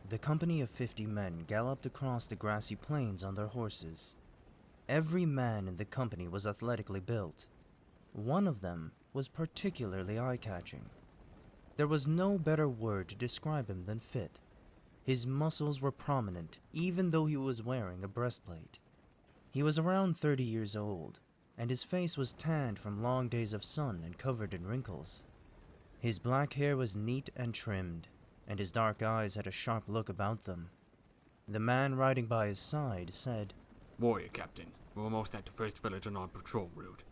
The company of 50 men galloped across the grassy plains on their horses. Every man in the company was athletically built. One of them was particularly eye-catching. There was no better word to describe him than fit. His muscles were prominent, even though he was wearing a breastplate. He was around 30 years old, and his face was tanned from long days of sun and covered in wrinkles. His black hair was neat and trimmed, and his dark eyes had a sharp look about them. The man riding by his side said, "Warrior Captain, we're almost at the first village on our patrol route."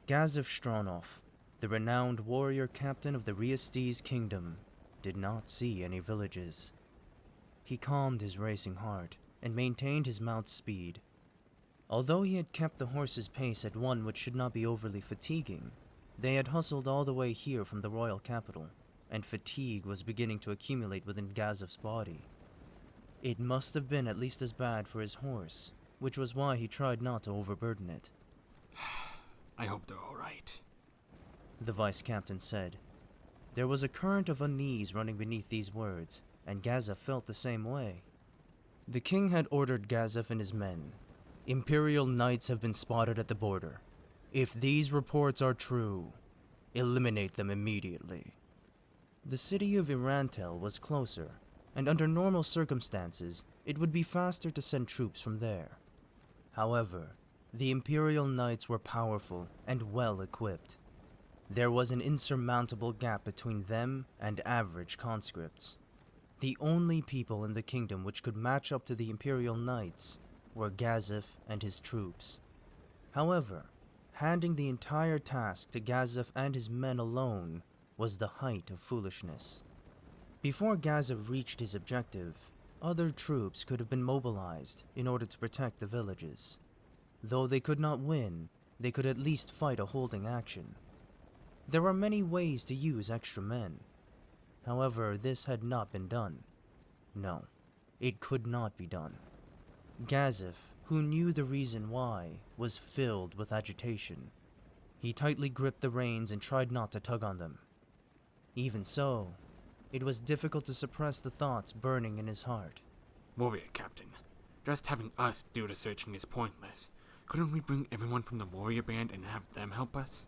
Gazef Stronoff, the renowned warrior captain of the Re-estize Kingdom, did not see any villages. He calmed his racing heart and maintained his mount's speed. Although he had kept the horse's pace at one which should not be overly fatiguing, they had hustled all the way here from the royal capital, and fatigue was beginning to accumulate within Gazef's body. It must have been at least as bad for his horse, which was why he tried not to overburden it. I hope they're alright, the vice captain said. There was a current of unease running beneath these words, and Gazeff felt the same way. The king had ordered Gazeff and his men. Imperial knights have been spotted at the border. If these reports are true, eliminate them immediately. The city of Irantel was closer, and under normal circumstances, it would be faster to send troops from there. However, the Imperial knights were powerful and well equipped. There was an insurmountable gap between them and average conscripts. The only people in the kingdom which could match up to the Imperial knights were Gazeff and his troops. However, handing the entire task to Gazeff and his men alone was the height of foolishness. Before Gazeff reached his objective, other troops could have been mobilized in order to protect the villages. Though they could not win, they could at least fight a holding action. There were many ways to use extra men. However, this had not been done. No, it could not be done. Gazeff, who knew the reason why, was filled with agitation. He tightly gripped the reins and tried not to tug on them. Even so, it was difficult to suppress the thoughts burning in his heart. Warrior Captain, just having us do the searching is pointless. Couldn't we bring everyone from the warrior band and have them help us?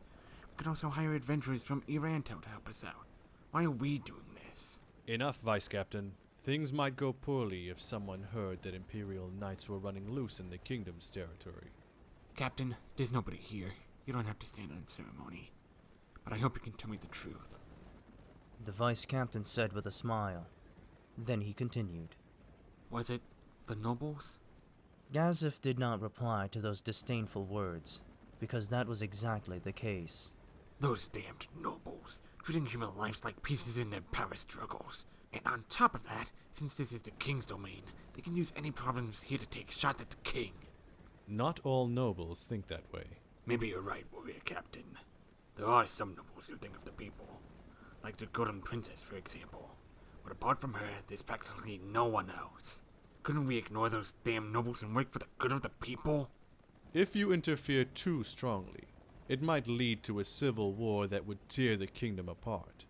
We could also hire adventurers from Irantel to help us out. Why are we doing this? Enough, Vice Captain. Things might go poorly if someone heard that Imperial knights were running loose in the kingdom's territory. Captain, there's nobody here. You don't have to stand on ceremony. But I hope you can tell me the truth. The vice captain said with a smile. Then he continued. Was it the nobles? Gazeff did not reply to those disdainful words, because that was exactly the case. Those damned nobles, treating human lives like pieces in their power struggles. And on top of that, since this is the king's domain, they can use any problems here to take shots at the king. Not all nobles think that way. Maybe you're right, Warrior Captain. There are some nobles who think of the people. Like the Golden Princess, for example. But apart from her, there's practically no one else. Couldn't we ignore those damn nobles and work for the good of the people? If you interfere too strongly, it might lead to a civil war that would tear the kingdom apart.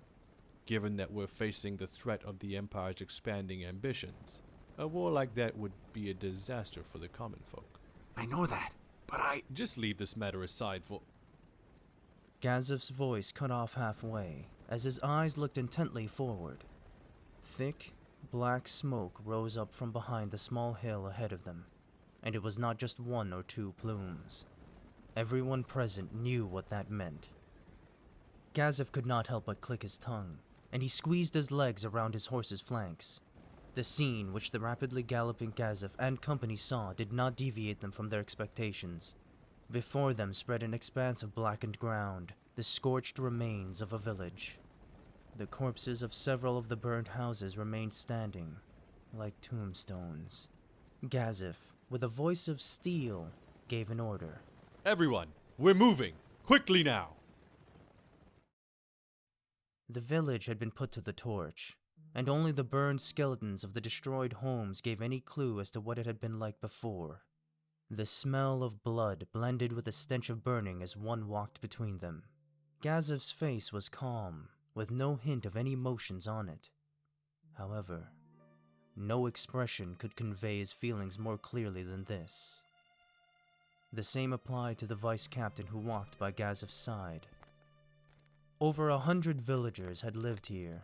Given that we're facing the threat of the Empire's expanding ambitions, a war like that would be a disaster for the common folk. I know that, but Just leave this matter aside for... Gazeff's voice cut off halfway, as his eyes looked intently forward. Thick, black smoke rose up from behind the small hill ahead of them, and it was not just one or two plumes. Everyone present knew what that meant. Gazeff could not help but click his tongue, and he squeezed his legs around his horse's flanks. The scene which the rapidly galloping Gazeff and company saw did not deviate them from their expectations. Before them spread an expanse of blackened ground, the scorched remains of a village. The corpses of several of the burnt houses remained standing, like tombstones. Gazeff, with a voice of steel, gave an order. Everyone, we're moving! Quickly now! The village had been put to the torch, and only the burned skeletons of the destroyed homes gave any clue as to what it had been like before. The smell of blood blended with the stench of burning as one walked between them. Gazeff's face was calm, with no hint of any emotions on it. However, No expression could convey his feelings more clearly than this. The same applied to the vice captain who walked by Gazeff's side. Over 100 villagers had lived here.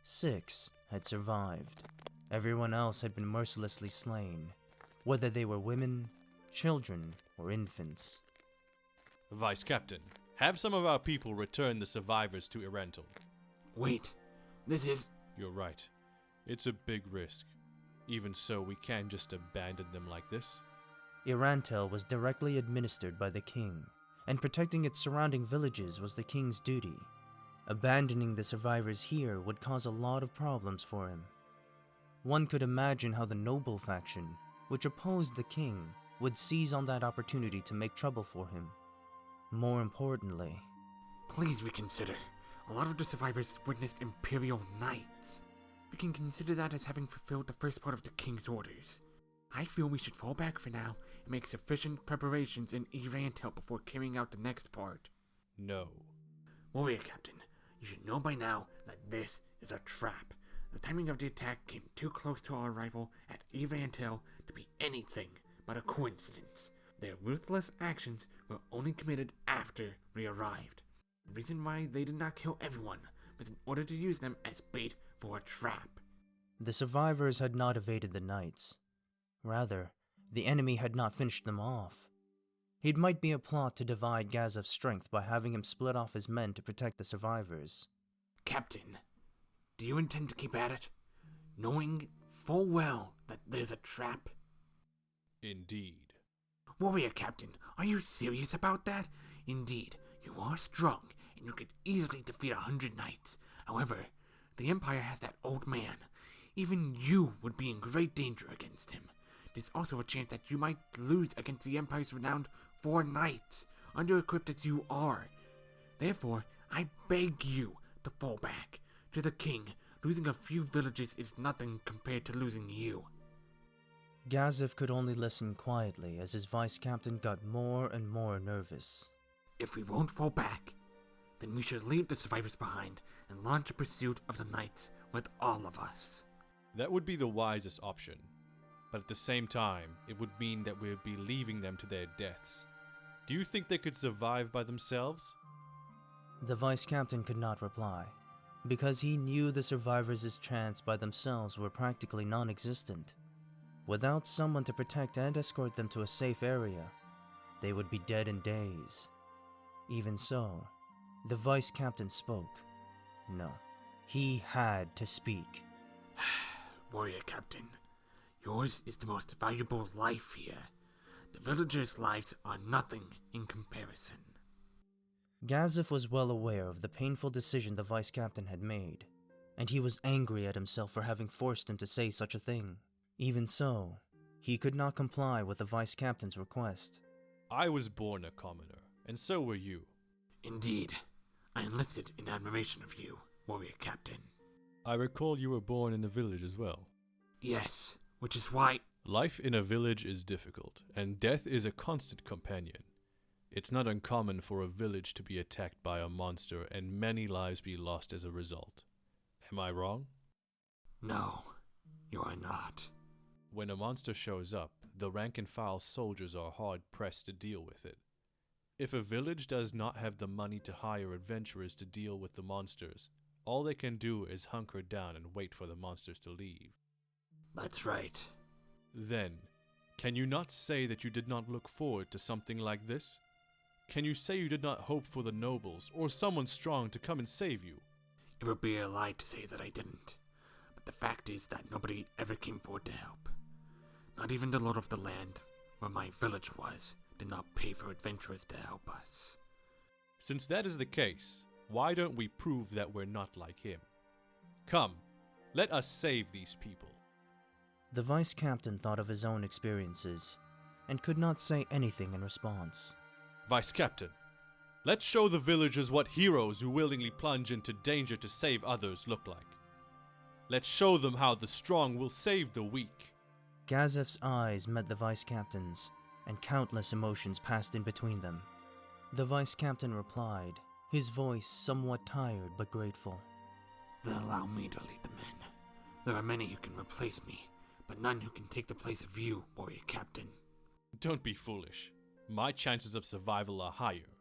6 had survived. Everyone else had been mercilessly slain, whether they were women, children, or infants. Vice Captain, have some of our people return the survivors to Irantel. Wait, this is... You're right. It's a big risk. Even so, we can't just abandon them like this. Irantel was directly administered by the king, and protecting its surrounding villages was the king's duty. Abandoning the survivors here would cause a lot of problems for him. One could imagine how the noble faction, which opposed the king, would seize on that opportunity to make trouble for him. More importantly... Please reconsider. A lot of the survivors witnessed Imperial knights. We can consider that as having fulfilled the first part of the king's orders. I feel we should fall back for now and make sufficient preparations in Irantel before carrying out the next part. No. Warrior Captain, you should know by now that this is a trap. The timing of the attack came too close to our arrival at Irantel to be anything but a coincidence. Their ruthless actions were only committed after we arrived. The reason why they did not kill everyone was in order to use them as bait for a trap. The survivors had not evaded the knights. Rather, the enemy had not finished them off. It might be a plot to divide Gazeff's strength by having him split off his men to protect the survivors. Captain, do you intend to keep at it, knowing full well that there's a trap? Indeed. Warrior Captain, are you serious about that? Indeed, you are strong, and you could easily defeat 100 knights. However, the Empire has that old man. Even you would be in great danger against him. There's also a chance that you might lose against the Empire's renowned 4 knights, under-equipped as you are. Therefore, I beg you to fall back. To the king, losing a few villages is nothing compared to losing you. Gazeff could only listen quietly as his vice-captain got more and more nervous. If we won't fall back, then we should leave the survivors behind and launch a pursuit of the knights with all of us. That would be the wisest option. But at the same time, it would mean that we would be leaving them to their deaths. Do you think they could survive by themselves? The vice-captain could not reply, because he knew the survivors' chance by themselves were practically non-existent. Without someone to protect and escort them to a safe area, they would be dead in days. Even so, the vice-captain spoke. No, he had to speak. Warrior Captain, yours is the most valuable life here. The villagers' lives are nothing in comparison. Gazeff was well aware of the painful decision the vice-captain had made, and he was angry at himself for having forced him to say such a thing. Even so, he could not comply with the vice-captain's request. I was born a commoner, and so were you. Indeed, I enlisted in admiration of you, Warrior Captain. I recall you were born in a village as well. Yes, which is why... Life in a village is difficult, and death is a constant companion. It's not uncommon for a village to be attacked by a monster and many lives be lost as a result. Am I wrong? No, you are not. When a monster shows up, the rank-and-file soldiers are hard-pressed to deal with it. If a village does not have the money to hire adventurers to deal with the monsters, all they can do is hunker down and wait for the monsters to leave. That's right. Then, can you not say that you did not look forward to something like this? Can you say you did not hope for the nobles or someone strong to come and save you? It would be a lie to say that I didn't. But the fact is that nobody ever came forward to help. Not even the lord of the land, where my village was, did not pay for adventurers to help us. Since that is the case, why don't we prove that we're not like him? Come, let us save these people. The vice-captain thought of his own experiences, and could not say anything in response. Vice-captain, let's show the villagers what heroes who willingly plunge into danger to save others look like. Let's show them how the strong will save the weak. Gazeff's eyes met the vice-captain's, and countless emotions passed in between them. The vice-captain replied, his voice somewhat tired but grateful. Then allow me to lead the men. There are many who can replace me, but none who can take the place of you, warrior captain. Don't be foolish. My chances of survival are higher.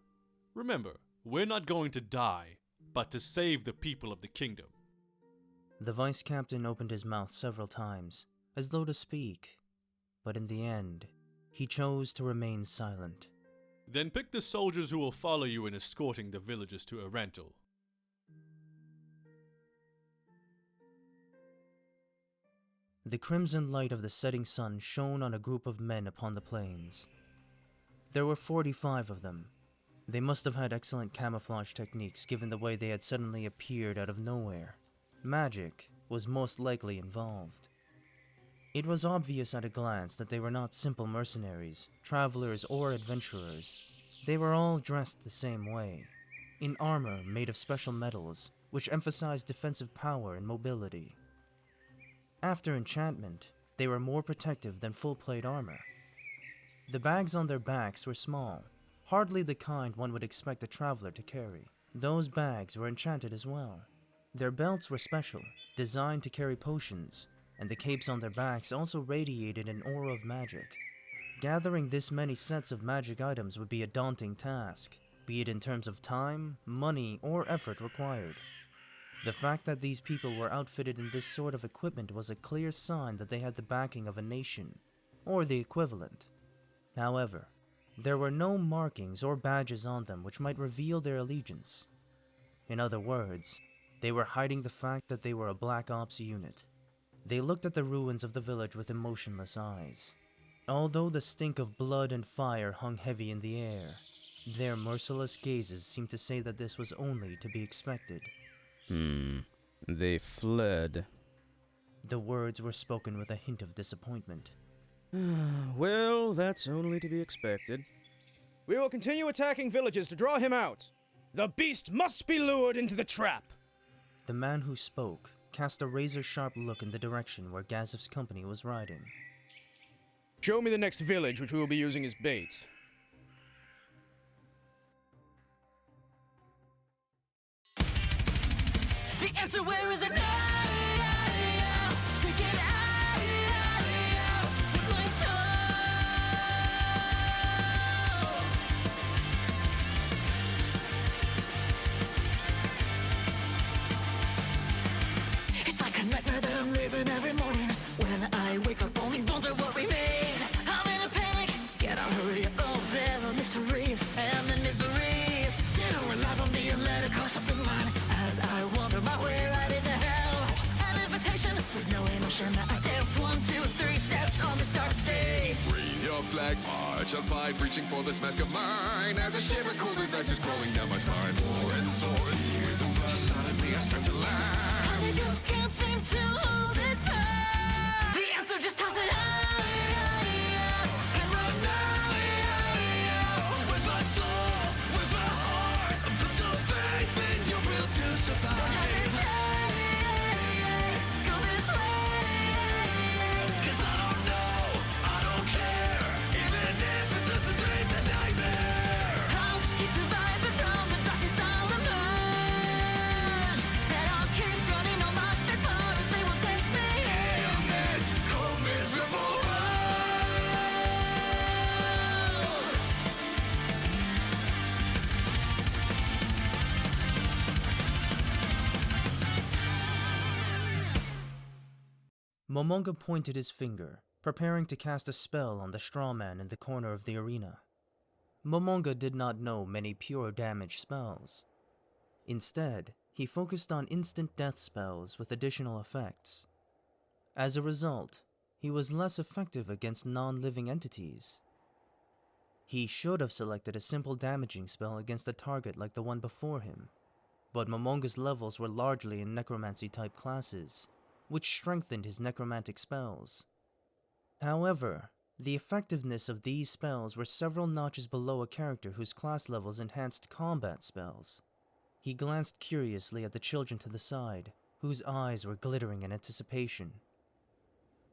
Remember, we're not going to die, but to save the people of the kingdom. The vice captain opened his mouth several times, as though to speak, but in the end, he chose to remain silent. Then pick the soldiers who will follow you in escorting the villagers to Arental. The crimson light of the setting sun shone on a group of men upon the plains. There were 45 of them. They must have had excellent camouflage techniques given the way they had suddenly appeared out of nowhere. Magic was most likely involved. It was obvious at a glance that they were not simple mercenaries, travelers, or adventurers. They were all dressed the same way, in armor made of special metals, which emphasized defensive power and mobility. After enchantment, they were more protective than full-plate armor. The bags on their backs were small, hardly the kind one would expect a traveler to carry. Those bags were enchanted as well. Their belts were special, designed to carry potions, and the capes on their backs also radiated an aura of magic. Gathering this many sets of magic items would be a daunting task, be it in terms of time, money, or effort required. The fact that these people were outfitted in this sort of equipment was a clear sign that they had the backing of a nation, or the equivalent. However, there were no markings or badges on them which might reveal their allegiance. In other words, they were hiding the fact that they were a Black Ops unit. They looked at the ruins of the village with emotionless eyes. Although the stink of blood and fire hung heavy in the air, their merciless gazes seemed to say that this was only to be expected. They fled. The words were spoken with a hint of disappointment. Well, that's only to be expected. We will continue attacking villages to draw him out. The beast must be lured into the trap. The man who spoke cast a razor-sharp look in the direction where Gazeff's company was riding. Show me the next village which we will be using as bait. The answer, where is it now? Seek it out with my soul. It's like a nightmare that I'm living every morning. When I wake up, only bones are what remain. I'm in a panic, get out, hurry up. Oh, there are mysteries and then miseries. Dead or alive, I'm being led across the line as I wander my way right into hell. An invitation with no emotion. I dance 1, 2, 3 steps on the start stage. Raise your flag, march on 5, reaching for this mask of mine. As a shiver cold as ice is crawling down my spine. War and swords, tears and blood, suddenly I start to laugh. And I just can't seem to hold it back. The answer, just toss it out. And right now, where's my soul? Where's my heart? Put your faith in your will to survive. Go this way. 'Cause I don't know, I don't care. Even if it doesn't turn to nightmare. I'll just keep surviving from the darkness I'll emerge. And I'll keep running on my feet far as they will take me. In this cold, miserable world. Momonga pointed his finger, preparing to cast a spell on the straw man in the corner of the arena. Momonga did not know many pure damage spells. Instead, he focused on instant death spells with additional effects. As a result, he was less effective against non-living entities. He should have selected a simple damaging spell against a target like the one before him, but Momonga's levels were largely in necromancy-type classes, which strengthened his necromantic spells. However, the effectiveness of these spells were several notches below a character whose class levels enhanced combat spells. He glanced curiously at the children to the side, whose eyes were glittering in anticipation.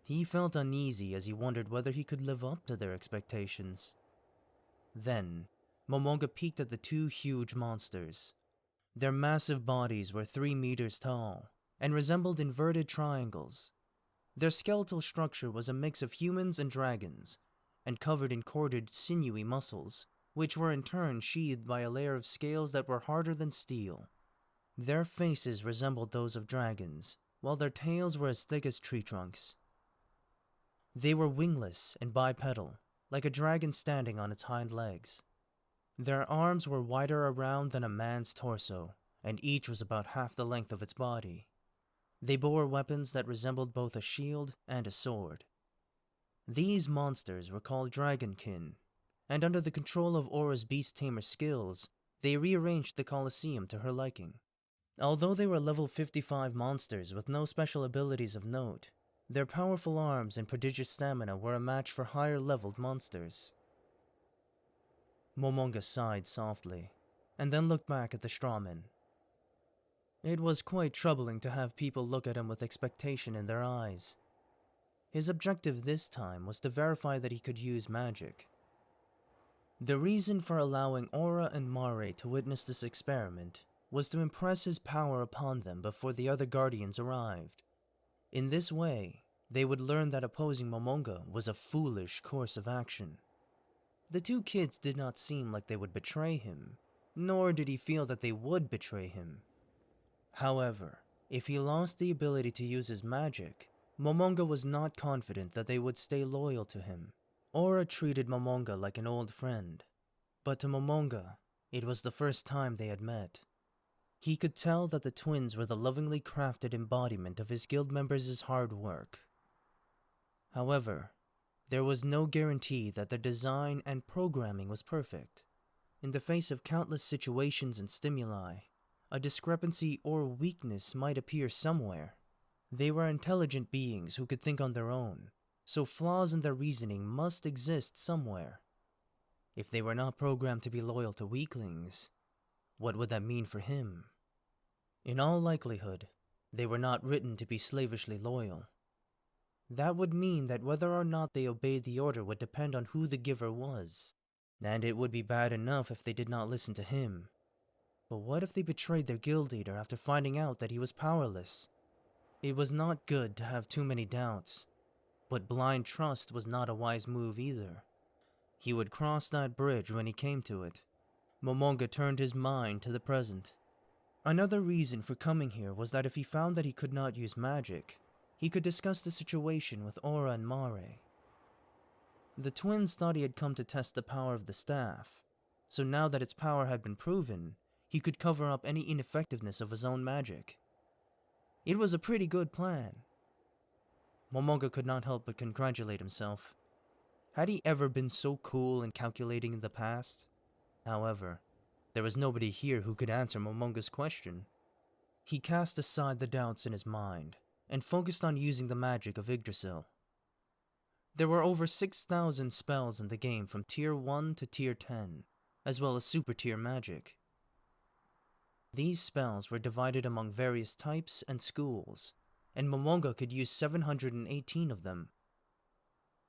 He felt uneasy as he wondered whether he could live up to their expectations. Then, Momonga peeked at the 2 huge monsters. Their massive bodies were 3 meters tall, and resembled inverted triangles. Their skeletal structure was a mix of humans and dragons, and covered in corded, sinewy muscles, which were in turn sheathed by a layer of scales that were harder than steel. Their faces resembled those of dragons, while their tails were as thick as tree trunks. They were wingless and bipedal, like a dragon standing on its hind legs. Their arms were wider around than a man's torso, and each was about half the length of its body. They bore weapons that resembled both a shield and a sword. These monsters were called Dragonkin, and under the control of Aura's beast tamer skills, they rearranged the Colosseum to her liking. Although they were level 55 monsters with no special abilities of note, their powerful arms and prodigious stamina were a match for higher-leveled monsters. Momonga sighed softly, and then looked back at the strawmen. It was quite troubling to have people look at him with expectation in their eyes. His objective this time was to verify that he could use magic. The reason for allowing Aura and Mare to witness this experiment was to impress his power upon them before the other Guardians arrived. In this way, they would learn that opposing Momonga was a foolish course of action. The two kids did not seem like they would betray him, nor did he feel that they would betray him. However, if he lost the ability to use his magic, Momonga was not confident that they would stay loyal to him. Aura treated Momonga like an old friend, but to Momonga, it was the first time they had met. He could tell that the twins were the lovingly crafted embodiment of his guild members' hard work. However, there was no guarantee that their design and programming was perfect. In the face of countless situations and stimuli, a discrepancy or weakness might appear somewhere. They were intelligent beings who could think on their own, so flaws in their reasoning must exist somewhere. If they were not programmed to be loyal to weaklings, what would that mean for him? In all likelihood, they were not written to be slavishly loyal. That would mean that whether or not they obeyed the order would depend on who the giver was, and it would be bad enough if they did not listen to him. But what if they betrayed their guild leader after finding out that he was powerless? It was not good to have too many doubts, but blind trust was not a wise move either. He would cross that bridge when he came to it. Momonga turned his mind to the present. Another reason for coming here was that if he found that he could not use magic, he could discuss the situation with Aura and Mare. The twins thought he had come to test the power of the staff, so now that its power had been proven, he could cover up any ineffectiveness of his own magic. It was a pretty good plan. Momonga could not help but congratulate himself. Had he ever been so cool and calculating in the past? However, there was nobody here who could answer Momonga's question. He cast aside the doubts in his mind, and focused on using the magic of Yggdrasil. There were over 6,000 spells in the game from Tier 1 to Tier 10, as well as Super Tier magic. These spells were divided among various types and schools, and Momonga could use 718 of them.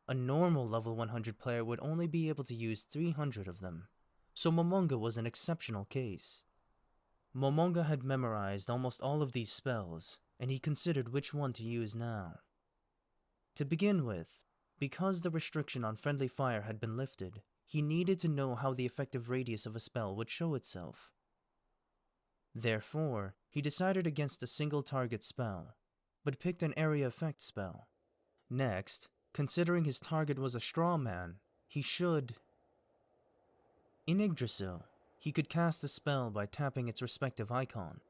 A normal level 100 player would only be able to use 300 of them, so Momonga was an exceptional case. Momonga had memorized almost all of these spells, and he considered which one to use now. To begin with, because the restriction on friendly fire had been lifted, he needed to know how the effective radius of a spell would show itself. Therefore, he decided against a single target spell, but picked an area effect spell. Next, considering his target was a straw man, he should... In Yggdrasil, he could cast a spell by tapping its respective icon.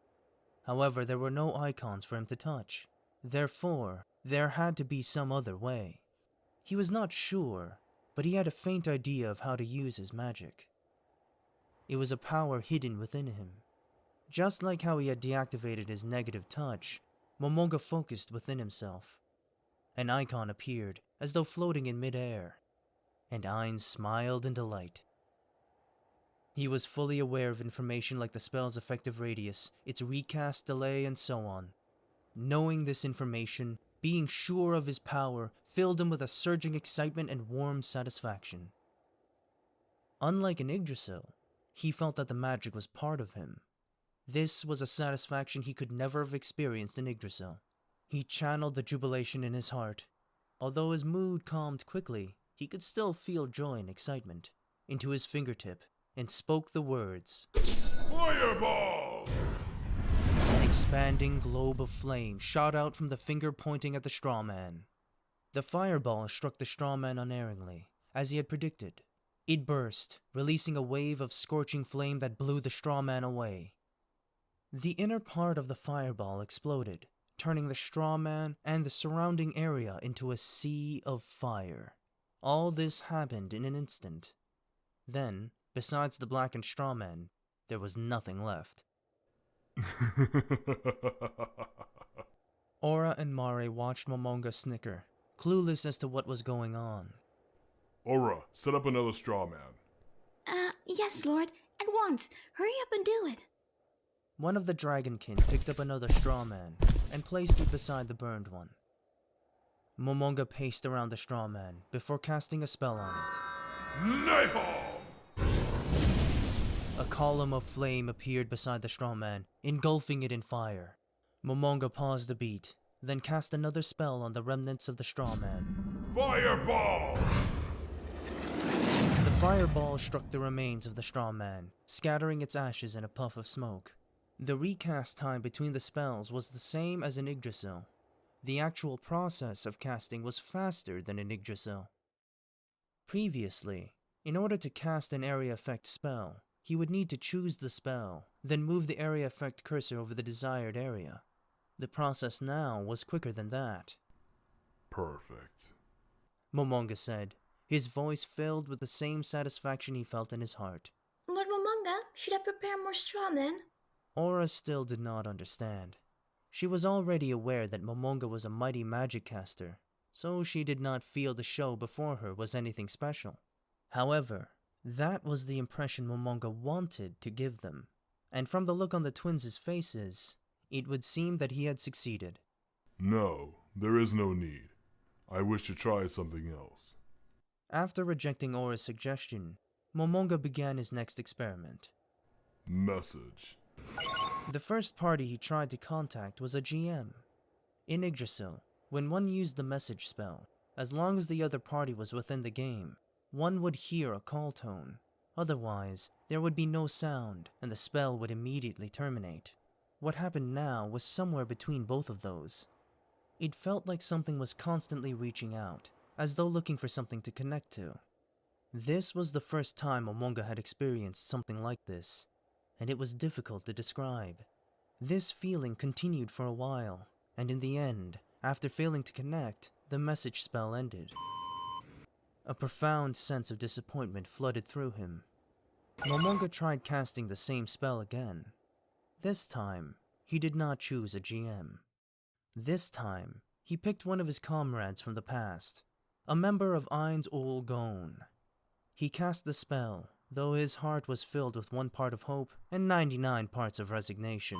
However, there were no icons for him to touch. Therefore, there had to be some other way. He was not sure, but he had a faint idea of how to use his magic. It was a power hidden within him. Just like how he had deactivated his negative touch, Momonga focused within himself. An icon appeared, as though floating in mid-air, and Ainz smiled in delight. He was fully aware of information like the spell's effective radius, its recast delay, and so on. Knowing this information, being sure of his power, filled him with a surging excitement and warm satisfaction. Unlike in Yggdrasil, he felt that the magic was part of him. This was a satisfaction he could never have experienced in Yggdrasil. He channeled the jubilation in his heart. Although his mood calmed quickly, he could still feel joy and excitement into his fingertip and spoke the words, Fireball! An expanding globe of flame shot out from the finger pointing at the straw man. The fireball struck the straw man unerringly, as he had predicted. It burst, releasing a wave of scorching flame that blew the straw man away. The inner part of the fireball exploded, turning the straw man and the surrounding area into a sea of fire. All this happened in an instant. Then, besides the blackened straw man, there was nothing left. Aura and Mare watched Momonga snicker, clueless as to what was going on. Aura, set up another straw man. Yes, Lord. At once. Hurry up and do it. One of the dragonkin picked up another straw man and placed it beside the burned one. Momonga paced around the straw man before casting a spell on it. Napalm! A column of flame appeared beside the straw man, engulfing it in fire. Momonga paused a beat, then cast another spell on the remnants of the straw man. Fireball! The fireball struck the remains of the straw man, scattering its ashes in a puff of smoke. The recast time between the spells was the same as in Yggdrasil. The actual process of casting was faster than in Yggdrasil. Previously, in order to cast an area effect spell, he would need to choose the spell, then move the area effect cursor over the desired area. The process now was quicker than that. Perfect. Momonga said, his voice filled with the same satisfaction he felt in his heart. Lord Momonga, should I prepare more straw men? Aura still did not understand. She was already aware that Momonga was a mighty magic caster, so she did not feel the show before her was anything special. However, that was the impression Momonga wanted to give them, and from the look on the twins' faces, it would seem that he had succeeded. No, there is no need. I wish to try something else. After rejecting Aura's suggestion, Momonga began his next experiment. Message. The first party he tried to contact was a GM. In Yggdrasil, when one used the message spell, as long as the other party was within the game, one would hear a call tone. Otherwise, there would be no sound, and the spell would immediately terminate. What happened now was somewhere between both of those. It felt like something was constantly reaching out, as though looking for something to connect to. This was the first time Momonga had experienced something like this, and it was difficult to describe. This feeling continued for a while, and in the end, after failing to connect, the message spell ended. A profound sense of disappointment flooded through him. Momonga tried casting the same spell again. This time, he did not choose a GM. This time, he picked one of his comrades from the past, a member of Ainz ol Gon. He cast the spell, though his heart was filled with 1 part of hope and 99 parts of resignation.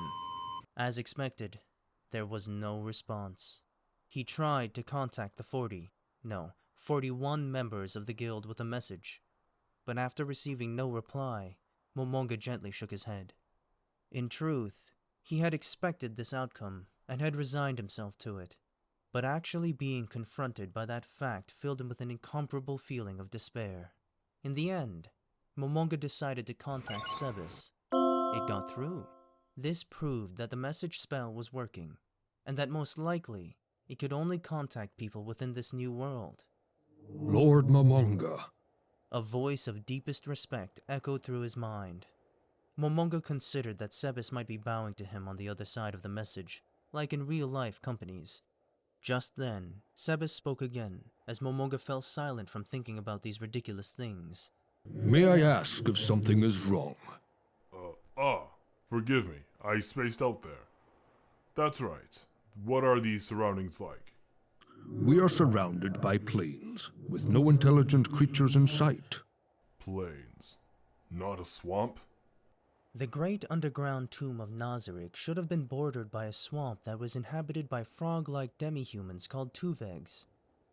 As expected, there was no response. He tried to contact the 41 members of the guild with a message, but after receiving no reply, Momonga gently shook his head. In truth, he had expected this outcome and had resigned himself to it, but actually being confronted by that fact filled him with an incomparable feeling of despair. In the end, Momonga decided to contact Sebas. It got through. This proved that the message spell was working, and that most likely, it could only contact people within this new world. Lord Momonga. A voice of deepest respect echoed through his mind. Momonga considered that Sebas might be bowing to him on the other side of the message, like in real-life companies. Just then, Sebas spoke again, as Momonga fell silent from thinking about these ridiculous things. May I ask if something is wrong? Forgive me. I spaced out there. That's right. What are these surroundings like? We are surrounded by plains, with no intelligent creatures in sight. Plains. Not a swamp? The great underground tomb of Nazarick should have been bordered by a swamp that was inhabited by frog-like demi-humans called Tuvegs.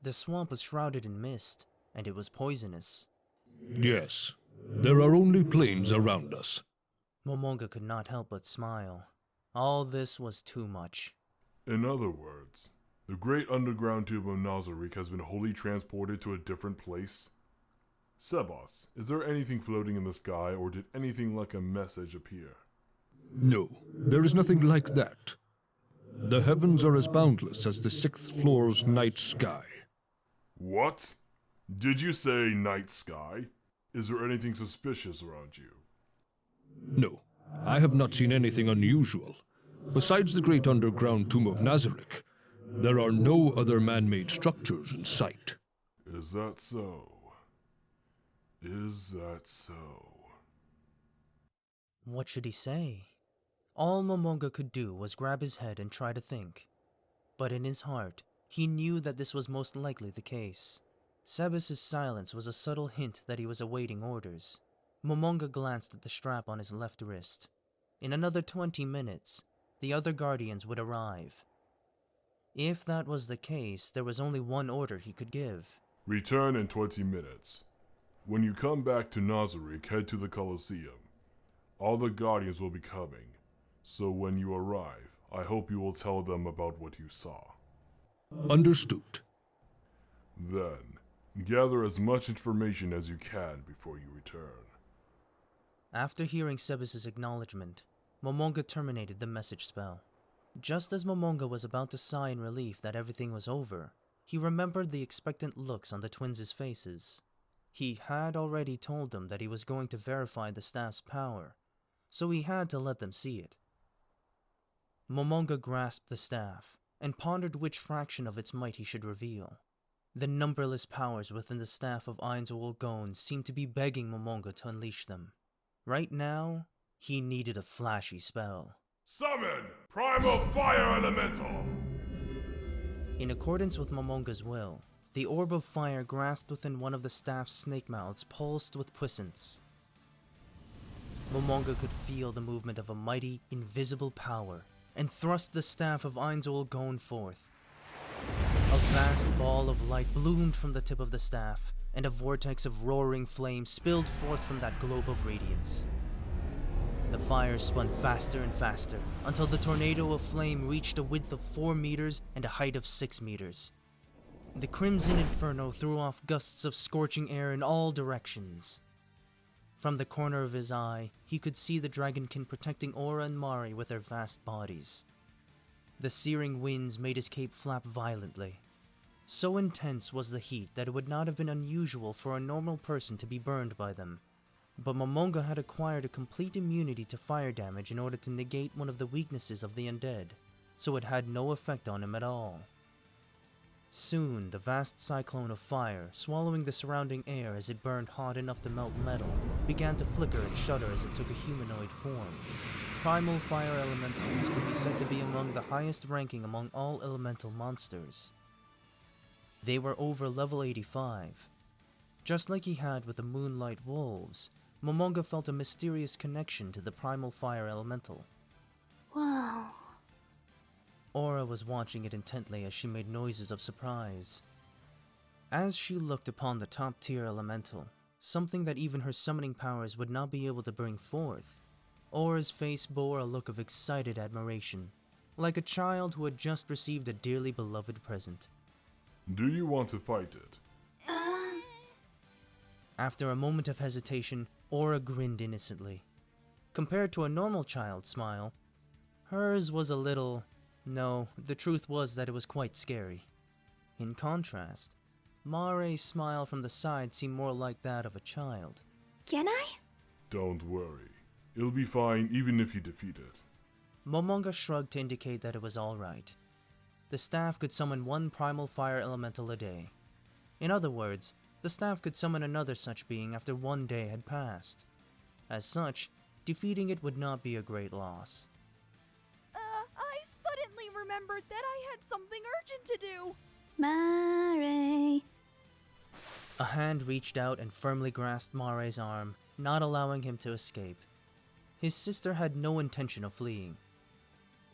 The swamp was shrouded in mist, and it was poisonous. Yes, there are only plains around us. Momonga could not help but smile. All this was too much. In other words, the great underground tube of Nazarick has been wholly transported to a different place? Sebas, is there anything floating in the sky, or did anything like a message appear? No, there is nothing like that. The heavens are as boundless as the 6th floor's night sky. What? Did you say night sky? Is there anything suspicious around you? No, I have not seen anything unusual. Besides the great underground tomb of Nazarick, there are no other man-made structures in sight. Is that so? Is that so? What should he say? All Momonga could do was grab his head and try to think. But in his heart, he knew that this was most likely the case. Sebas' silence was a subtle hint that he was awaiting orders. Momonga glanced at the strap on his left wrist. In another 20 minutes, the other guardians would arrive. If that was the case, there was only one order he could give. Return in 20 minutes. When you come back to Nazarick, head to the Colosseum. All the guardians will be coming, so when you arrive, I hope you will tell them about what you saw. Understood. Then, gather as much information as you can before you return. After hearing Sebas' acknowledgement, Momonga terminated the message spell. Just as Momonga was about to sigh in relief that everything was over, he remembered the expectant looks on the twins' faces. He had already told them that he was going to verify the staff's power, so he had to let them see it. Momonga grasped the staff, and pondered which fraction of its might he should reveal. The numberless powers within the staff of Ainz seemed to be begging Momonga to unleash them. Right now, he needed a flashy spell. Summon Primal Fire Elemental! In accordance with Momonga's will, the orb of fire grasped within one of the staff's snake mouths pulsed with puissance. Momonga could feel the movement of a mighty, invisible power, and thrust the staff of Ainz forth. A vast ball of light bloomed from the tip of the staff, and a vortex of roaring flame spilled forth from that globe of radiance. The fire spun faster and faster, until the tornado of flame reached a width of 4 meters and a height of 6 meters. The crimson inferno threw off gusts of scorching air in all directions. From the corner of his eye, he could see the dragonkin protecting Aura and Mari with their vast bodies. The searing winds made his cape flap violently. So intense was the heat that it would not have been unusual for a normal person to be burned by them. But Momonga had acquired a complete immunity to fire damage in order to negate one of the weaknesses of the undead, so it had no effect on him at all. Soon, the vast cyclone of fire, swallowing the surrounding air as it burned hot enough to melt metal, began to flicker and shudder as it took a humanoid form. Primal fire elementals could be said to be among the highest ranking among all elemental monsters. They were over level 85. Just like he had with the Moonlight Wolves, Momonga felt a mysterious connection to the primal fire elemental. Wow. Aura was watching it intently as she made noises of surprise. As she looked upon the top-tier elemental, something that even her summoning powers would not be able to bring forth, Aura's face bore a look of excited admiration, like a child who had just received a dearly beloved present. Do you want to fight it? After a moment of hesitation, Aura grinned innocently. Compared to a normal child's smile, hers was a little... No, the truth was that it was quite scary. In contrast, Mare's smile from the side seemed more like that of a child. Can I? Don't worry. It'll be fine even if you defeat it. Momonga shrugged to indicate that it was alright. The staff could summon one primal fire elemental a day. In other words, the staff could summon another such being after 1 day had passed. As such, defeating it would not be a great loss. I suddenly remembered that I had something urgent to do. Mare. A hand reached out and firmly grasped Mare's arm, not allowing him to escape. His sister had no intention of fleeing.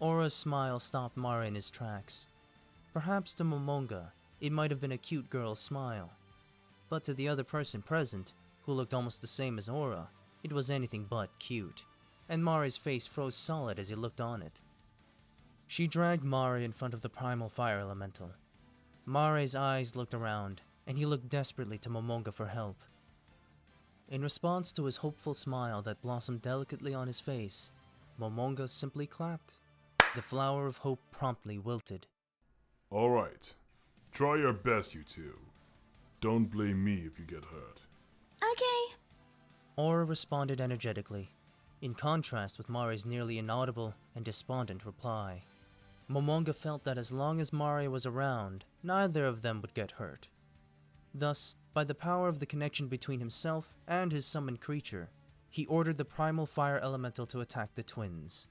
Aura's smile stopped Mare in his tracks. Perhaps to Momonga, it might have been a cute girl's smile. But to the other person present, who looked almost the same as Aura, it was anything but cute. and Mari's face froze solid as he looked on it. She dragged Mari in front of the primal fire elemental. Mari's eyes looked around, and he looked desperately to Momonga for help. In response to his hopeful smile that blossomed delicately on his face, Momonga simply clapped. The flower of hope promptly wilted. Alright. Try your best, you two. Don't blame me if you get hurt. Okay. Aura responded energetically, in contrast with Mari's nearly inaudible and despondent reply. Momonga felt that as long as Mari was around, neither of them would get hurt. Thus, by the power of the connection between himself and his summoned creature, he ordered the primal fire elemental to attack the twins.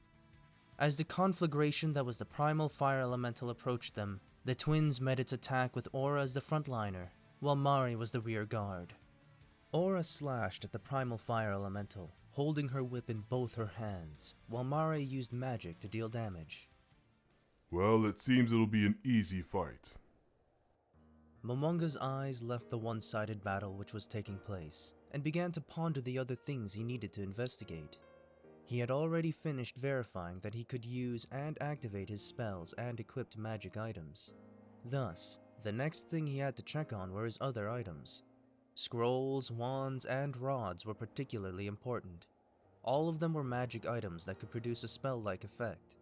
As the conflagration that was the primal fire elemental approached them, the twins met its attack with Aura as the frontliner, while Mari was the rear guard. Aura slashed at the primal fire elemental, holding her whip in both her hands, while Mari used magic to deal damage. Well, it seems it'll be an easy fight. Momonga's eyes left the one-sided battle which was taking place, and began to ponder the other things he needed to investigate. He had already finished verifying that he could use and activate his spells and equipped magic items. Thus, the next thing he had to check on were his other items. Scrolls, wands, and rods were particularly important. All of them were magic items that could produce a spell-like effect.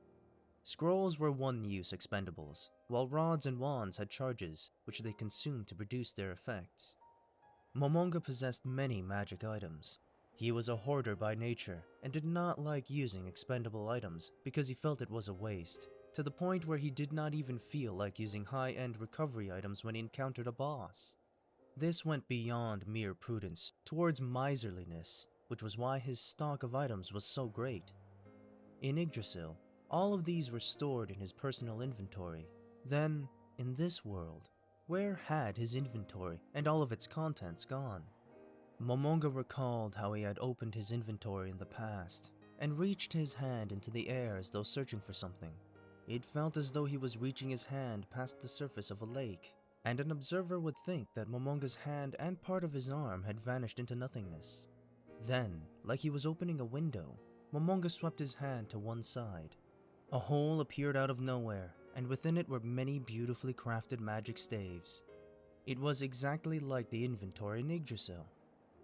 Scrolls were one-use expendables, while rods and wands had charges, which they consumed to produce their effects. Momonga possessed many magic items. He was a hoarder by nature, and did not like using expendable items because he felt it was a waste, to the point where he did not even feel like using high-end recovery items when he encountered a boss. This went beyond mere prudence, towards miserliness, which was why his stock of items was so great. In Yggdrasil, all of these were stored in his personal inventory. Then, in this world, where had his inventory and all of its contents gone? Momonga recalled how he had opened his inventory in the past, and reached his hand into the air as though searching for something. It felt as though he was reaching his hand past the surface of a lake, and an observer would think that Momonga's hand and part of his arm had vanished into nothingness. Then, like he was opening a window, Momonga swept his hand to one side. A hole appeared out of nowhere, and within it were many beautifully crafted magic staves. It was exactly like the inventory in Yggdrasil.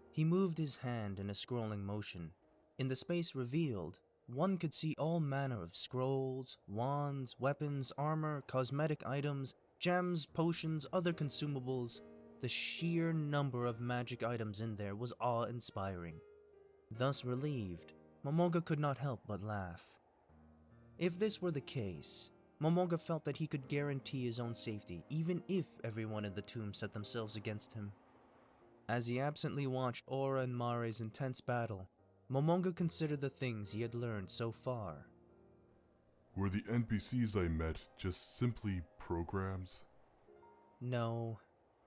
He moved his hand in a scrolling motion. In the space revealed, one could see all manner of scrolls, wands, weapons, armor, cosmetic items, gems, potions, other consumables. The sheer number of magic items in there was awe-inspiring. Thus relieved, Momonga could not help but laugh. If this were the case, Momonga felt that he could guarantee his own safety even if everyone in the tomb set themselves against him. As he absently watched Aura and Mari's intense battle, Momonga considered the things he had learned so far. Were the NPCs I met just simply programs? No,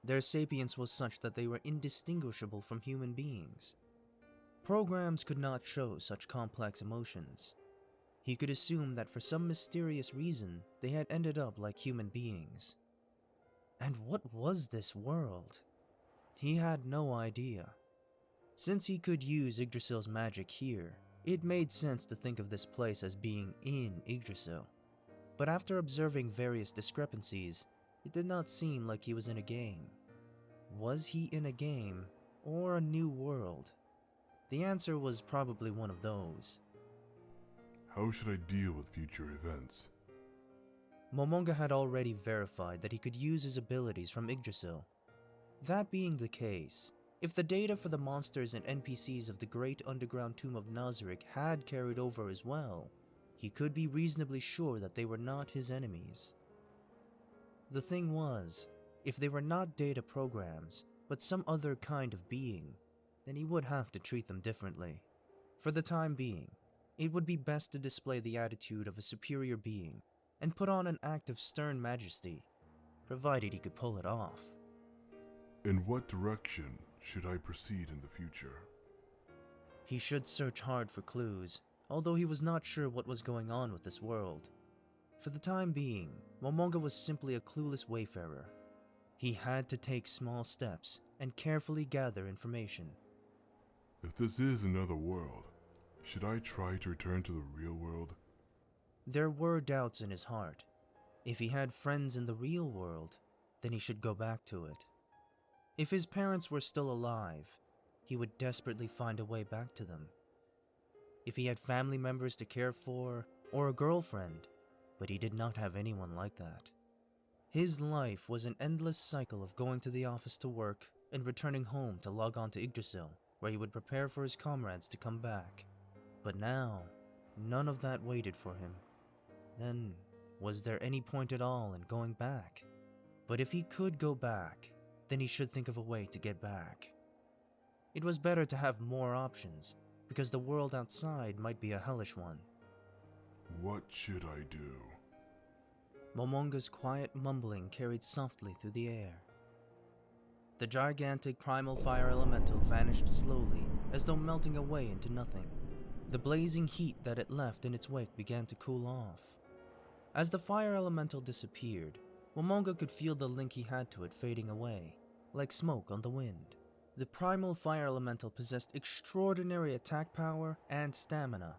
their sapience was such that they were indistinguishable from human beings. Programs could not show such complex emotions. He could assume that for some mysterious reason, they had ended up like human beings. And what was this world? He had no idea. Since he could use Yggdrasil's magic here, it made sense to think of this place as being in Yggdrasil. But after observing various discrepancies, it did not seem like he was in a game. Was he in a game, or a new world? The answer was probably one of those. How should I deal with future events? Momonga had already verified that he could use his abilities from Yggdrasil. That being the case, if the data for the monsters and NPCs of the great underground tomb of Nazarick had carried over as well, he could be reasonably sure that they were not his enemies. The thing was, if they were not data programs, but some other kind of being, then he would have to treat them differently. For the time being, it would be best to display the attitude of a superior being and put on an act of stern majesty, provided he could pull it off. In what direction should I proceed in the future? He should search hard for clues, although he was not sure what was going on with this world. For the time being, Momonga was simply a clueless wayfarer. He had to take small steps and carefully gather information. If this is another world, Should I try to return to the real world? There were doubts in his heart. If he had friends in the real world, then he should go back to it. If his parents were still alive, he would desperately find a way back to them. If he had family members to care for, or a girlfriend, but he did not have anyone like that. His life was an endless cycle of going to the office to work and returning home to log on to Yggdrasil, where he would prepare for his comrades to come back. But now, none of that waited for him. Then, was there any point at all in going back? But if he could go back, then he should think of a way to get back. It was better to have more options, because the world outside might be a hellish one. What should I do? Momonga's quiet mumbling carried softly through the air. The gigantic primal fire elemental vanished slowly, as though melting away into nothing. The blazing heat that it left in its wake began to cool off. As the fire elemental disappeared, Momonga could feel the link he had to it fading away, like smoke on the wind. The primal fire elemental possessed extraordinary attack power and stamina,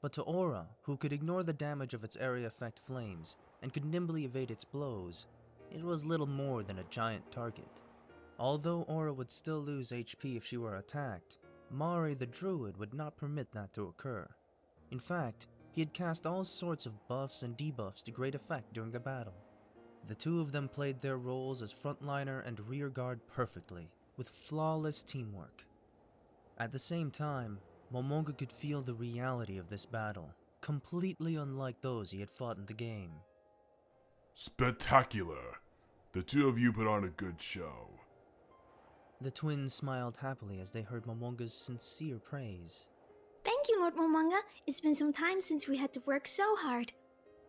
but to Aura, who could ignore the damage of its area effect flames and could nimbly evade its blows, it was little more than a giant target. Although Aura would still lose HP if she were attacked, Mari the druid would not permit that to occur. In fact, he had cast all sorts of buffs and debuffs to great effect during the battle. The two of them played their roles as frontliner and rearguard perfectly, with flawless teamwork. At the same time, Momonga could feel the reality of this battle, completely unlike those he had fought in the game. Spectacular! The two of you put on a good show. The twins smiled happily as they heard Momonga's sincere praise. Thank you, Lord Momonga. It's been some time since we had to work so hard.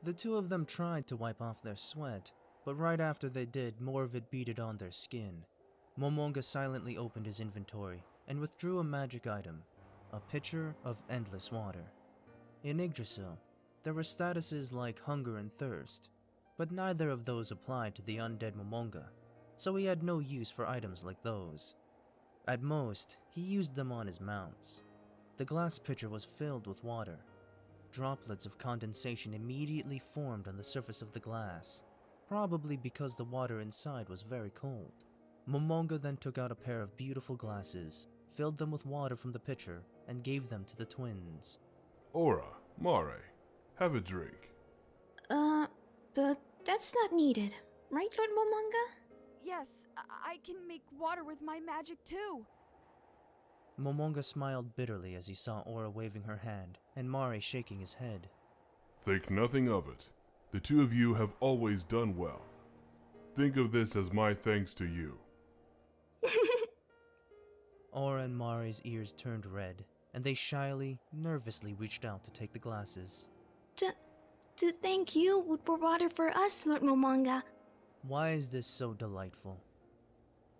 The two of them tried to wipe off their sweat, but right after they did, more of it beaded on their skin. Momonga silently opened his inventory and withdrew a magic item, a pitcher of endless water. In Yggdrasil, there were statuses like hunger and thirst, but neither of those applied to the undead Momonga, so he had no use for items like those. At most, he used them on his mounts. The glass pitcher was filled with water. Droplets of condensation immediately formed on the surface of the glass, probably because the water inside was very cold. Momonga then took out a pair of beautiful glasses, filled them with water from the pitcher, and gave them to the twins. Aura, Mare, have a drink. But that's not needed, right, Lord Momonga? Yes, I can make water with my magic too. Momonga smiled bitterly as he saw Aura waving her hand, and Mare shaking his head. Think nothing of it. The two of you have always done well. Think of this as my thanks to you. Aura and Mare's ears turned red, and they shyly, nervously reached out to take the glasses. To thank you would pour water for us, Lord Momonga. Why is this so delightful?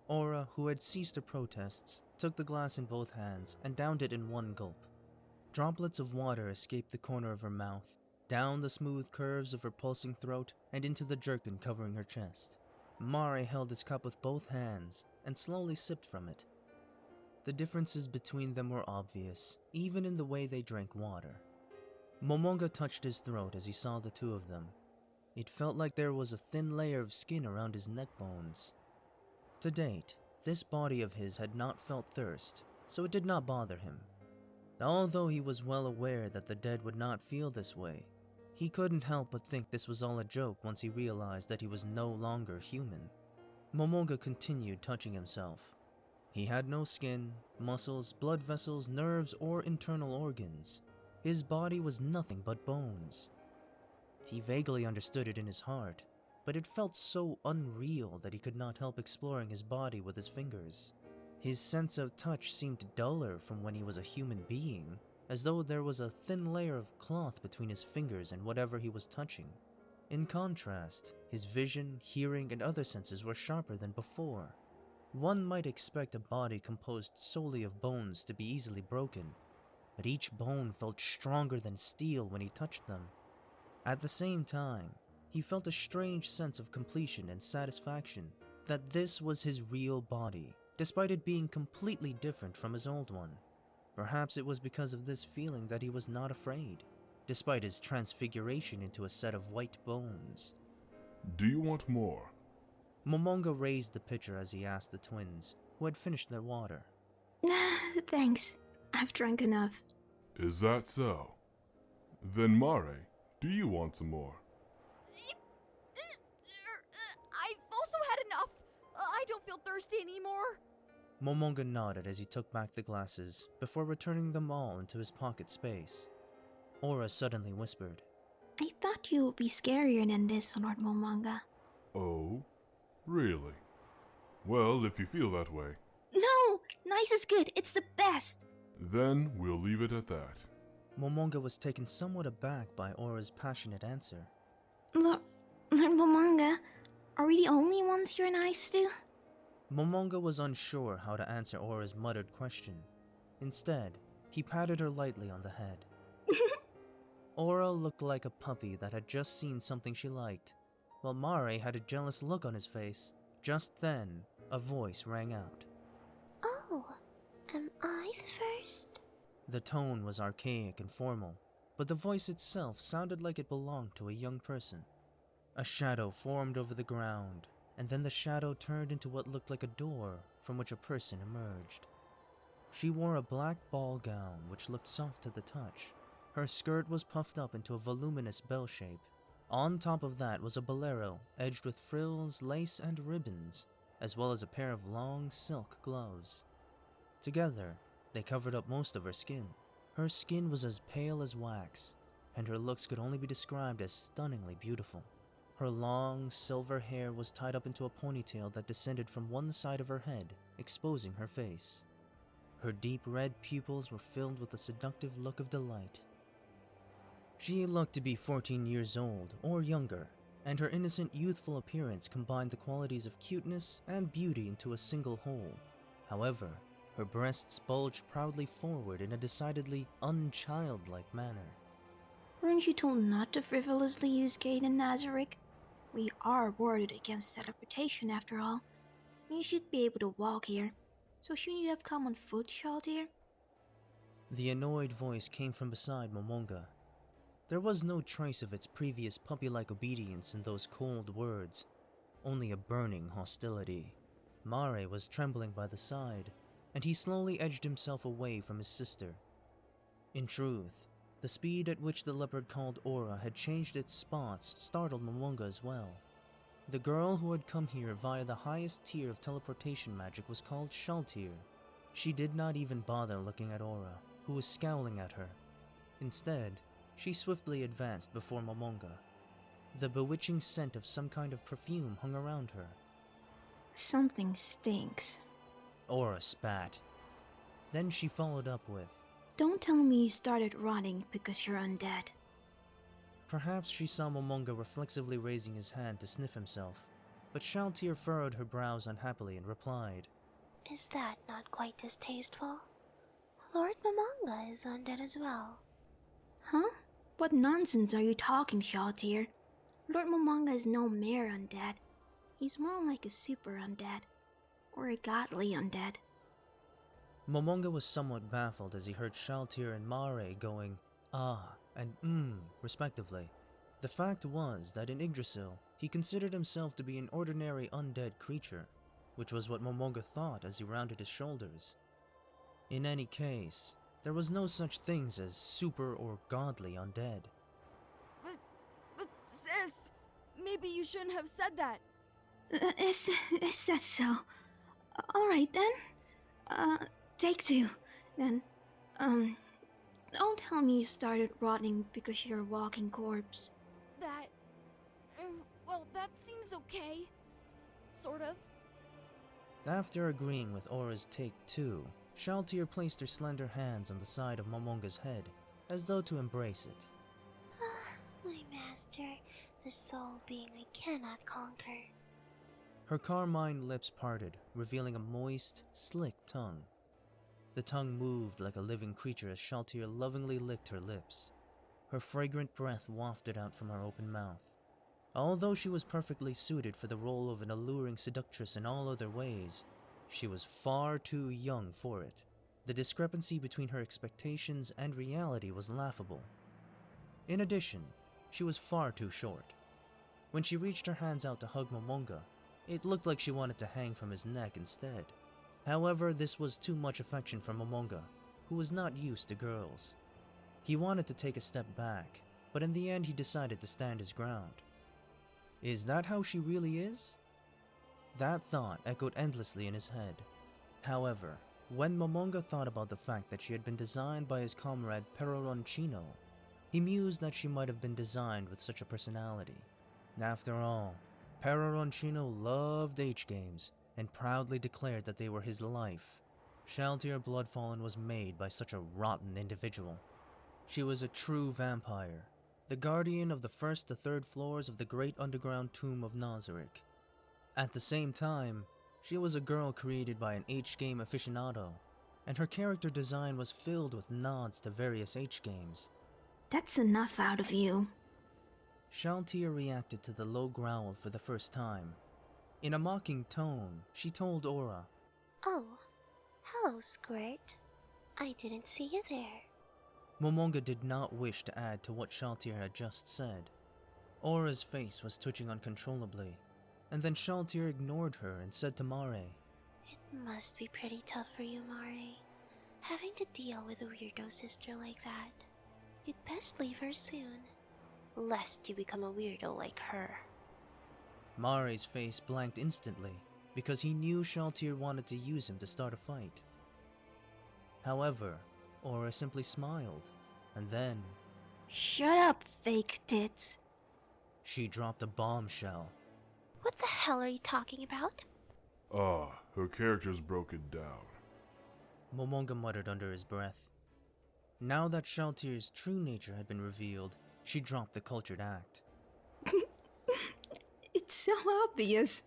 Aura, who had ceased her protests, took the glass in both hands and downed it in one gulp. Droplets of water escaped the corner of her mouth, down the smooth curves of her pulsing throat, and into the jerkin covering her chest. Mare held his cup with both hands and slowly sipped from it. The differences between them were obvious, even in the way they drank water. Momonga touched his throat as he saw the two of them. It felt like there was a thin layer of skin around his neck bones. To date, this body of his had not felt thirst, so it did not bother him. Although he was well aware that the dead would not feel this way, he couldn't help but think this was all a joke once he realized that he was no longer human. Momonga continued touching himself. He had no skin, muscles, blood vessels, nerves, or internal organs. His body was nothing but bones. He vaguely understood it in his heart, but it felt so unreal that he could not help exploring his body with his fingers. His sense of touch seemed duller from when he was a human being, as though there was a thin layer of cloth between his fingers and whatever he was touching. In contrast, his vision, hearing, and other senses were sharper than before. One might expect a body composed solely of bones to be easily broken, but each bone felt stronger than steel when he touched them. At the same time, he felt a strange sense of completion and satisfaction that this was his real body, despite it being completely different from his old one. Perhaps it was because of this feeling that he was not afraid, despite his transfiguration into a set of white bones. Do you want more? Momonga raised the pitcher as he asked the twins, who had finished their water. Thanks. I've drunk enough. Is that so? Then Mare, do you want some more? I've also had enough. I don't feel thirsty anymore. Momonga nodded as he took back the glasses, before returning them all into his pocket space. Aura suddenly whispered, I thought you would be scarier than this, Lord Momonga. Oh, really? Well, if you feel that way. No! Nice is good. It's the best. Then we'll leave it at that. Momonga was taken somewhat aback by Aura's passionate answer. Lord Momonga, are we the only ones you're nice to? Momonga was unsure how to answer Aura's muttered question. Instead, he patted her lightly on the head. Aura looked like a puppy that had just seen something she liked, while Mare had a jealous look on his face. Just then, a voice rang out. Oh, am I the first? The tone was archaic and formal, but the voice itself sounded like it belonged to a young person. A shadow formed over the ground, and then the shadow turned into what looked like a door from which a person emerged. She wore a black ball gown which looked soft to the touch. Her skirt was puffed up into a voluminous bell shape. On top of that was a bolero edged with frills, lace, and ribbons, as well as a pair of long silk gloves. Together, they covered up most of her skin. Her skin was as pale as wax, and her looks could only be described as stunningly beautiful. Her long, silver hair was tied up into a ponytail that descended from one side of her head, exposing her face. Her deep red pupils were filled with a seductive look of delight. She looked to be 14 years old, or younger, and her innocent, youthful appearance combined the qualities of cuteness and beauty into a single whole. However, her breasts bulged proudly forward in a decidedly unchildlike manner. Weren't you told not to frivolously use Gate and Nazarick? We are warded against teleportation after all. You should be able to walk here. So shouldn't you have come on foot, Shalltear? The annoyed voice came from beside Momonga. There was no trace of its previous puppy-like obedience in those cold words, only a burning hostility. Mare was trembling by the side, and he slowly edged himself away from his sister. In truth, the speed at which the leopard called Aura had changed its spots startled Momonga as well. The girl who had come here via the highest tier of teleportation magic was called Shalltear. She did not even bother looking at Aura, who was scowling at her. Instead, she swiftly advanced before Momonga. The bewitching scent of some kind of perfume hung around her. Something stinks. Aura spat. Then she followed up with, Don't tell me you started rotting because you're undead. Perhaps she saw Momonga reflexively raising his hand to sniff himself, but Shalltear furrowed her brows unhappily and replied, Is that not quite distasteful? Lord Momonga is undead as well. Huh? What nonsense are you talking, Shalltear? Lord Momonga is no mere undead. He's more like a super undead, or a godly undead. Momonga was somewhat baffled as he heard Shalltear and Mare going, ah, and respectively. The fact was that in Yggdrasil, he considered himself to be an ordinary undead creature, which was what Momonga thought as he rounded his shoulders. In any case, there was no such things as super or godly undead. But sis, maybe you shouldn't have said that. Is that so? Alright then. Take two. Then, don't tell me you started rotting because you're a walking corpse. That seems okay. Sort of. After agreeing with Aura's take two, Shalltear placed her slender hands on the side of Momonga's head, as though to embrace it. My master, the soul being I cannot conquer. Her carmine lips parted, revealing a moist, slick tongue. The tongue moved like a living creature as Shalltear lovingly licked her lips. Her fragrant breath wafted out from her open mouth. Although she was perfectly suited for the role of an alluring seductress in all other ways, she was far too young for it. The discrepancy between her expectations and reality was laughable. In addition, she was far too short. When she reached her hands out to hug Momonga, it looked like she wanted to hang from his neck instead. However, this was too much affection for Momonga, who was not used to girls. He wanted to take a step back, but in the end he decided to stand his ground. Is that how she really is? That thought echoed endlessly in his head. However, when Momonga thought about the fact that she had been designed by his comrade Peroroncino, he mused that she might have been designed with such a personality. After all, Peroroncino loved H-games and proudly declared that they were his life. Shalltear Bloodfallen was made by such a rotten individual. She was a true vampire, the guardian of the first to third floors of the great underground tomb of Nazarick. At the same time, she was a girl created by an H-game aficionado, and her character design was filled with nods to various H-games. That's enough out of you. Shalltear reacted to the low growl for the first time. In a mocking tone, she told Aura, Oh, hello, Squirt. I didn't see you there. Momonga did not wish to add to what Shalltear had just said. Aura's face was twitching uncontrollably, and then Shalltear ignored her and said to Mare, It must be pretty tough for you, Mare, having to deal with a weirdo sister like that. You'd best leave her soon, lest you become a weirdo like her. Mare's face blanked instantly, because he knew Shalltear wanted to use him to start a fight. However, Aura simply smiled, and then... Shut up, fake tits. She dropped a bombshell. What the hell are you talking about? Her character's broken down. Momonga muttered under his breath. Now that Shalltear's true nature had been revealed, she dropped the cultured act. It's so obvious.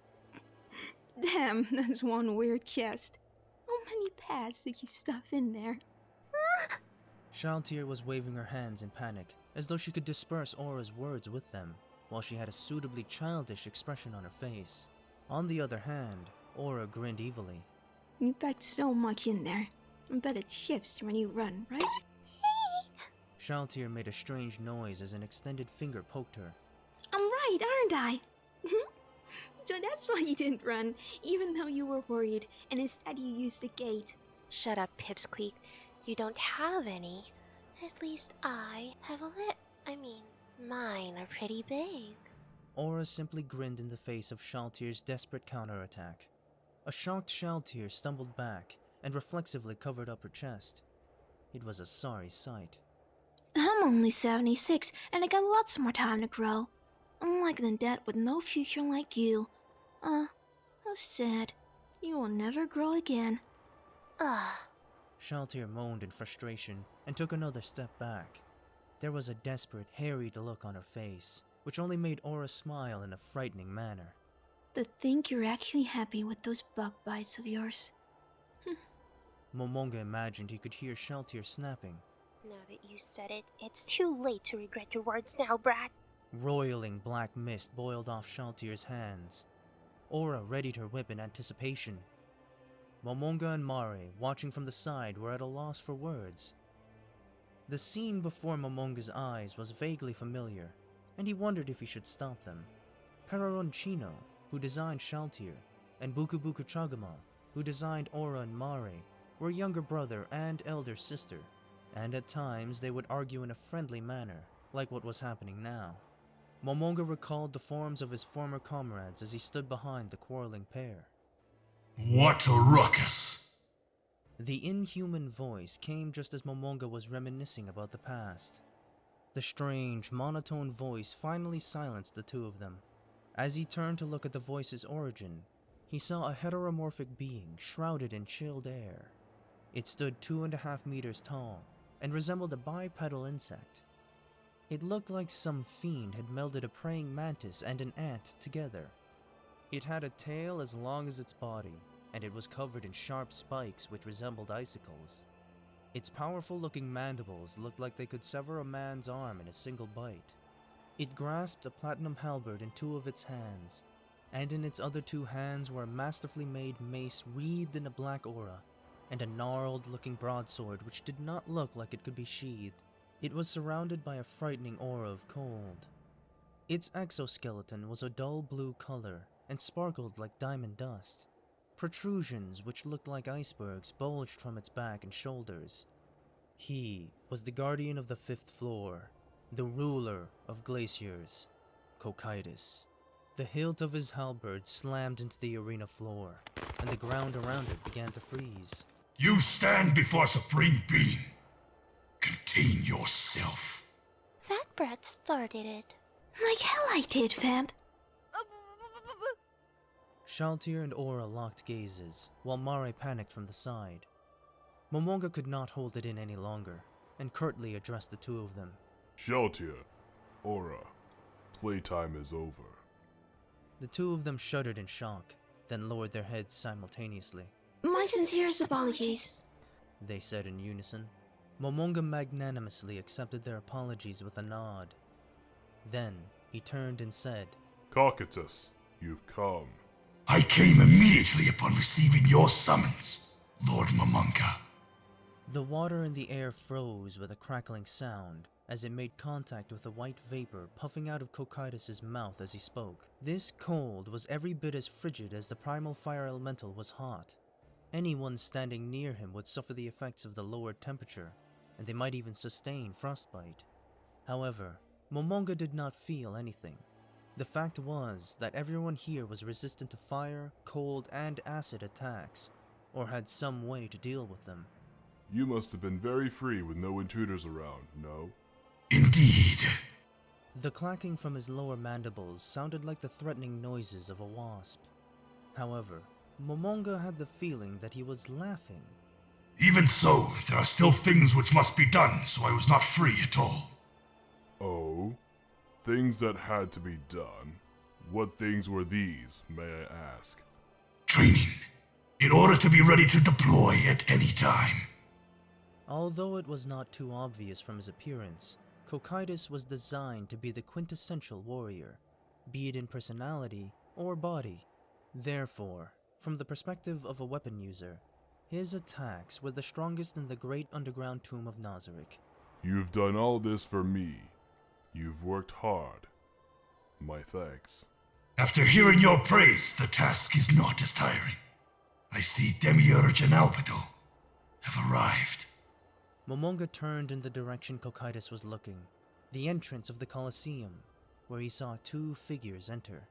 Damn, that's one weird chest. How many pads did you stuff in there? Shalltear was waving her hands in panic, as though she could disperse Aura's words with them, while she had a suitably childish expression on her face. On the other hand, Aura grinned evilly. You packed so much in there. I bet it shifts when you run, right? Shalltear made a strange noise as an extended finger poked her. I'm right, aren't I? So that's why you didn't run, even though you were worried, and instead you used the gate. Shut up, Pipsqueak. You don't have any. At least I have a mine are pretty big. Aura simply grinned in the face of Shalltear's desperate counterattack. A shocked Shalltear stumbled back and reflexively covered up her chest. It was a sorry sight. I'm only 76, and I got lots more time to grow. Unlike the dead with no future like you. How sad. You will never grow again. Shalltear moaned in frustration and took another step back. There was a desperate, harried look on her face, which only made Aura smile in a frightening manner. To think you're actually happy with those bug bites of yours. Momonga imagined he could hear Shalltear snapping. Now that you said it, it's too late to regret your words now, brat. Roiling black mist boiled off Shalltear's hands. Aura readied her whip in anticipation. Momonga and Mare, watching from the side, were at a loss for words. The scene before Momonga's eyes was vaguely familiar, and he wondered if he should stop them. Peroroncino, who designed Shalltear, and Bukubuku Chagama, who designed Aura and Mare, were younger brother and elder sister, and at times they would argue in a friendly manner, like what was happening now. Momonga recalled the forms of his former comrades as he stood behind the quarreling pair. What a ruckus! The inhuman voice came just as Momonga was reminiscing about the past. The strange, monotone voice finally silenced the two of them. As he turned to look at the voice's origin, he saw a heteromorphic being shrouded in chilled air. It stood 2.5 meters tall and resembled a bipedal insect. It looked like some fiend had melded a praying mantis and an ant together. It had a tail as long as its body, and it was covered in sharp spikes which resembled icicles. Its powerful-looking mandibles looked like they could sever a man's arm in a single bite. It grasped a platinum halberd in 2 of its hands, and in its other 2 hands were a masterfully made mace wreathed in a black aura. and a gnarled-looking broadsword which did not look like it could be sheathed. It was surrounded by a frightening aura of cold. Its exoskeleton was a dull blue color and sparkled like diamond dust. Protrusions which looked like icebergs bulged from its back and shoulders. He was the guardian of the 5th floor, the ruler of glaciers, Cocytus. The hilt of his halberd slammed into the arena floor, and the ground around it began to freeze. You stand before Supreme Being. Contain yourself. That brat started it. Like hell I did, Vamp. Shalltear and Aura locked gazes, while Mare panicked from the side. Momonga could not hold it in any longer, and curtly addressed the two of them. Shalltear, Aura, playtime is over. The two of them shuddered in shock, then lowered their heads simultaneously. My sincerest apologies, they said in unison. Momonga magnanimously accepted their apologies with a nod. Then, he turned and said, Cocytus, you've come. I came immediately upon receiving your summons, Lord Momonga. The water in the air froze with a crackling sound as it made contact with a white vapor puffing out of Cocytus's mouth as he spoke. This cold was every bit as frigid as the primal fire elemental was hot. Anyone standing near him would suffer the effects of the lowered temperature, and they might even sustain frostbite. However, Momonga did not feel anything. The fact was that everyone here was resistant to fire, cold, and acid attacks, or had some way to deal with them. You must have been very free with no intruders around, no? Indeed. The clacking from his lower mandibles sounded like the threatening noises of a wasp. However, Momonga had the feeling that he was laughing. Even so, there are still things which must be done, so I was not free at all. Oh? Things that had to be done? What things were these, may I ask? Training, in order to be ready to deploy at any time. Although it was not too obvious from his appearance, Cocytus was designed to be the quintessential warrior, be it in personality or body. Therefore, from the perspective of a weapon user, his attacks were the strongest in the great underground tomb of Nazarick. You've done all this for me. You've worked hard. My thanks. After hearing your praise, the task is not as tiring. I see Demiurge and Albedo have arrived. Momonga turned in the direction Cocytus was looking, the entrance of the Colosseum, where he saw two figures enter.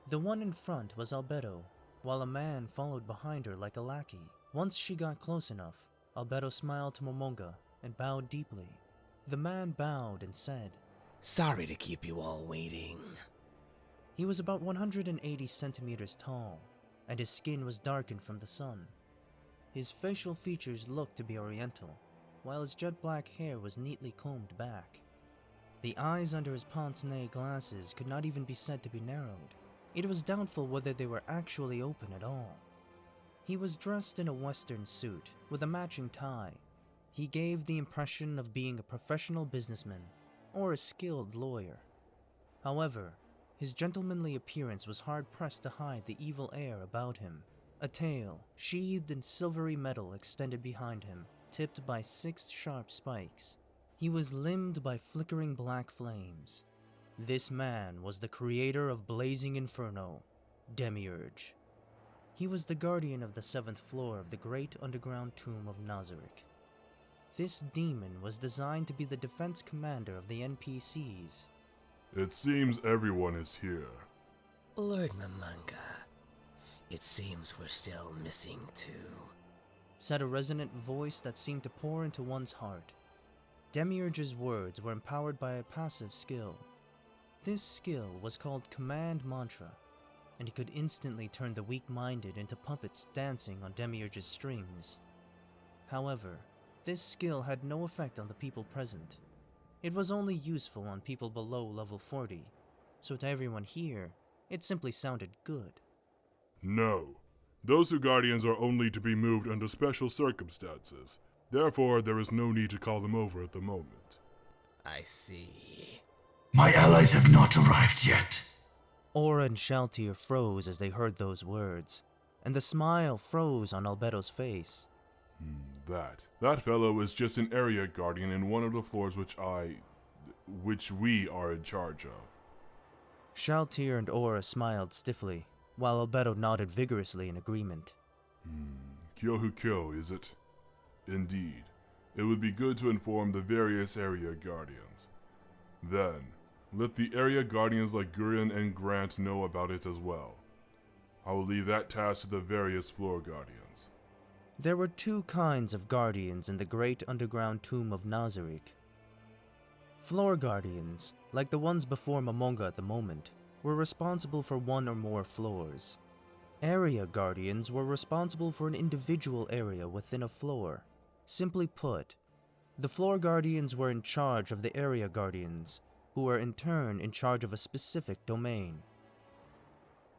The one in front was Albedo, while a man followed behind her like a lackey. Once she got close enough, Albedo smiled to Momonga and bowed deeply. The man bowed and said, Sorry to keep you all waiting. He was about 180 centimeters tall, and his skin was darkened from the sun. His facial features looked to be oriental, while his jet black hair was neatly combed back. The eyes under his pince-nez glasses could not even be said to be narrowed. It was doubtful whether they were actually open at all. He was dressed in a western suit with a matching tie. He gave the impression of being a professional businessman or a skilled lawyer. However, his gentlemanly appearance was hard-pressed to hide the evil air about him. A tail, sheathed in silvery metal, extended behind him, tipped by 6 sharp spikes. He was limbed by flickering black flames. This man was the creator of Blazing Inferno, Demiurge. He was the guardian of the 7th floor of the great underground tomb of Nazarick. This demon was designed to be the defense commander of the NPCs. It seems everyone is here. Lord Momonga, it seems we're still missing two, said a resonant voice that seemed to pour into one's heart. Demiurge's words were empowered by a passive skill. This skill was called Command Mantra, and he could instantly turn the weak-minded into puppets dancing on Demiurge's strings. However, this skill had no effect on the people present. It was only useful on people below level 40, so to everyone here, it simply sounded good. No. Those two guardians are only to be moved under special circumstances. Therefore, there is no need to call them over at the moment. I see. My allies have not arrived yet. Aura and Shalltear froze as they heard those words, and the smile froze on Albedo's face. That fellow is just an area guardian in one of the floors which we are in charge of. Shalltear and Aura smiled stiffly, while Albedo nodded vigorously in agreement. Kyo, is it? Indeed. It would be good to inform the various area guardians. Then, let the area guardians like Gurion and Grant know about it as well. I will leave that task to the various floor guardians. There were two kinds of guardians in the great underground tomb of Nazarick. Floor guardians, like the ones before Momonga at the moment, were responsible for one or more floors. Area guardians were responsible for an individual area within a floor. Simply put, the floor guardians were in charge of the area guardians, who were in turn in charge of a specific domain.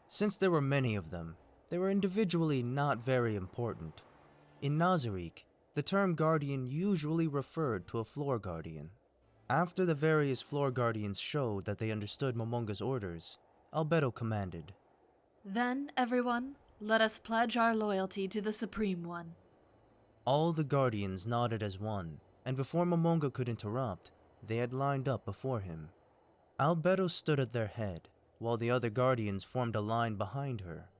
Since there were many of them, they were individually not very important. In Nazarick, the term guardian usually referred to a floor guardian. After the various floor guardians showed that they understood Momonga's orders, Albedo commanded, "Then, everyone, let us pledge our loyalty to the Supreme One." All the guardians nodded as one, and before Momonga could interrupt, they had lined up before him. Albedo stood at their head, while the other guardians formed a line behind her.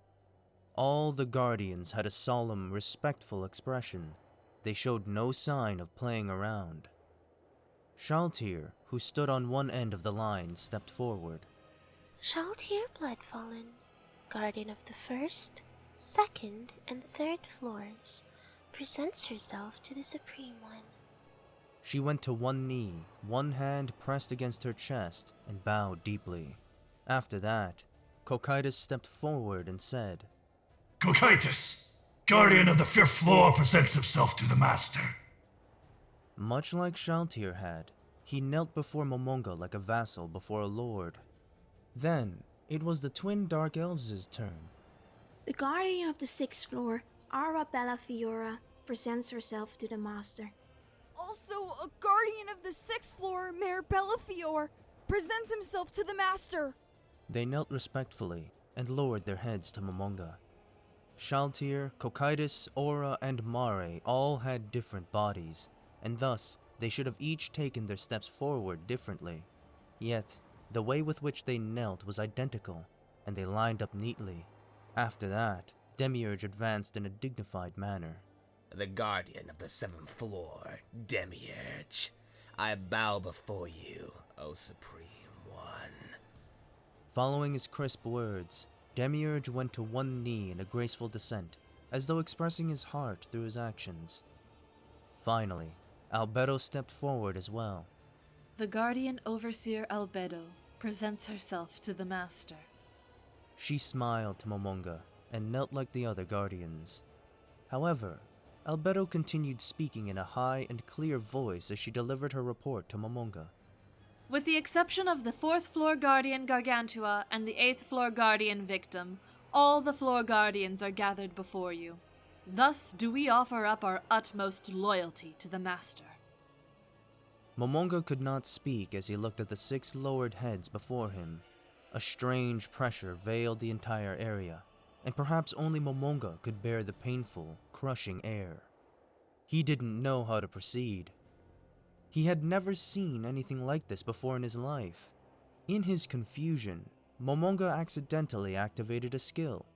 All the guardians had a solemn, respectful expression. They showed no sign of playing around. Shalltear, who stood on one end of the line, stepped forward. Shalltear Bloodfallen, guardian of the first, second, and third floors, presents herself to the Supreme One. She went to one knee, one hand pressed against her chest, and bowed deeply. After that, Cocytus stepped forward and said, Cocytus, guardian of the 5th floor, presents himself to the Master. Much like Shalltear had, he knelt before Momonga like a vassal before a lord. Then, it was the twin Dark Elves' turn. The guardian of the 6th floor, Arabella Fiora, presents herself to the Master. Also, a guardian of the 6th floor, Mayor Bellafior, presents himself to the Master. They knelt respectfully and lowered their heads to Momonga. Shalltear, Cocytus, Aura, and Mare all had different bodies, and thus they should have each taken their steps forward differently. Yet, the way with which they knelt was identical, and they lined up neatly. After that, Demiurge advanced in a dignified manner. The guardian of the 7th floor, Demiurge. I bow before you, O Supreme One. Following his crisp words, Demiurge went to one knee in a graceful descent, as though expressing his heart through his actions. Finally, Albedo stepped forward as well. The Guardian Overseer Albedo presents herself to the Master. She smiled to Momonga and knelt like the other guardians. However, Albedo continued speaking in a high and clear voice as she delivered her report to Momonga. With the exception of the 4th floor guardian Gargantua and the 8th floor guardian Victim, all the floor guardians are gathered before you. Thus do we offer up our utmost loyalty to the Master. Momonga could not speak as he looked at the 6 lowered heads before him. A strange pressure veiled the entire area, and perhaps only Momonga could bear the painful, crushing air. He didn't know how to proceed. He had never seen anything like this before in his life. In his confusion, Momonga accidentally activated a skill.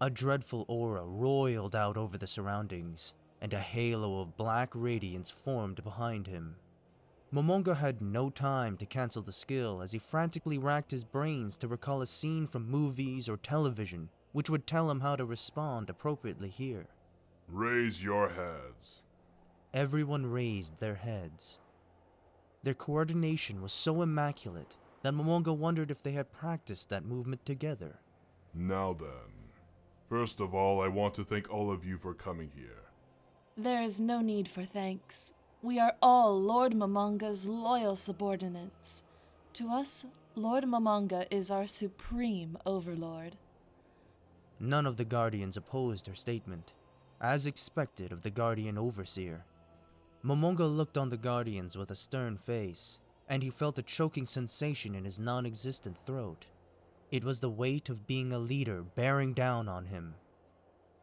A dreadful aura roiled out over the surroundings, and a halo of black radiance formed behind him. Momonga had no time to cancel the skill as he frantically racked his brains to recall a scene from movies or television which would tell him how to respond appropriately here. Raise your heads. Everyone raised their heads. Their coordination was so immaculate that Momonga wondered if they had practiced that movement together. Now then, first of all, I want to thank all of you for coming here. There is no need for thanks. We are all Lord Momonga's loyal subordinates. To us, Lord Momonga is our supreme overlord. None of the guardians opposed her statement, as expected of the guardian overseer. Momonga looked on the guardians with a stern face, and he felt a choking sensation in his non-existent throat. It was the weight of being a leader bearing down on him.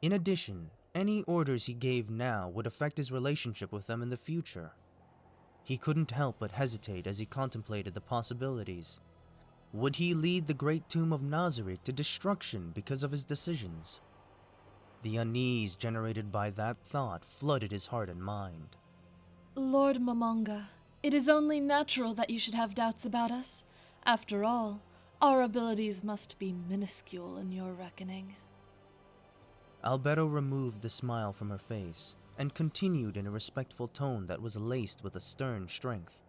In addition, Any orders he gave now would affect his relationship with them in the future. He couldn't help but hesitate as he contemplated the possibilities. Would he lead the great tomb of Nazarick to destruction because of his decisions? The unease generated by that thought flooded his heart and mind. Lord Momonga, it is only natural that you should have doubts about us. After all, our abilities must be minuscule in your reckoning. Albedo removed the smile from her face and continued in a respectful tone that was laced with a stern strength.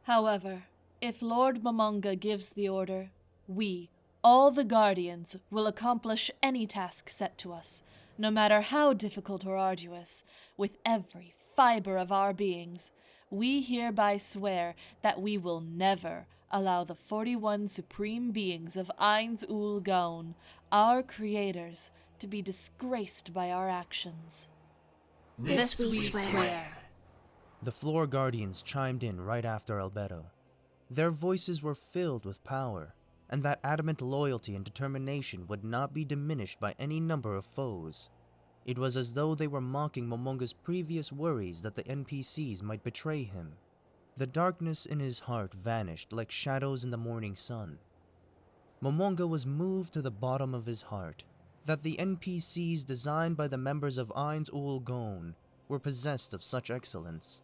However, if Lord Momonga gives the order, we, all the Guardians, will accomplish any task set to us, no matter how difficult or arduous, with every fiber of our beings. We hereby swear that we will never allow the 41 supreme beings of Ainz Gaun, our creators, to be disgraced by our actions. This we swear. The Floor Guardians chimed in right after Albedo. Their voices were filled with power, and that adamant loyalty and determination would not be diminished by any number of foes. It was as though they were mocking Momonga's previous worries that the NPCs might betray him. The darkness in his heart vanished like shadows in the morning sun. Momonga was moved to the bottom of his heart that the NPCs designed by the members of Ainz Gaun were possessed of such excellence.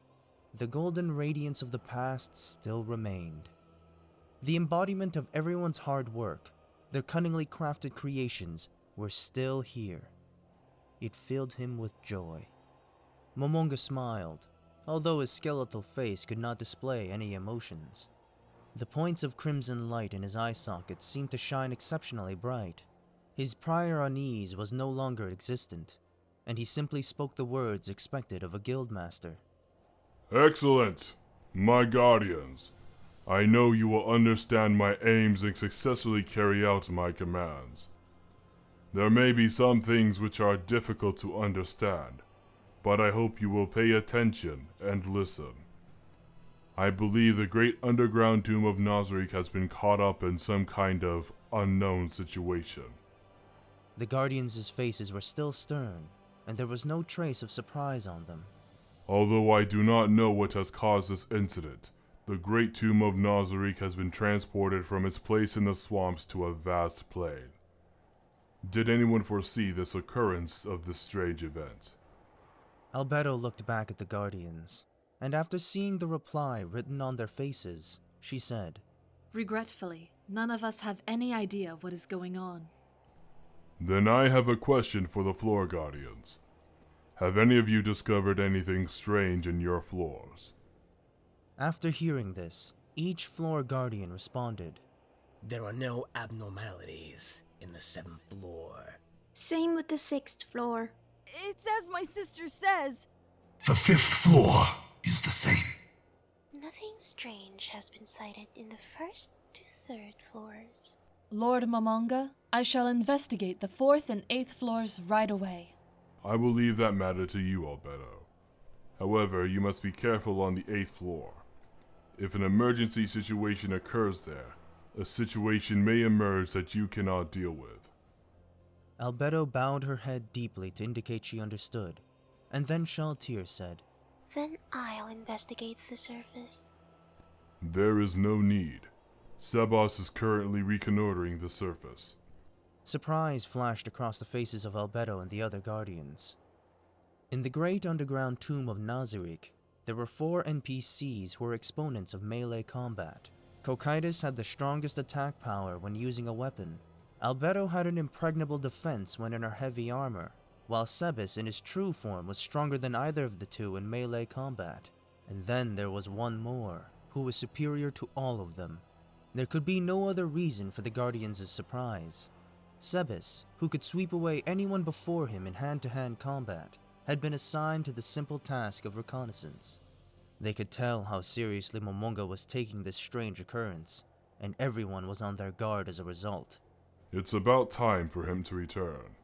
The golden radiance of the past still remained. The embodiment of everyone's hard work, their cunningly crafted creations, were still here. It filled him with joy. Momonga smiled, although his skeletal face could not display any emotions. The points of crimson light in his eye sockets seemed to shine exceptionally bright. His prior unease was no longer existent, and he simply spoke the words expected of a guildmaster. Excellent! My guardians, I know you will understand my aims and successfully carry out my commands. There may be some things which are difficult to understand, but I hope you will pay attention and listen. I believe the great underground tomb of Nazarick has been caught up in some kind of unknown situation. The Guardians' faces were still stern, and there was no trace of surprise on them. Although I do not know what has caused this incident, the great tomb of Nazarick has been transported from its place in the swamps to a vast plain. Did anyone foresee this occurrence of this strange event? Albedo looked back at the Guardians, and after seeing the reply written on their faces, she said, Regretfully, none of us have any idea what is going on. Then I have a question for the Floor Guardians. Have any of you discovered anything strange in your floors? After hearing this, each Floor Guardian responded, There are no abnormalities in the 7th floor. Same with the 6th floor. It's as my sister says. The 5th floor is the same. Nothing strange has been sighted in the 1st to 3rd floors. Lord Momonga, I shall investigate the 4th and 8th floors right away. I will leave that matter to you, Albedo. However, you must be careful on the 8th floor. If an emergency situation occurs there, a situation may emerge that you cannot deal with. Albedo bowed her head deeply to indicate she understood, and then Shalltear said, Then I'll investigate the surface. There is no need. Sebas is currently reconnoitering the surface. Surprise flashed across the faces of Albedo and the other Guardians. In the great underground tomb of Nazarick, there were 4 NPCs who were exponents of melee combat. Cocytus had the strongest attack power when using a weapon. Albedo had an impregnable defense when in her heavy armor, while Sebas in his true form was stronger than either of the two in melee combat. And then there was one more, who was superior to all of them. There could be no other reason for the Guardians' surprise. Sebas, who could sweep away anyone before him in hand-to-hand combat, had been assigned to the simple task of reconnaissance. They could tell how seriously Momonga was taking this strange occurrence, and everyone was on their guard as a result. It's about time for him to return.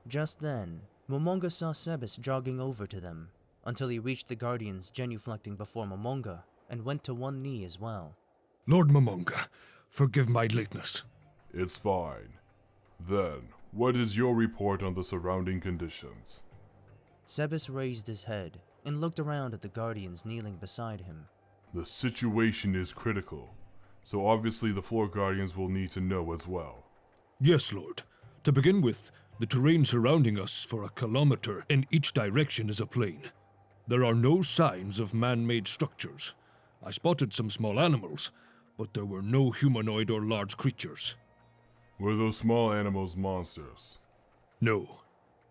Just then, Momonga saw Sebas jogging over to them, until he reached the Guardians genuflecting before Momonga, and went to one knee as well. Lord Momonga, forgive my lateness. It's fine. Then, What is your report on the surrounding conditions? Sebas raised his head and looked around at the guardians kneeling beside him. The situation is critical, so obviously the floor guardians will need to know as well. Yes, Lord. To begin with, the terrain surrounding us for a kilometer in each direction is a plain. There are no signs of man-made structures. I spotted some small animals, but there were no humanoid or large creatures. Were those small animals monsters? No.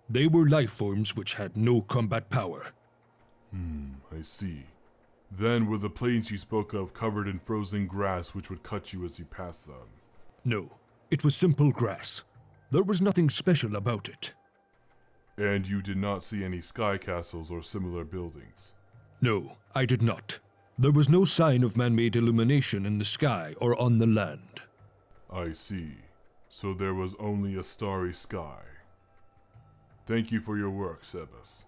They were life forms which had no combat power. I see. Then were the plains you spoke of covered in frozen grass which would cut you as you passed them? No. It was simple grass. There was nothing special about it. And you did not see any sky castles or similar buildings? No, I did not. There was no sign of man-made illumination in the sky or on the land. I see. So there was only a starry sky. Thank you for your work, Sebas.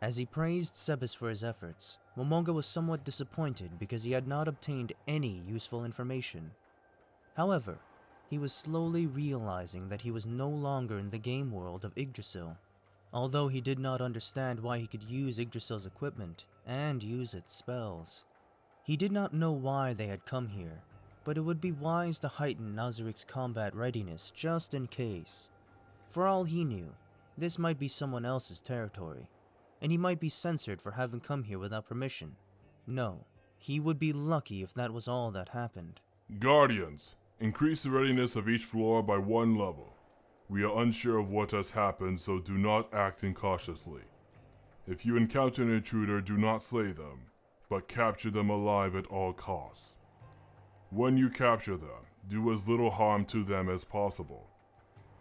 As he praised Sebas for his efforts, Momonga was somewhat disappointed because he had not obtained any useful information. However, he was slowly realizing that he was no longer in the game world of Yggdrasil. Although he did not understand why he could use Yggdrasil's equipment and use its spells. He did not know why they had come here, but it would be wise to heighten Nazarik's combat readiness just in case. For all he knew, this might be someone else's territory, and he might be censored for having come here without permission. No, he would be lucky if that was all that happened. Guardians, increase the readiness of each floor by 1 level. We are unsure of what has happened, so do not act incautiously. If you encounter an intruder, do not slay them, but capture them alive at all costs. When you capture them, do as little harm to them as possible.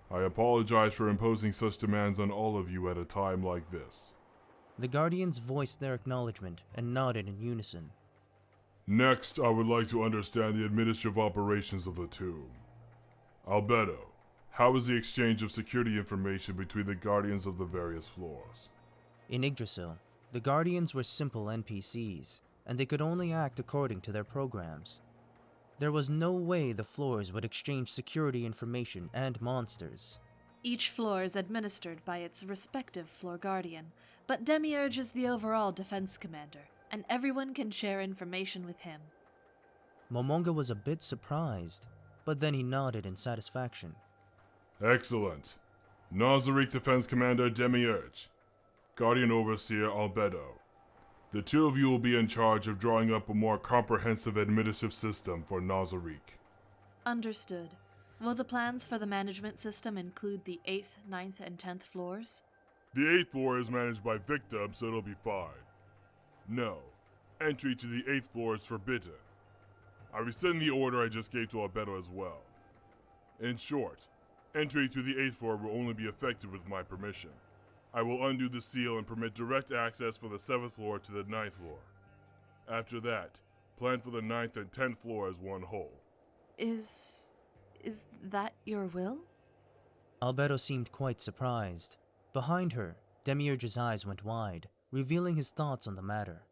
I apologize for imposing such demands on all of you at a time like this. The Guardians voiced their acknowledgement and nodded in unison. Next, I would like to understand the administrative operations of the tomb. Albedo, how is the exchange of security information between the Guardians of the various floors? In Yggdrasil, the Guardians were simple NPCs, and they could only act according to their programs. There was no way the floors would exchange security information and monsters. Each floor is administered by its respective floor guardian, but Demiurge is the overall defense commander, and everyone can share information with him. Momonga was a bit surprised, but then he nodded in satisfaction. Excellent. Nazarik Defense Commander Demiurge, Guardian Overseer Albedo. The two of you will be in charge of drawing up a more comprehensive administrative system for Nazarik. Understood. Will the plans for the management system include the 8th, 9th, and 10th floors? The 8th floor is managed by victims, so it'll be fine. No, entry to the 8th floor is forbidden. I rescind the order I just gave to Albedo as well. In short, entry to the 8th floor will only be effected with my permission. I will undo the seal and permit direct access for the 7th floor to the 9th floor. After that, plan for the 9th and 10th floor as one whole. Is that your will? Albedo seemed quite surprised. Behind her, Demiurge's eyes went wide, revealing his thoughts on the matter.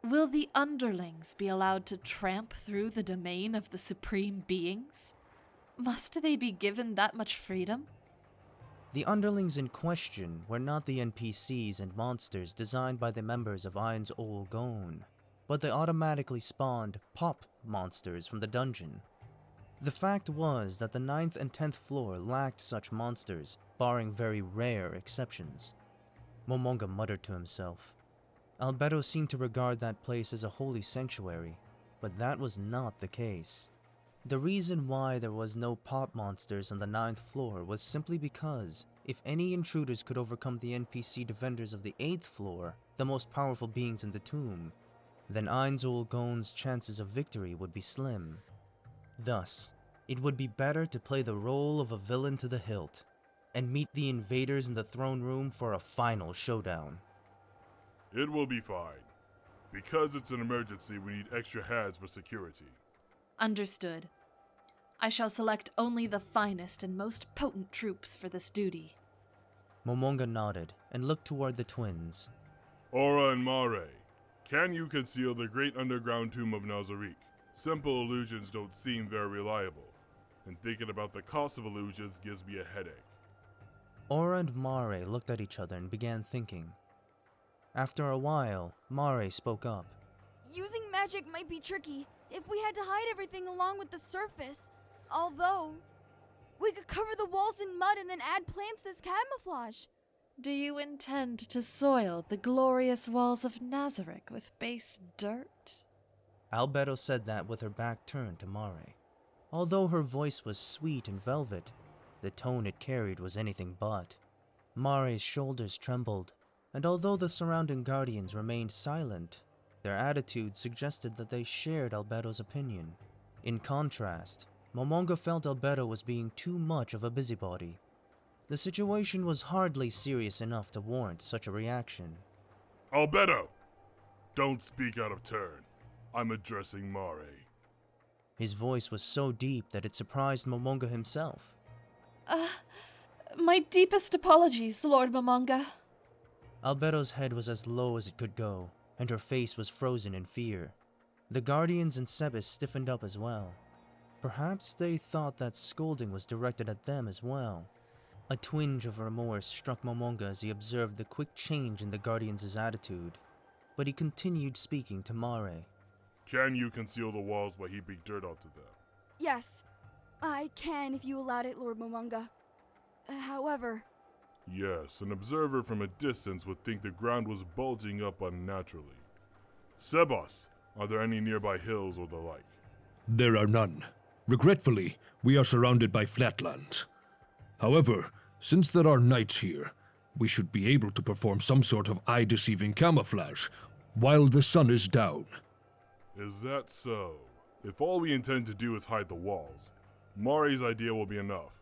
Will the underlings be allowed to tramp through the domain of the supreme beings? Must they be given that much freedom? The underlings in question were not the NPCs and monsters designed by the members of Ainz but they automatically spawned pop monsters from the dungeon. The fact was that the 9th and 10th floor lacked such monsters, barring very rare exceptions. Momonga muttered to himself. Albedo seemed to regard that place as a holy sanctuary, but that was not the case. The reason why there was no pop monsters on the 9th floor was simply because if any intruders could overcome the NPC defenders of the 8th floor, the most powerful beings in the tomb, then Ainz chances of victory would be slim. Thus, it would be better to play the role of a villain to the hilt, and meet the invaders in the throne room for a final showdown. It will be fine. Because it's an emergency, we need extra hands for security. Understood. I shall select only the finest and most potent troops for this duty. Momonga nodded and looked toward the twins. Aura and Mare, can you conceal the great underground tomb of Nazarik? Simple illusions don't seem very reliable, and thinking about the cost of illusions gives me a headache. Aura and Mare looked at each other and began thinking. After a while, Mare spoke up. Using magic might be tricky if we had to hide everything along with the surface. Although, we could cover the walls in mud and then add plants as camouflage. Do you intend to soil the glorious walls of Nazarick with base dirt? Albedo said that with her back turned to Mare. Although her voice was sweet and velvet, the tone it carried was anything but. Mare's shoulders trembled, and although the surrounding guardians remained silent, their attitude suggested that they shared Albedo's opinion. In contrast, Momonga felt Albedo was being too much of a busybody. The situation was hardly serious enough to warrant such a reaction. Albedo! Don't speak out of turn. I'm addressing Mare. His voice was so deep that it surprised Momonga himself. My deepest apologies, Lord Momonga. Albedo's head was as low as it could go, and her face was frozen in fear. The guardians and Sebas stiffened up as well. Perhaps they thought that scolding was directed at them as well. A twinge of remorse struck Momonga as he observed the quick change in the guardians' attitude, but he continued speaking to Mare. Can you conceal the walls by heaping dirt onto them? Yes, I can if you allowed it, Lord Momonga. However... Yes, an observer from a distance would think the ground was bulging up unnaturally. Sebas, are there any nearby hills or the like? There are none. Regretfully, we are surrounded by flatlands. However, since there are knights here, we should be able to perform some sort of eye-deceiving camouflage while the sun is down. Is that so? If all we intend to do is hide the walls, Mare's idea will be enough.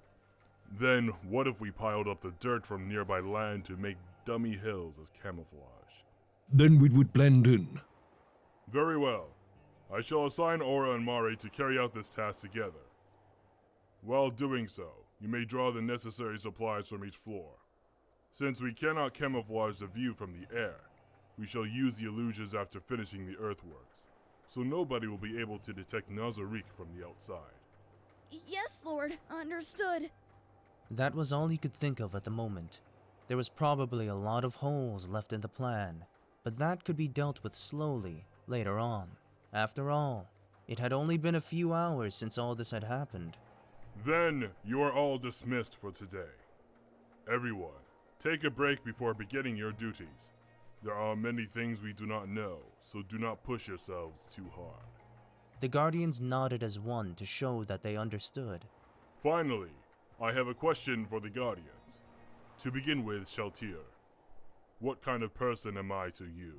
Then, what if we piled up the dirt from nearby land to make dummy hills as camouflage? Then we would blend in. Very well. I shall assign Aura and Mare to carry out this task together. While doing so, you may draw the necessary supplies from each floor. Since we cannot camouflage the view from the air, we shall use the illusions after finishing the earthworks, so nobody will be able to detect Nazarick from the outside. Yes, Lord. Understood. That was all he could think of at the moment. There was probably a lot of holes left in the plan, but that could be dealt with slowly, later on. After all, it had only been a few hours since all this had happened. Then, you are all dismissed for today. Everyone, take a break before beginning your duties. There are many things we do not know, so do not push yourselves too hard. The guardians nodded as one to show that they understood. Finally, I have a question for the guardians. To begin with, Shalltear, what kind of person am I to you?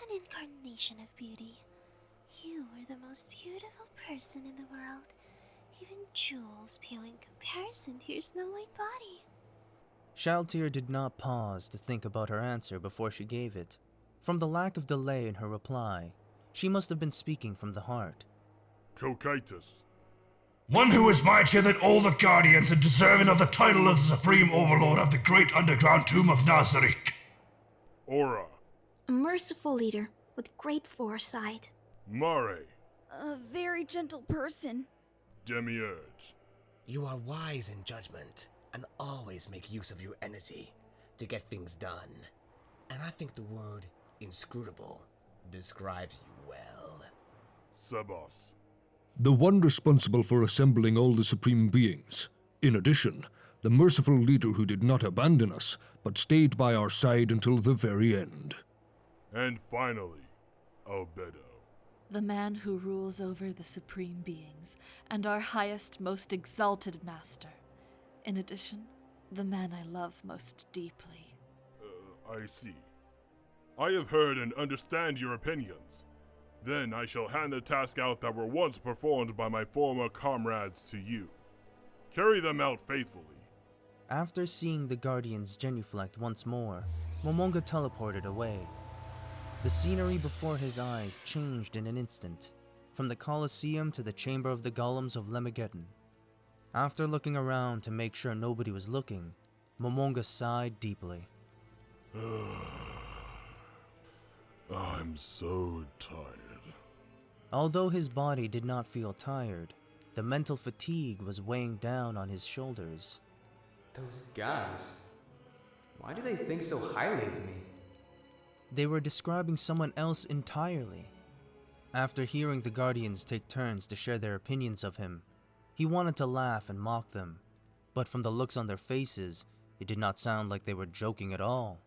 An incarnation of beauty. You are the most beautiful person in the world. Even jewels pale in comparison to your snow white body. Shalltear did not pause to think about her answer before she gave it. From the lack of delay in her reply, she must have been speaking from the heart. Cocytus. One who is mightier than all the guardians and deserving of the title of the Supreme Overlord of the great underground tomb of Nazarick. Aura. A merciful leader with great foresight. Mare. A very gentle person. Demiurge. You are wise in judgment, and always make use of your energy to get things done. And I think the word inscrutable describes you well. Sebas. The one responsible for assembling all the supreme beings. In addition, the merciful leader who did not abandon us, but stayed by our side until the very end. And finally, Albedo. The man who rules over the supreme beings, and our highest, most exalted master. In addition, the man I love most deeply. I see. I have heard and understand your opinions. Then I shall hand the task out that were once performed by my former comrades to you. Carry them out faithfully. After seeing the guardians genuflect once more, Momonga teleported away. The scenery before his eyes changed in an instant, from the Colosseum to the Chamber of the Golems of Lemageddon. After looking around to make sure nobody was looking, Momonga sighed deeply. I'm so tired. Although his body did not feel tired, the mental fatigue was weighing down on his shoulders. Those guys, Why do they think so highly of me? They were describing someone else entirely. After hearing the Guardians take turns to share their opinions of him, he wanted to laugh and mock them, but from the looks on their faces, it did not sound like they were joking at all.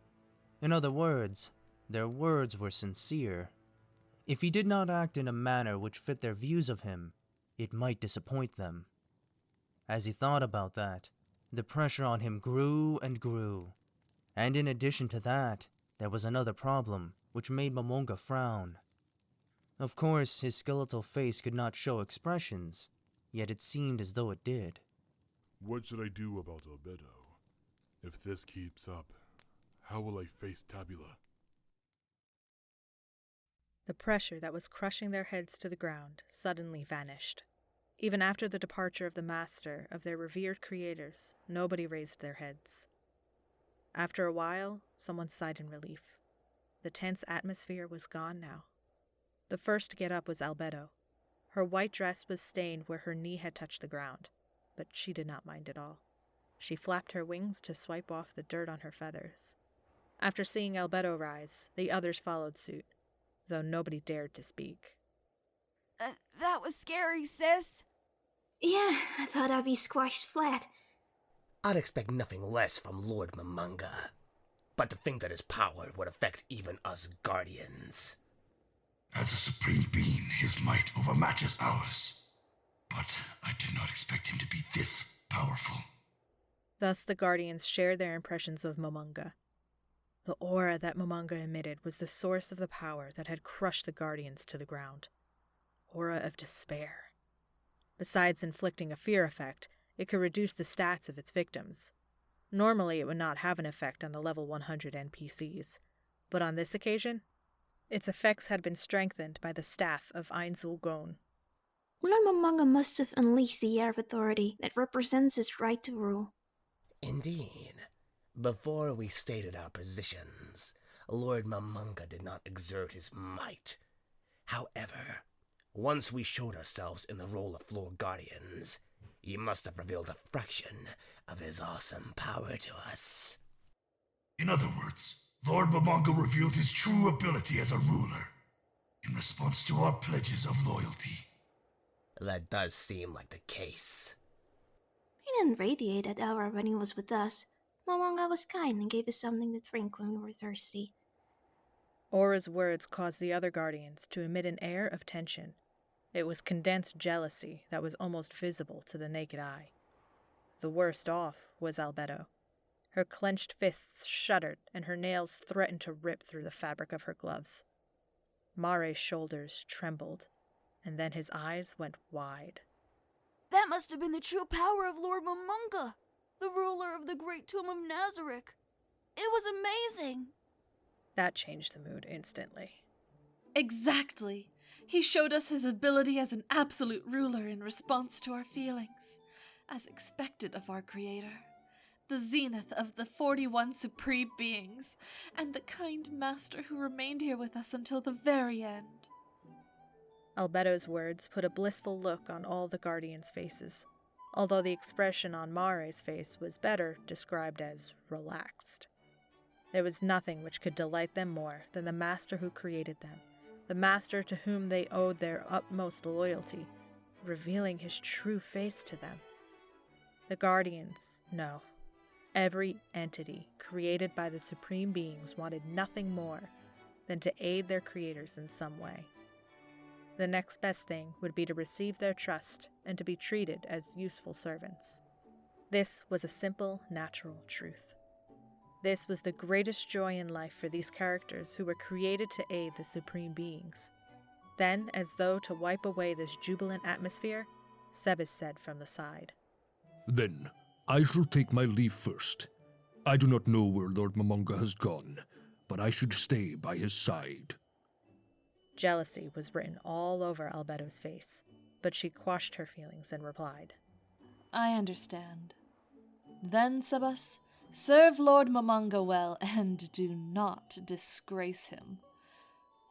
In other words, their words were sincere. If he did not act in a manner which fit their views of him, it might disappoint them. As he thought about that, the pressure on him grew and grew. And in addition to that, there was another problem, which made Momonga frown. Of course, his skeletal face could not show expressions, yet it seemed as though it did. What should I do about Albedo? If this keeps up, how will I face Tabula? The pressure that was crushing their heads to the ground suddenly vanished. Even after the departure of the master of their revered creators, nobody raised their heads. After a while, someone sighed in relief. The tense atmosphere was gone now. The first to get up was Albedo. Her white dress was stained where her knee had touched the ground, but she did not mind at all. She flapped her wings to swipe off the dirt on her feathers. After seeing Albedo rise, the others followed suit, though nobody dared to speak. That was scary, sis. Yeah, I thought I'd be squashed flat. I'd expect nothing less from Lord Momonga. But to think that his power would affect even us Guardians. As a supreme being, his might overmatches ours. But I did not expect him to be this powerful. Thus the Guardians shared their impressions of Momonga. The aura that Momonga emitted was the source of the power that had crushed the Guardians to the ground. Aura of despair. Besides inflicting a fear effect, it could reduce the stats of its victims. Normally, it would not have an effect on the level 100 NPCs, but on this occasion, its effects had been strengthened by the staff of Ainz. Lord Momonga must have unleashed the air of authority that represents his right to rule. Indeed. Before we stated our positions, Lord Momonga did not exert his might. However, once we showed ourselves in the role of Floor Guardians, he must have revealed a fraction of his awesome power to us. In other words, Lord Momonga revealed his true ability as a ruler, in response to our pledges of loyalty. That does seem like the case. He didn't radiate that aura when he was with us. Momonga was kind and gave us something to drink when we were thirsty. Aura's words caused the other Guardians to emit an air of tension. It was condensed jealousy that was almost visible to the naked eye. The worst off was Albedo. Her clenched fists shuddered and her nails threatened to rip through the fabric of her gloves. Mare's shoulders trembled, and then his eyes went wide. That must have been the true power of Lord Momonga, the ruler of the great tomb of Nazarick. It was amazing. That changed the mood instantly. Exactly. He showed us his ability as an absolute ruler in response to our feelings, as expected of our creator, the zenith of the 41 supreme beings, and the kind master who remained here with us until the very end. Albedo's words put a blissful look on all the Guardians' faces, although the expression on Mare's face was better described as relaxed. There was nothing which could delight them more than the master who created them, the master to whom they owed their utmost loyalty, revealing his true face to them. The Guardians, no, every entity created by the Supreme Beings wanted nothing more than to aid their creators in some way. The next best thing would be to receive their trust and to be treated as useful servants. This was a simple, natural truth. This was the greatest joy in life for these characters who were created to aid the Supreme Beings. Then, as though to wipe away this jubilant atmosphere, Sebas said from the side, Then, I shall take my leave first. I do not know where Lord Momonga has gone, but I should stay by his side. Jealousy was written all over Albedo's face, but she quashed her feelings and replied, I understand. Then, Sebas, serve Lord Momonga well and do not disgrace him.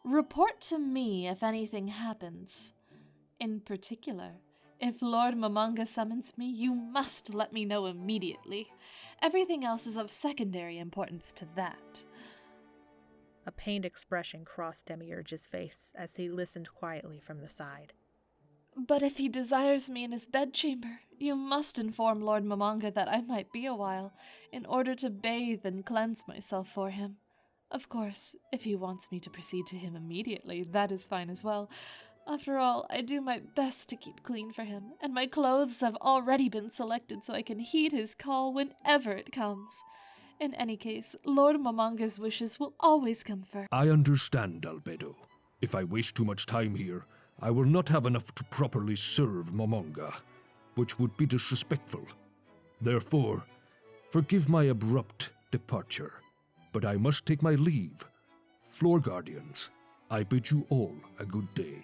Report to me if anything happens. In particular, If Lord Momonga summons me, you must let me know immediately. Everything else is of secondary importance to that. A pained expression crossed Demiurge's face as he listened quietly from the side. But if he desires me in his bedchamber, you must inform Lord Momonga that I might be a while, in order to bathe and cleanse myself for him. Of course, if he wants me to proceed to him immediately, that is fine as well. After all, I do my best to keep clean for him, and my clothes have already been selected so I can heed his call whenever it comes. In any case, Lord Momonga's wishes will always come first. I understand, Albedo. If I waste too much time here, I will not have enough to properly serve Momonga, which would be disrespectful. Therefore, forgive my abrupt departure, but I must take my leave. Floor Guardians, I bid you all a good day.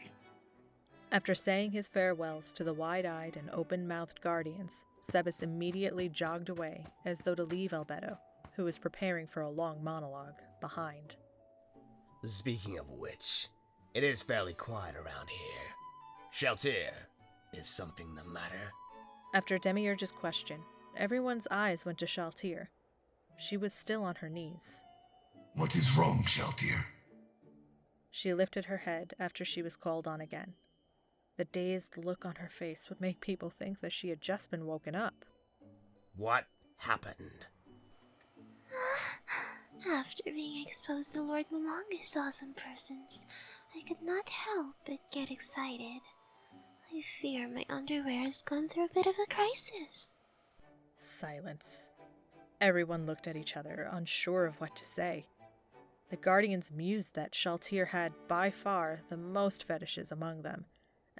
After saying his farewells to the wide-eyed and open-mouthed Guardians, Sebas immediately jogged away as though to leave Albedo, who was preparing for a long monologue, behind. Speaking of which, it is fairly quiet around here. Shalltear, is something the matter? After Demiurge's question, everyone's eyes went to Shalltear. She was still on her knees. What is wrong, Shalltear? She lifted her head after she was called on again. The dazed look on her face would make people think that she had just been woken up. What happened? After being exposed to Lord Momonga's awesome presence, I could not help but get excited. I fear my underwear has gone through a bit of a crisis. Silence. Everyone looked at each other, unsure of what to say. The Guardians mused that Shalltear had, by far, the most fetishes among them,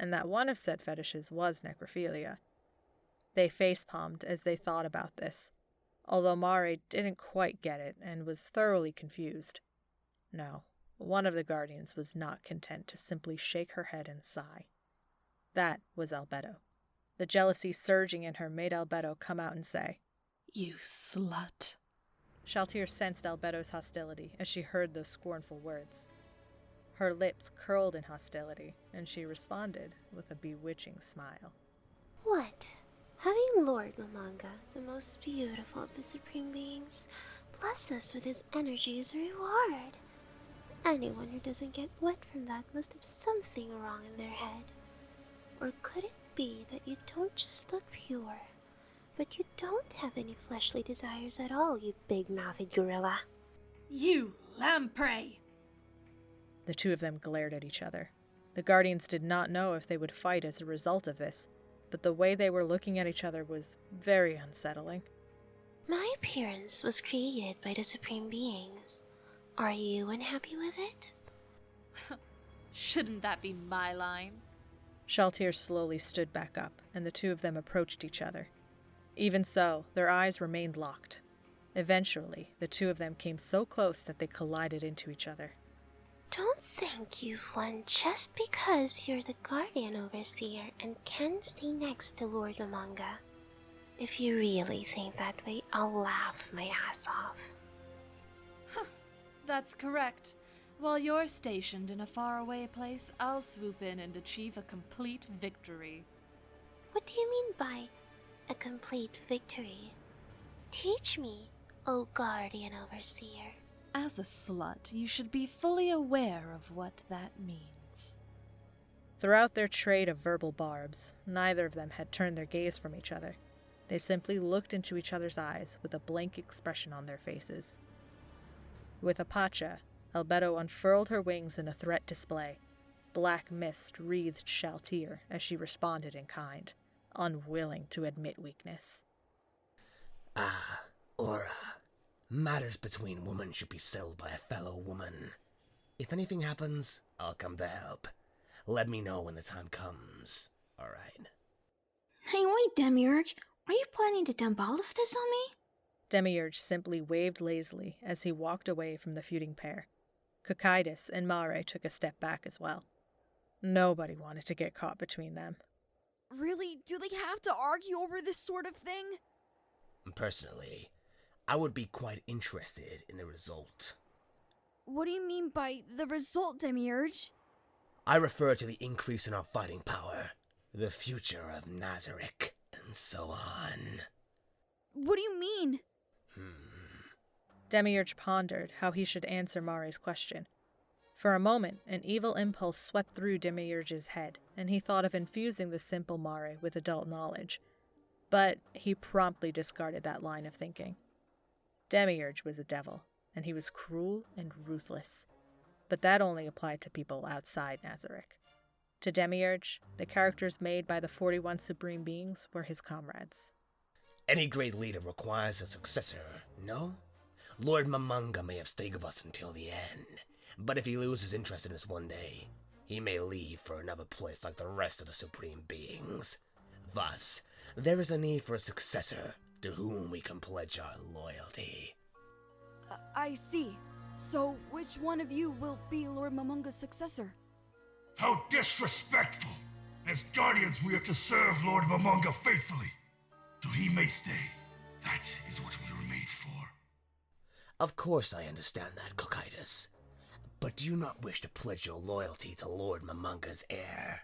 and that one of said fetishes was necrophilia. They facepalmed as they thought about this, although Mare didn't quite get it and was thoroughly confused. No, one of the Guardians was not content to simply shake her head and sigh. That was Albedo. The jealousy surging in her made Albedo come out and say, "You slut." Shalltear sensed Albedo's hostility as she heard those scornful words. Her lips curled in hostility, and she responded with a bewitching smile. What? Having Lord Momonga, the most beautiful of the supreme beings, bless us with his energy as a reward. Anyone who doesn't get wet from that must have something wrong in their head. Or could it be that you don't just look pure, but you don't have any fleshly desires at all, you big-mouthed gorilla? You lamprey! The two of them glared at each other. The Guardians did not know if they would fight as a result of this, but the way they were looking at each other was very unsettling. My appearance was created by the supreme beings. Are you unhappy with it? Shouldn't that be my line? Shalltear slowly stood back up, and the two of them approached each other. Even so, their eyes remained locked. Eventually, the two of them came so close that they collided into each other. Don't think you've won just because you're the Guardian Overseer and can stay next to Lord Momonga. If you really think that way, I'll laugh my ass off. That's correct. While you're stationed in a faraway place, I'll swoop in and achieve a complete victory. What do you mean by a complete victory? Teach me, O Guardian Overseer. As a slut, you should be fully aware of what that means. Throughout their trade of verbal barbs, neither of them had turned their gaze from each other. They simply looked into each other's eyes with a blank expression on their faces. With a pacha, Albedo unfurled her wings in a threat display. Black mist wreathed Shalltear as she responded in kind, unwilling to admit weakness. Ah, Aura. Matters between women should be settled by a fellow woman. If anything happens, I'll come to help. Let me know when the time comes. Alright. Hey, wait, Demiurge. Are you planning to dump all of this on me? Demiurge simply waved lazily as he walked away from the feuding pair. Cocytus and Mare took a step back as well. Nobody wanted to get caught between them. Really? Do they have to argue over this sort of thing? Personally, I would be quite interested in the result. What do you mean by the result, Demiurge? I refer to the increase in our fighting power. the future of Nazarick, and so on. What do you mean? Demiurge pondered how he should answer Mari's question. For a moment, an evil impulse swept through Demiurge's head, and he thought of infusing the simple Mari with adult knowledge. But he promptly discarded that line of thinking. Demiurge was a devil, and he was cruel and ruthless. But that only applied to people outside Nazarick. To Demiurge, the characters made by the 41 Supreme Beings were his comrades. Any great leader requires a successor, no? Lord Mamunga may have stayed with us until the end, but if he loses interest in us one day, he may leave for another place like the rest of the Supreme Beings. Thus, there is a need for a successor to whom we can pledge our loyalty. I see. So, which one of you will be Lord Mamunga's successor? How disrespectful! As guardians, we are to serve Lord Mamunga faithfully, so he may stay. That is what we were made for. Of course I understand that, Cocytus. But do you not wish to pledge your loyalty to Lord Mamunga's heir?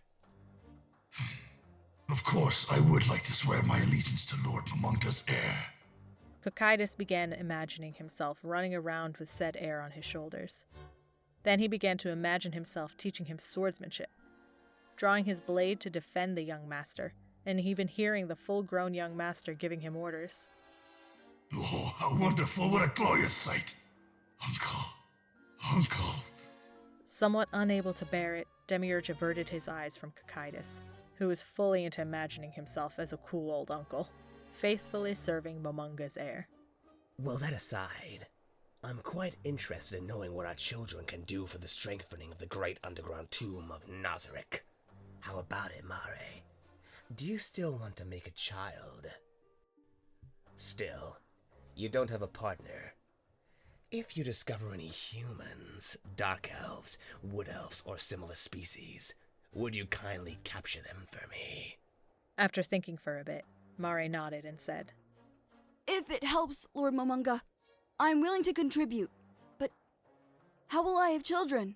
Of course, I would like to swear my allegiance to Lord Mamunga's heir. Cocytus began imagining himself running around with said heir on his shoulders. Then he began to imagine himself teaching him swordsmanship, drawing his blade to defend the young master, and even hearing the full-grown young master giving him orders. Oh, how wonderful, what a glorious sight! Uncle. Somewhat unable to bear it, Demiurge averted his eyes from Cocytus, who was fully into imagining himself as a cool old uncle, faithfully serving Mamunga's heir. Well, that aside, I'm quite interested in knowing what our children can do for the strengthening of the great underground tomb of Nazarick. How about it, Mare? Do you still want to make a child? Still, you don't have a partner. If you discover any humans, dark elves, wood elves, or similar species, would you kindly capture them for me? After thinking for a bit, Mare nodded and said, If it helps, Lord Mamunga, I'm willing to contribute. But how will I have children?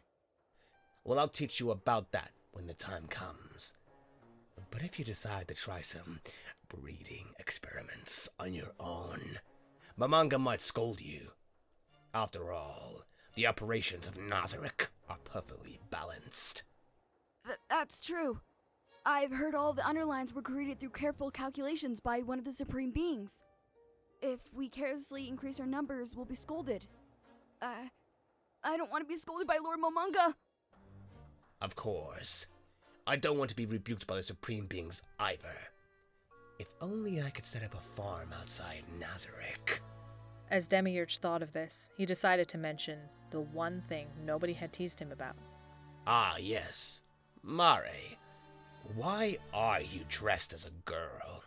Well, I'll teach you about that when the time comes. But if you decide to try some breeding experiments on your own, Mamunga might scold you. After all, the operations of Nazarick are perfectly balanced. That's true. I've heard all the underlines were created through careful calculations by one of the Supreme Beings. If we carelessly increase our numbers, we'll be scolded. I don't want to be scolded by Lord Mamunga. Of course. I don't want to be rebuked by the Supreme Beings either. If only I could set up a farm outside Nazarick. As Demiurge thought of this, he decided to mention the one thing nobody had teased him about. Ah, yes. Mare, why are you dressed as a girl?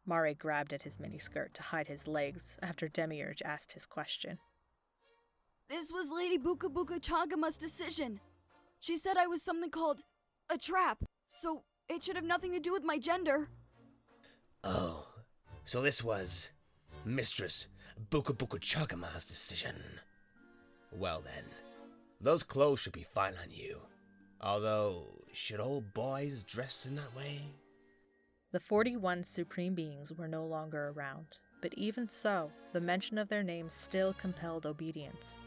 Mare grabbed at his miniskirt to hide his legs after Demiurge asked his question. This was Lady Buka Buka Chagama's decision. She said I was something called a trap, so it should have nothing to do with my gender. Oh, so this was Mistress Buka Buka Chagama's decision. Well then, those clothes should be fine on you. Although, should old boys dress in that way? The 41 Supreme Beings were no longer around, but even so, the mention of their names still compelled obedience.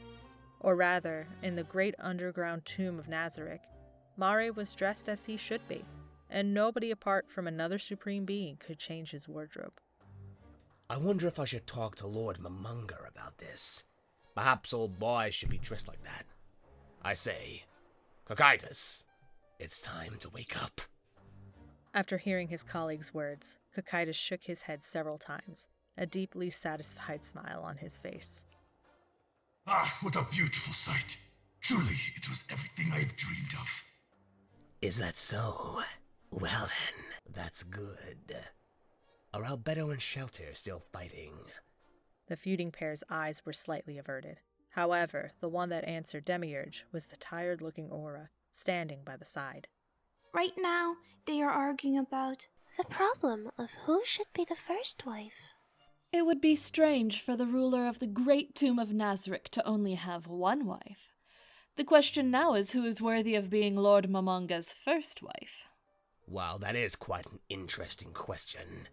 Or rather, in the great underground tomb of Nazarick, Mare was dressed as he should be, and nobody apart from another Supreme Being could change his wardrobe. I wonder if I should talk to Lord Mamunga about this. Perhaps old boys should be dressed like that. I say, Cocytus, it's time to wake up. After hearing his colleague's words, Cocytus shook his head several times, a deeply satisfied smile on his face. Ah, what a beautiful sight. Truly, it was everything I've dreamed of. Is that so? Well then, that's good. Are Albedo and Shalltear still fighting? The feuding pair's eyes were slightly averted. However, the one that answered Demiurge was the tired-looking Aura, standing by the side. Right now, they are arguing about the problem of who should be the first wife. It would be strange for the ruler of the great tomb of Nazarick to only have one wife. The question now is who is worthy of being Lord Mamunga's first wife. While that is quite an interesting question,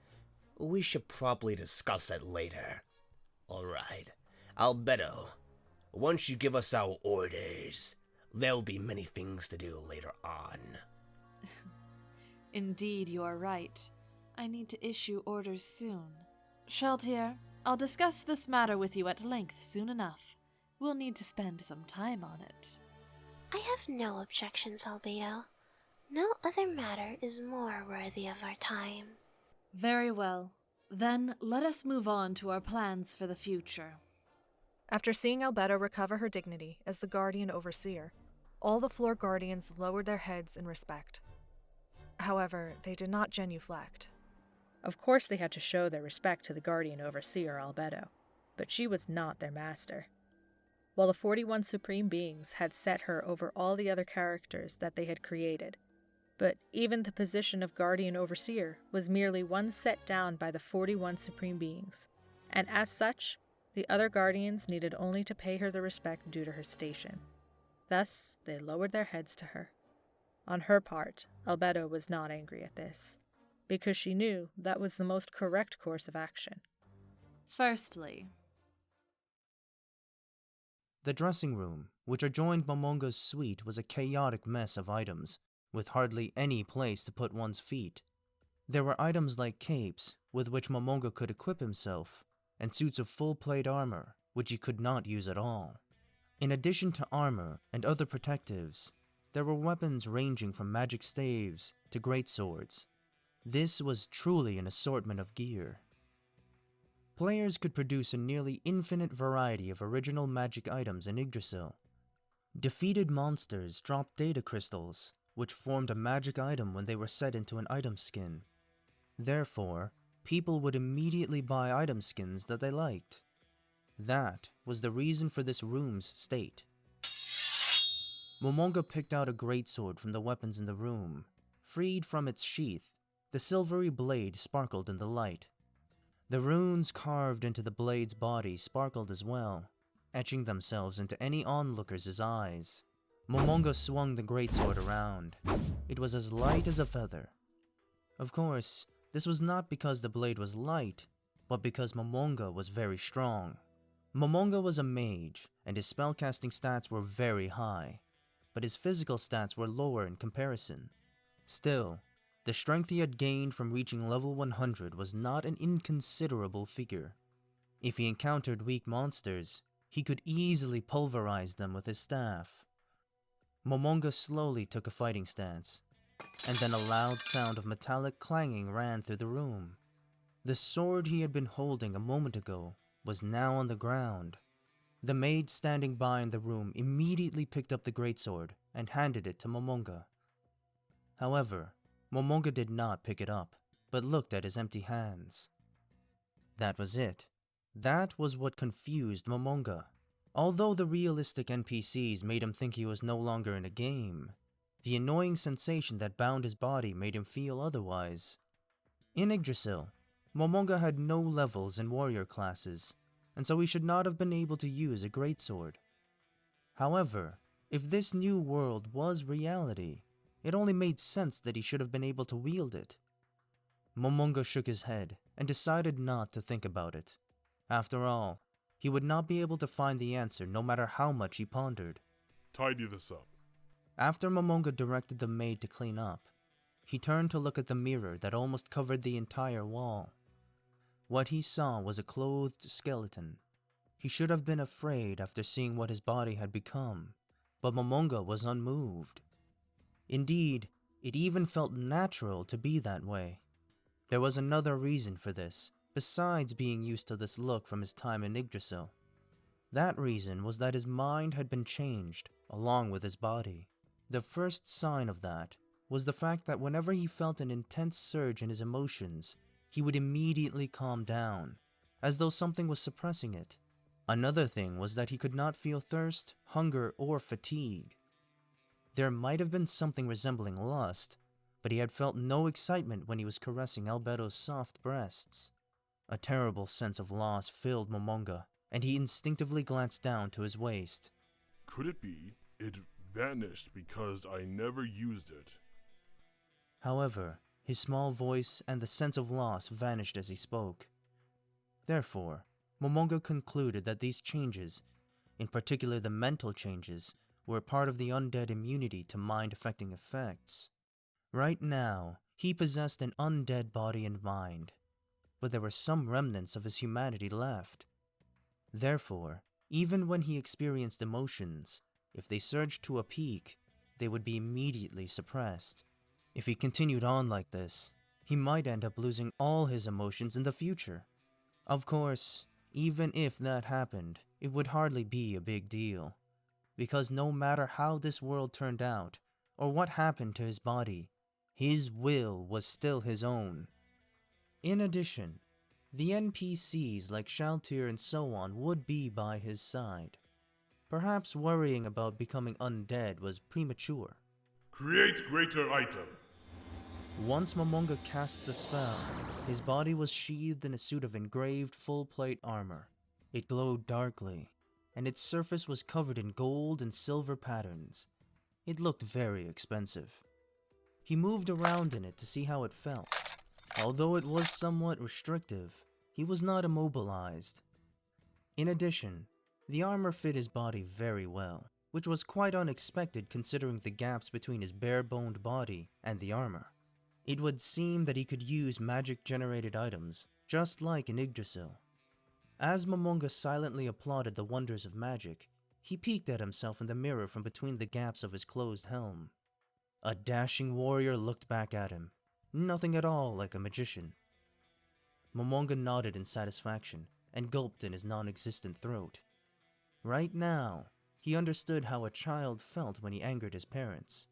we should probably discuss it later. Alright, Albedo, once you give us our orders, there'll be many things to do later on. Indeed, you are right. I need to issue orders soon. Shalltear, I'll discuss this matter with you at length soon enough. We'll need to spend some time on it. I have no objections, Albedo. No other matter is more worthy of our time. Very well. Then let us move on to our plans for the future. After seeing Albedo recover her dignity as the Guardian Overseer, all the Floor Guardians lowered their heads in respect. However, they did not genuflect. Of course they had to show their respect to the Guardian Overseer, Albedo, but she was not their master. While the 41 Supreme Beings had set her over all the other characters that they had created, but even the position of Guardian Overseer was merely one set down by the 41 Supreme Beings, and as such, the other Guardians needed only to pay her the respect due to her station. Thus, they lowered their heads to her. On her part, Albedo was not angry at this, because she knew that was the most correct course of action. Firstly, the dressing room, which adjoined Momonga's suite, was a chaotic mess of items, with hardly any place to put one's feet. There were items like capes, with which Momonga could equip himself, and suits of full plate armor, which he could not use at all. In addition to armor and other protectives, there were weapons ranging from magic staves to greatswords. This was truly an assortment of gear. Players could produce a nearly infinite variety of original magic items in Yggdrasil. Defeated monsters dropped data crystals, which formed a magic item when they were set into an item skin. Therefore, people would immediately buy item skins that they liked. That was the reason for this room's state. Momonga picked out a greatsword from the weapons in the room. Freed from its sheath, the silvery blade sparkled in the light. The runes carved into the blade's body sparkled as well, etching themselves into any onlooker's eyes. Momonga swung the greatsword around. It was as light as a feather. Of course, this was not because the blade was light, but because Momonga was very strong. Momonga was a mage, and his spellcasting stats were very high, but his physical stats were lower in comparison. Still, the strength he had gained from reaching level 100 was not an inconsiderable figure. If he encountered weak monsters, he could easily pulverize them with his staff. Momonga slowly took a fighting stance, and then a loud sound of metallic clanging ran through the room. The sword he had been holding a moment ago was now on the ground. The maid standing by in the room immediately picked up the greatsword and handed it to Momonga. However, Momonga did not pick it up, but looked at his empty hands. That was it. That was what confused Momonga. Although the realistic NPCs made him think he was no longer in a game, the annoying sensation that bound his body made him feel otherwise. In Yggdrasil, Momonga had no levels in warrior classes, and so he should not have been able to use a greatsword. However, if this new world was reality, it only made sense that he should have been able to wield it. Momonga shook his head and decided not to think about it. After all, he would not be able to find the answer no matter how much he pondered. Tidy this up. After Momonga directed the maid to clean up, he turned to look at the mirror that almost covered the entire wall. What he saw was a clothed skeleton. He should have been afraid after seeing what his body had become, but Momonga was unmoved. Indeed, it even felt natural to be that way. There was another reason for this, besides being used to this look from his time in Yggdrasil. That reason was that his mind had been changed, along with his body. The first sign of that was the fact that whenever he felt an intense surge in his emotions, he would immediately calm down, as though something was suppressing it. Another thing was that he could not feel thirst, hunger, or fatigue. There might have been something resembling lust, but he had felt no excitement when he was caressing Albedo's soft breasts. A terrible sense of loss filled Momonga, and he instinctively glanced down to his waist. Could it be it vanished because I never used it? However, his small voice and the sense of loss vanished as he spoke. Therefore, Momonga concluded that these changes, in particular the mental changes, were part of the undead immunity to mind-affecting effects. Right now, he possessed an undead body and mind, but there were some remnants of his humanity left. Therefore, even when he experienced emotions, if they surged to a peak, they would be immediately suppressed. If he continued on like this, he might end up losing all his emotions in the future. Of course, even if that happened, it would hardly be a big deal, because no matter how this world turned out, or what happened to his body, his will was still his own. In addition, the NPCs like Shalltear and so on would be by his side. Perhaps worrying about becoming undead was premature. Create greater item. Once Momonga cast the spell, his body was sheathed in a suit of engraved full-plate armor. It glowed darkly, and its surface was covered in gold and silver patterns. It looked very expensive. He moved around in it to see how it felt. Although it was somewhat restrictive, he was not immobilized. In addition, the armor fit his body very well, which was quite unexpected considering the gaps between his bare-boned body and the armor. It would seem that he could use magic-generated items, just like in Yggdrasil. As Momonga silently applauded the wonders of magic, he peeked at himself in the mirror from between the gaps of his closed helm. A dashing warrior looked back at him, nothing at all like a magician. Momonga nodded in satisfaction and gulped in his non-existent throat. Right now, he understood how a child felt when he angered his parents.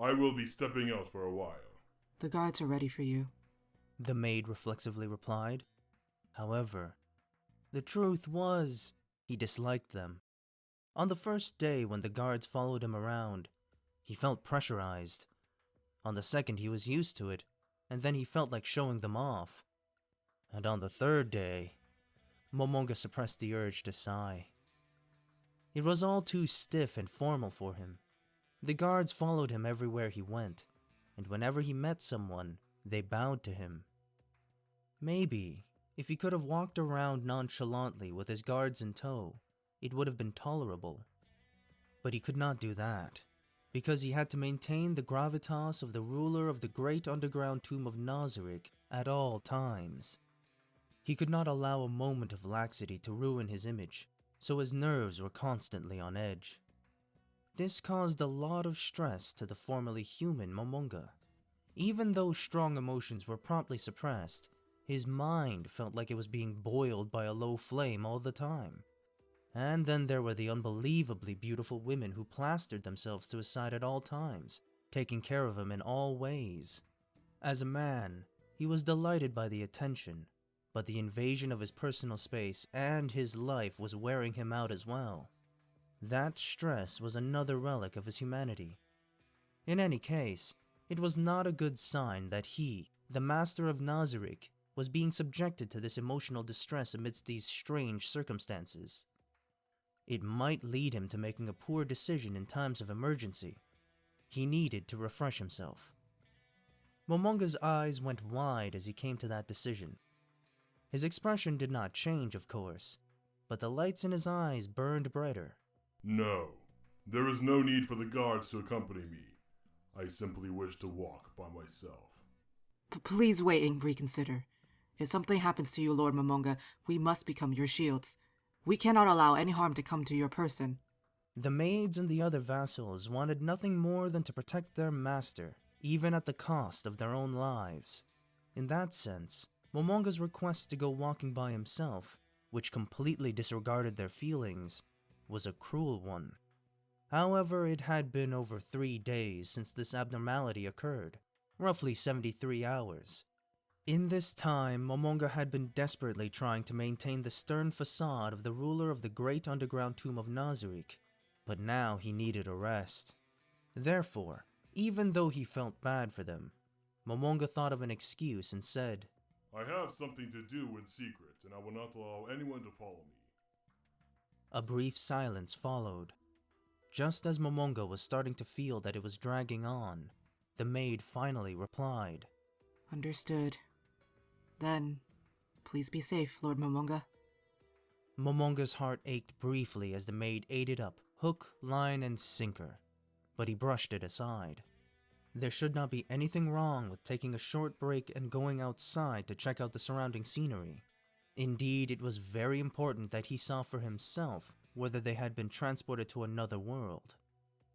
I will be stepping out for a while. The guards are ready for you, the maid reflexively replied. However, the truth was, he disliked them. On the first day when the guards followed him around, he felt pressurized. On the second he was used to it, and then he felt like showing them off. And on the third day, Momonga suppressed the urge to sigh. It was all too stiff and formal for him. The guards followed him everywhere he went, and whenever he met someone, they bowed to him. Maybe, if he could have walked around nonchalantly with his guards in tow, it would have been tolerable. But he could not do that, because he had to maintain the gravitas of the ruler of the great underground tomb of Nazarick at all times. He could not allow a moment of laxity to ruin his image, so his nerves were constantly on edge. This caused a lot of stress to the formerly human Momonga. Even though strong emotions were promptly suppressed, his mind felt like it was being boiled by a low flame all the time. And then there were the unbelievably beautiful women who plastered themselves to his side at all times, taking care of him in all ways. As a man, he was delighted by the attention, but the invasion of his personal space and his life was wearing him out as well. That stress was another relic of his humanity. In any case, it was not a good sign that he, the master of Nazarick, was being subjected to this emotional distress amidst these strange circumstances. It might lead him to making a poor decision in times of emergency. He needed to refresh himself. Momonga's eyes went wide as he came to that decision. His expression did not change, of course, but the lights in his eyes burned brighter. No, there is no need for the guards to accompany me. I simply wish to walk by myself. Please wait and reconsider. If something happens to you, Lord Momonga, we must become your shields. We cannot allow any harm to come to your person. The maids and the other vassals wanted nothing more than to protect their master, even at the cost of their own lives. In that sense, Momonga's request to go walking by himself, which completely disregarded their feelings, was a cruel one. However, it had been over 3 days since this abnormality occurred, roughly 73 hours. In this time, Momonga had been desperately trying to maintain the stern facade of the ruler of the great underground tomb of Nazarick, but now he needed a rest. Therefore, even though he felt bad for them, Momonga thought of an excuse and said, I have something to do in secret, and I will not allow anyone to follow me. A brief silence followed. Just as Momonga was starting to feel that it was dragging on, the maid finally replied. Understood. Then, please be safe, Lord Momonga. Momonga's heart ached briefly as the maid ate it up, hook, line, and sinker, but he brushed it aside. There should not be anything wrong with taking a short break and going outside to check out the surrounding scenery. Indeed, it was very important that he saw for himself whether they had been transported to another world.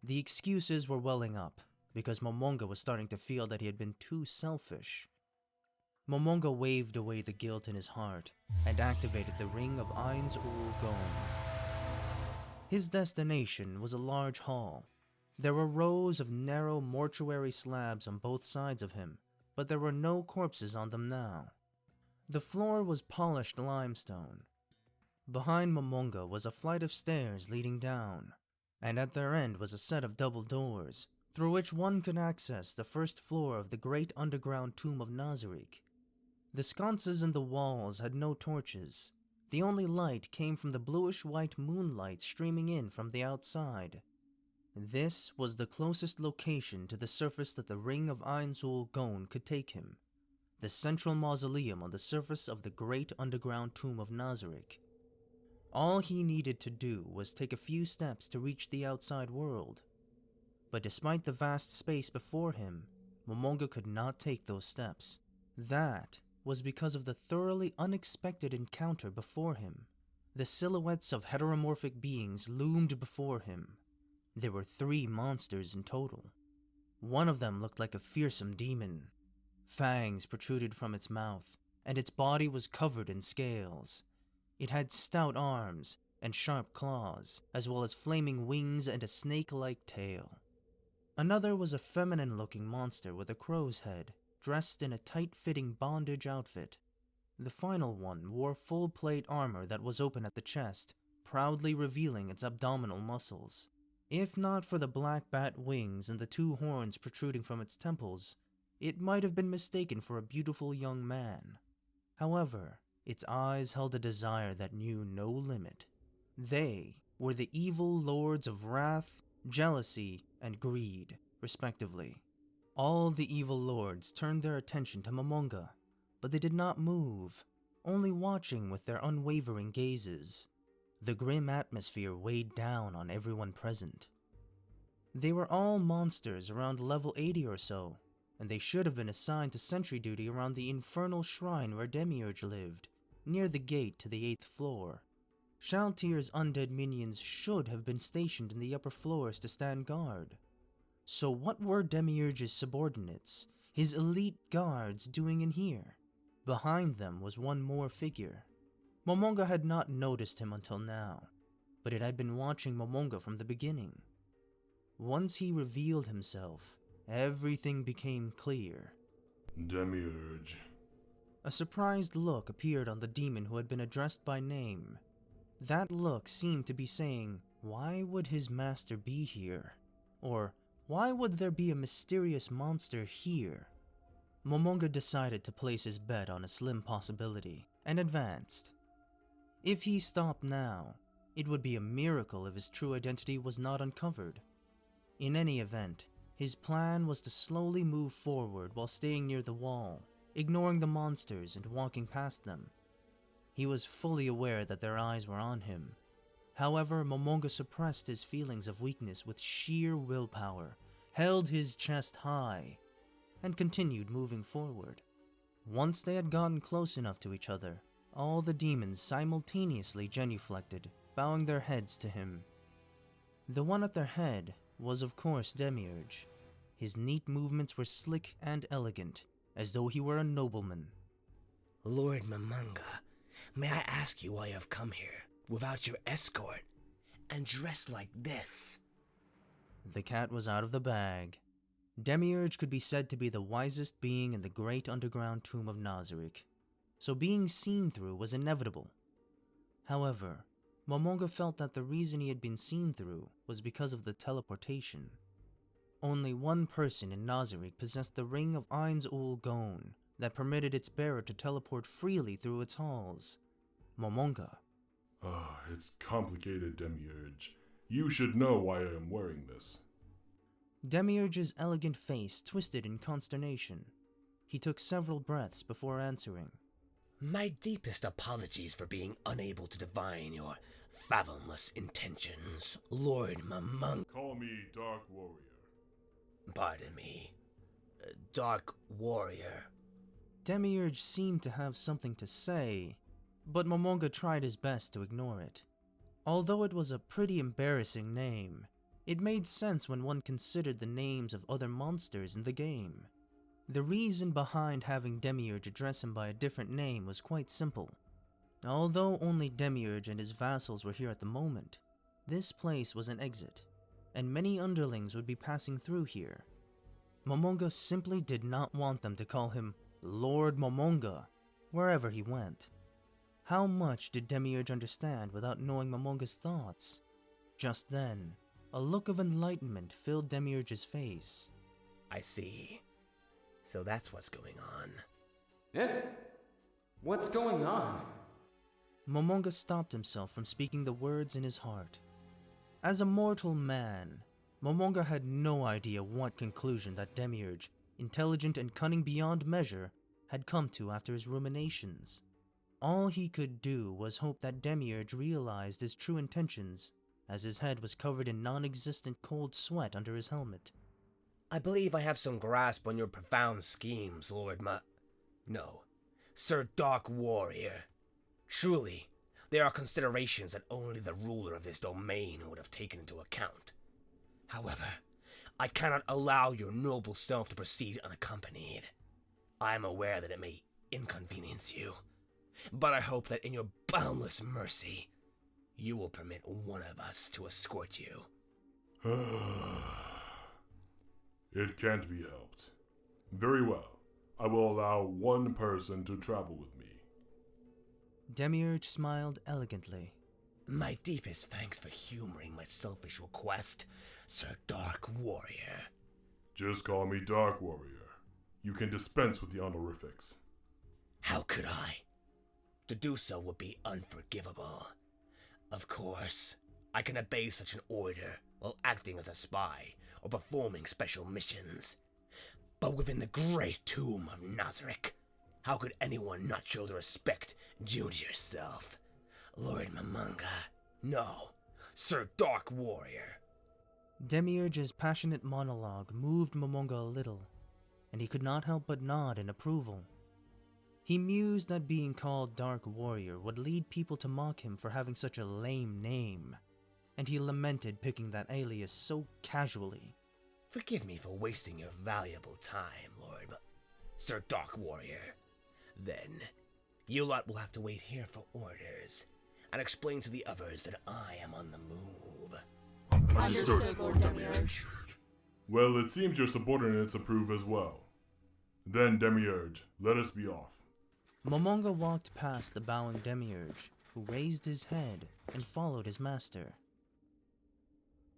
The excuses were welling up, because Momonga was starting to feel that he had been too selfish. Momonga waved away the guilt in his heart and activated the ring of Ainz His destination was a large hall. There were rows of narrow mortuary slabs on both sides of him, but there were no corpses on them now. The floor was polished limestone. Behind Momonga was a flight of stairs leading down, and at their end was a set of double doors, through which one could access the first floor of the great underground tomb of Nazarick. The sconces in the walls had no torches. The only light came from the bluish-white moonlight streaming in from the outside. This was the closest location to the surface that the ring of Ainz could take him, the central mausoleum on the surface of the great underground tomb of Nazarick. All he needed to do was take a few steps to reach the outside world. But despite the vast space before him, Momonga could not take those steps. That was because of the thoroughly unexpected encounter before him. The silhouettes of heteromorphic beings loomed before him. There were 3 monsters in total. One of them looked like a fearsome demon. Fangs protruded from its mouth, and its body was covered in scales. It had stout arms and sharp claws, as well as flaming wings and a snake-like tail. Another was a feminine-looking monster with a crow's head, dressed in a tight-fitting bondage outfit. The final one wore full-plate armor that was open at the chest, proudly revealing its abdominal muscles. If not for the black bat wings and the 2 horns protruding from its temples, it might have been mistaken for a beautiful young man. However, its eyes held a desire that knew no limit. They were the evil lords of wrath, jealousy, and greed, respectively. All the evil lords turned their attention to Momonga, but they did not move, only watching with their unwavering gazes. The grim atmosphere weighed down on everyone present. They were all monsters around level 80 or so, and they should have been assigned to sentry duty around the infernal shrine where Demiurge lived, near the gate to the 8th floor. Shalltear's undead minions should have been stationed in the upper floors to stand guard. So what were Demiurge's subordinates, his elite guards, doing in here? Behind them was one more figure. Momonga had not noticed him until now, but it had been watching Momonga from the beginning. Once he revealed himself, everything became clear. Demiurge. A surprised look appeared on the demon who had been addressed by name. That look seemed to be saying, why would his master be here? Or, why would there be a mysterious monster here? Momonga decided to place his bet on a slim possibility, and advanced. If he stopped now, it would be a miracle if his true identity was not uncovered. In any event, his plan was to slowly move forward while staying near the wall, ignoring the monsters and walking past them. He was fully aware that their eyes were on him. However, Momonga suppressed his feelings of weakness with sheer willpower, held his chest high, and continued moving forward. Once they had gotten close enough to each other, all the demons simultaneously genuflected, bowing their heads to him. The one at their head was of course Demiurge. His neat movements were slick and elegant, as though he were a nobleman. Lord Momonga, may I ask you why you have come here, without your escort, and dressed like this? The cat was out of the bag. Demiurge could be said to be the wisest being in the great underground tomb of Nazarick, so being seen through was inevitable. However, Momonga felt that the reason he had been seen through was because of the teleportation. Only one person in Nazarick possessed the ring of Ainz that permitted its bearer to teleport freely through its halls. Momonga. It's complicated, Demiurge. You should know why I am wearing this. Demiurge's elegant face twisted in consternation. He took several breaths before answering. My deepest apologies for being unable to divine your fathomless intentions, Lord Mamunga. Call me Dark Warrior. Pardon me. Dark Warrior. Demiurge seemed to have something to say, but Momonga tried his best to ignore it. Although it was a pretty embarrassing name, it made sense when one considered the names of other monsters in the game. The reason behind having Demiurge address him by a different name was quite simple. Although only Demiurge and his vassals were here at the moment, this place was an exit, and many underlings would be passing through here. Momonga simply did not want them to call him Lord Momonga wherever he went. How much did Demiurge understand without knowing Momonga's thoughts? Just then, a look of enlightenment filled Demiurge's face. I see. So that's what's going on. Eh? What's going on? Momonga stopped himself from speaking the words in his heart. As a mortal man, Momonga had no idea what conclusion that Demiurge, intelligent and cunning beyond measure, had come to after his ruminations. All he could do was hope that Demiurge realized his true intentions, as his head was covered in non-existent cold sweat under his helmet. I believe I have some grasp on your profound schemes, Sir Dark Warrior. Truly, there are considerations that only the ruler of this domain would have taken into account. However, I cannot allow your noble self to proceed unaccompanied. I am aware that it may inconvenience you, but I hope that in your boundless mercy, you will permit one of us to escort you. It can't be helped. Very well. I will allow one person to travel with me. Demiurge smiled elegantly. My deepest thanks for humoring my selfish request, Sir Dark Warrior. Just call me Dark Warrior. You can dispense with the honorifics. How could I? To do so would be unforgivable. Of course, I can obey such an order while acting as a spy or performing special missions. But within the great tomb of Nazarick, how could anyone not show the respect due to yourself? Lord Momonga, no, Sir Dark Warrior. Demiurge's passionate monologue moved Momonga a little, and he could not help but nod in approval. He mused that being called Dark Warrior would lead people to mock him for having such a lame name, and he lamented picking that alias so casually. Forgive me for wasting your valuable time, Sir Dark Warrior. Then, you lot will have to wait here for orders, and explain to the others that I am on the move. Understood, Lord Demiurge. Well, it seems your subordinates approve as well. Then, Demiurge, let us be off. Momonga walked past the bowing Demiurge, who raised his head and followed his master.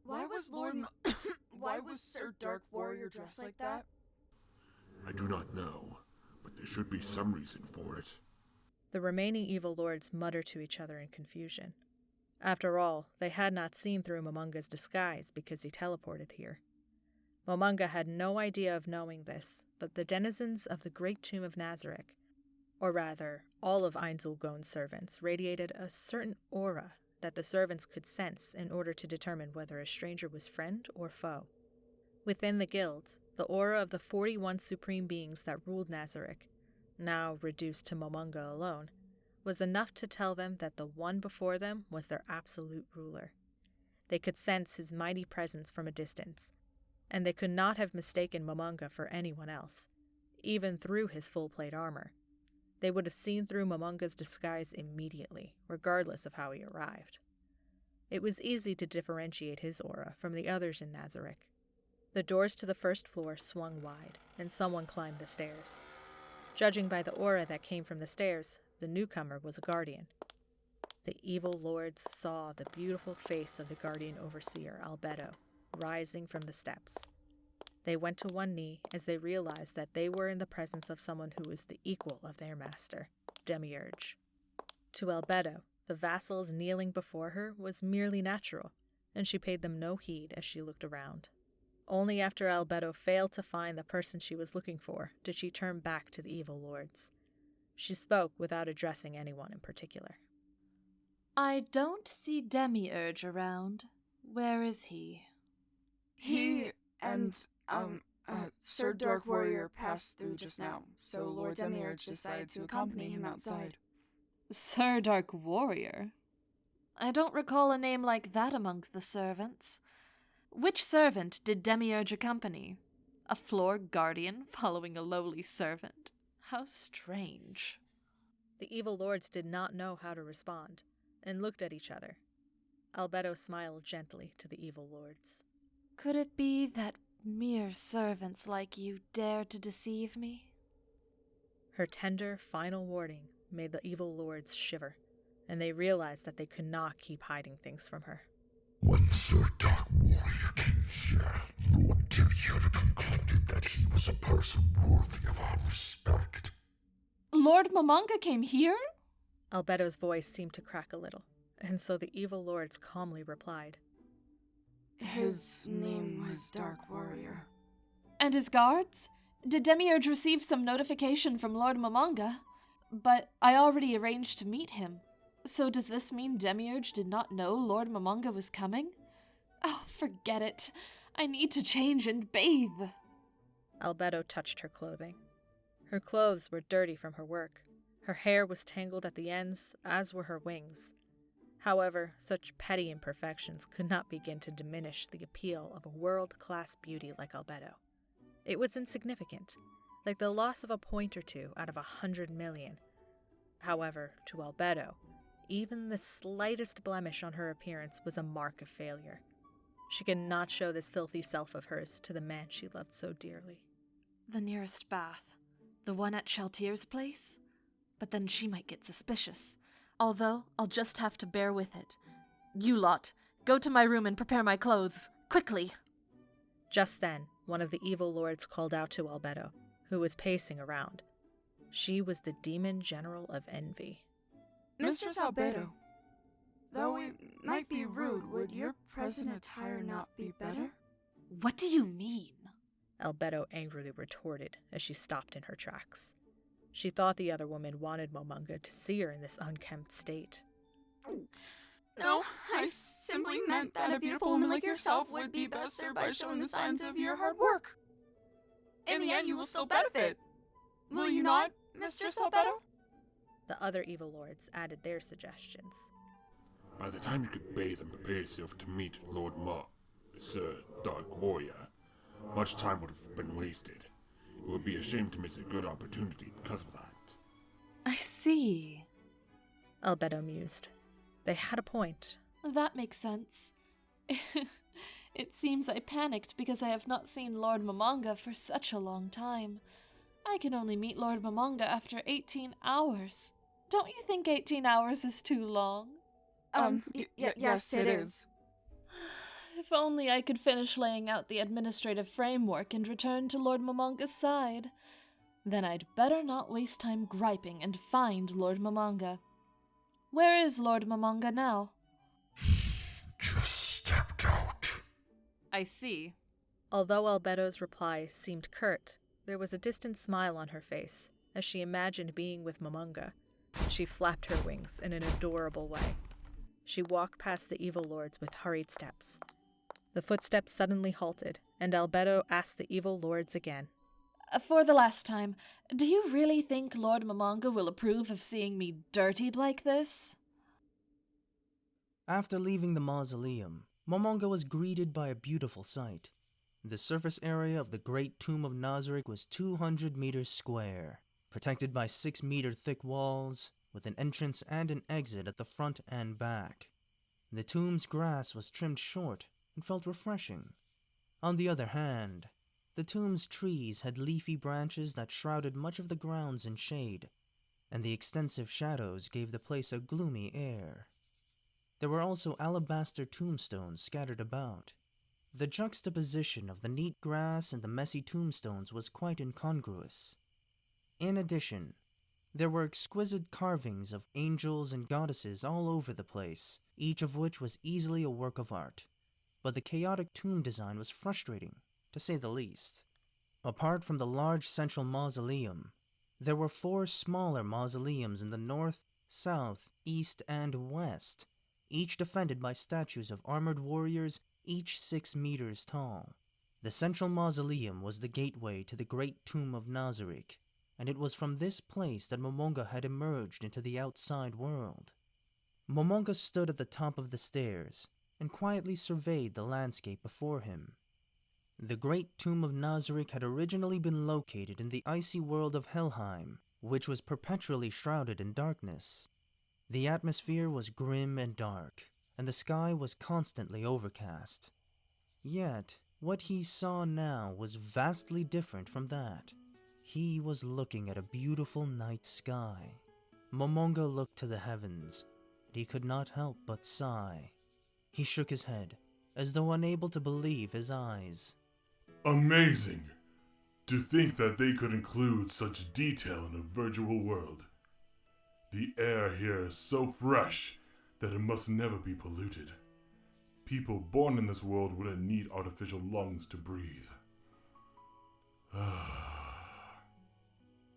Why was Sir Dark Warrior dressed like that? I do not know, but there should be some reason for it. The remaining evil lords muttered to each other in confusion. After all, they had not seen through Momonga's disguise because he teleported here. Momonga had no idea of knowing this, but the denizens of the Great Tomb of Nazarick, or rather, all of Ainz servants, radiated a certain aura that the servants could sense in order to determine whether a stranger was friend or foe. Within the guild, the aura of the 41 supreme beings that ruled Nazarick, now reduced to Momonga alone, was enough to tell them that the one before them was their absolute ruler. They could sense his mighty presence from a distance, and they could not have mistaken Momonga for anyone else, even through his full plate armor. They would have seen through Momonga's disguise immediately, regardless of how he arrived. It was easy to differentiate his aura from the others in Nazarick. The doors to the first floor swung wide, and someone climbed the stairs. Judging by the aura that came from the stairs, the newcomer was a guardian. The evil lords saw the beautiful face of the guardian overseer, Albedo, rising from the steps. They went to one knee as they realized that they were in the presence of someone who was the equal of their master, Demiurge. To Albedo, the vassals kneeling before her was merely natural, and she paid them no heed as she looked around. Only after Albedo failed to find the person she was looking for did she turn back to the evil lords. She spoke without addressing anyone in particular. I don't see Demiurge around. Where is he? He and, Sir Dark Warrior passed through just now, so Lord Demiurge decided to accompany him outside. Sir Dark Warrior? I don't recall a name like that among the servants. Which servant did Demiurge accompany? A floor guardian following a lowly servant? How strange. The evil lords did not know how to respond, and looked at each other. Albedo smiled gently to the evil lords. Could it be that mere servants like you dare to deceive me? Her tender, final warning made the evil lords shiver, and they realized that they could not keep hiding things from her. When Sir Dark Warrior came here, Lord Demiurge concluded that he was a person worthy of our respect. Lord Momonga came here? Albedo's voice seemed to crack a little, and so the evil lords calmly replied. His name was Dark Warrior. And his guards? Did Demiurge receive some notification from Lord Momonga? But I already arranged to meet him. So does this mean Demiurge did not know Lord Momonga was coming? Oh, forget it. I need to change and bathe. Albedo touched her clothing. Her clothes were dirty from her work. Her hair was tangled at the ends, as were her wings. However, such petty imperfections could not begin to diminish the appeal of a world-class beauty like Albedo. It was insignificant, like the loss of a point or two out of 100 million. However, to Albedo, even the slightest blemish on her appearance was a mark of failure. She could not show this filthy self of hers to the man she loved so dearly. The nearest bath. The one at Shalltear's place? But then she might get suspicious. Although, I'll just have to bear with it. You lot, go to my room and prepare my clothes. Quickly! Just then, one of the evil lords called out to Albedo, who was pacing around. She was the demon general of envy. Mistress Albedo, though it might be rude, would your present attire not be better? What do you mean? Albedo angrily retorted as she stopped in her tracks. She thought the other woman wanted Momonga to see her in this unkempt state. No, I simply meant that a beautiful woman like yourself would be best served by showing the signs of your hard work. In the end, you will still benefit. Will you not, Mistress Albedo? The other evil lords added their suggestions. By the time you could bathe and prepare yourself to meet Sir Dark Warrior, much time would have been wasted. It would be a shame to miss a good opportunity because of that. I see. Albedo mused. They had a point. That makes sense. It seems I panicked because I have not seen Lord Momonga for such a long time. I can only meet Lord Momonga after 18 hours. Don't you think 18 hours is too long? Yes, it is. If only I could finish laying out the administrative framework and return to Lord Momonga's side. Then I'd better not waste time griping and find Lord Momonga. Where is Lord Momonga now? Just stepped out. I see. Although Albedo's reply seemed curt, there was a distant smile on her face as she imagined being with Momonga. She flapped her wings in an adorable way. She walked past the evil lords with hurried steps. The footsteps suddenly halted, and Albedo asked the evil lords again. For the last time, do you really think Lord Momonga will approve of seeing me dirtied like this? After leaving the mausoleum, Momonga was greeted by a beautiful sight. The surface area of the Great Tomb of Nazarick was 200 meters square, protected by 6-meter thick walls, with an entrance and an exit at the front and back. The tomb's grass was trimmed short and felt refreshing. On the other hand, the tomb's trees had leafy branches that shrouded much of the grounds in shade, and the extensive shadows gave the place a gloomy air. There were also alabaster tombstones scattered about. The juxtaposition of the neat grass and the messy tombstones was quite incongruous. In addition, there were exquisite carvings of angels and goddesses all over the place, each of which was easily a work of art. But the chaotic tomb design was frustrating, to say the least. Apart from the large central mausoleum, there were 4 smaller mausoleums in the north, south, east, and west, each defended by statues of armored warriors, each 6 meters tall. The central mausoleum was the gateway to the great tomb of Nazarick, and it was from this place that Momonga had emerged into the outside world. Momonga stood at the top of the stairs and quietly surveyed the landscape before him. The great tomb of Nazarick had originally been located in the icy world of Helheim, which was perpetually shrouded in darkness. The atmosphere was grim and dark, and the sky was constantly overcast. Yet, what he saw now was vastly different from that. He was looking at a beautiful night sky. Momonga looked to the heavens, and he could not help but sigh. He shook his head, as though unable to believe his eyes. Amazing! To think that they could include such detail in a virtual world. The air here is so fresh that it must never be polluted. People born in this world wouldn't need artificial lungs to breathe.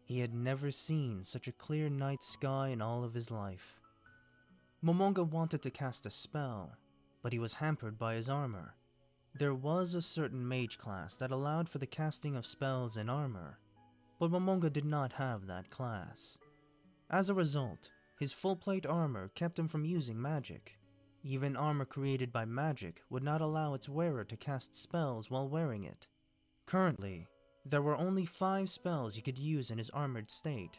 He had never seen such a clear night sky in all of his life. Momonga wanted to cast a spell, but he was hampered by his armor. There was a certain mage class that allowed for the casting of spells in armor, but Momonga did not have that class. As a result, his full-plate armor kept him from using magic. Even armor created by magic would not allow its wearer to cast spells while wearing it. Currently, there were only 5 spells he could use in his armored state.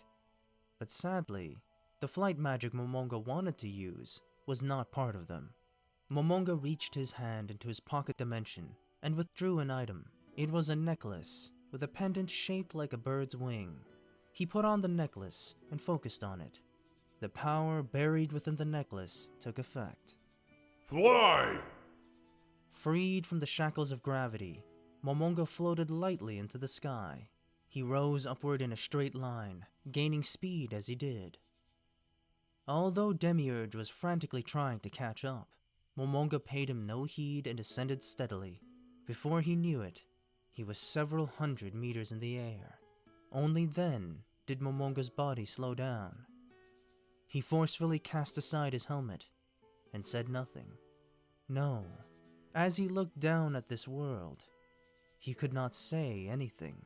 But sadly, the flight magic Momonga wanted to use was not part of them. Momonga reached his hand into his pocket dimension and withdrew an item. It was a necklace with a pendant shaped like a bird's wing. He put on the necklace and focused on it. The power buried within the necklace took effect. Fly! Freed from the shackles of gravity, Momonga floated lightly into the sky. He rose upward in a straight line, gaining speed as he did. Although Demiurge was frantically trying to catch up, Momonga paid him no heed and ascended steadily. Before he knew it, he was several hundred meters in the air. Only then did Momonga's body slow down. He forcefully cast aside his helmet and said nothing. No, as he looked down at this world, he could not say anything.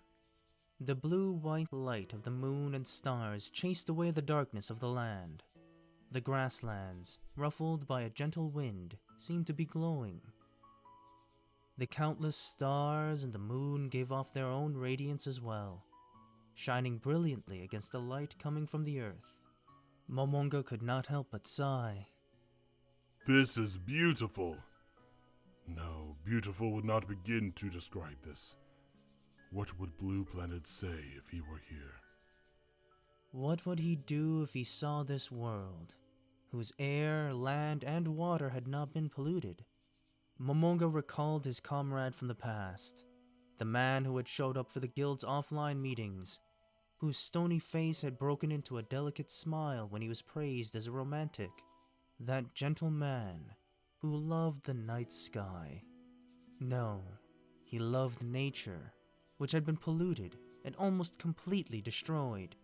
The blue-white light of the moon and stars chased away the darkness of the land. The grasslands, ruffled by a gentle wind, seemed to be glowing. The countless stars and the moon gave off their own radiance as well, shining brilliantly against the light coming from the earth. Momonga could not help but sigh. This is beautiful. No, beautiful would not begin to describe this. What would Blue Planet say if he were here? What would he do if he saw this world, whose air, land, and water had not been polluted? Momonga recalled his comrade from the past, the man who had showed up for the guild's offline meetings, whose stony face had broken into a delicate smile when he was praised as a romantic. That gentle man who loved the night sky. No, he loved nature, which had been polluted and almost completely destroyed.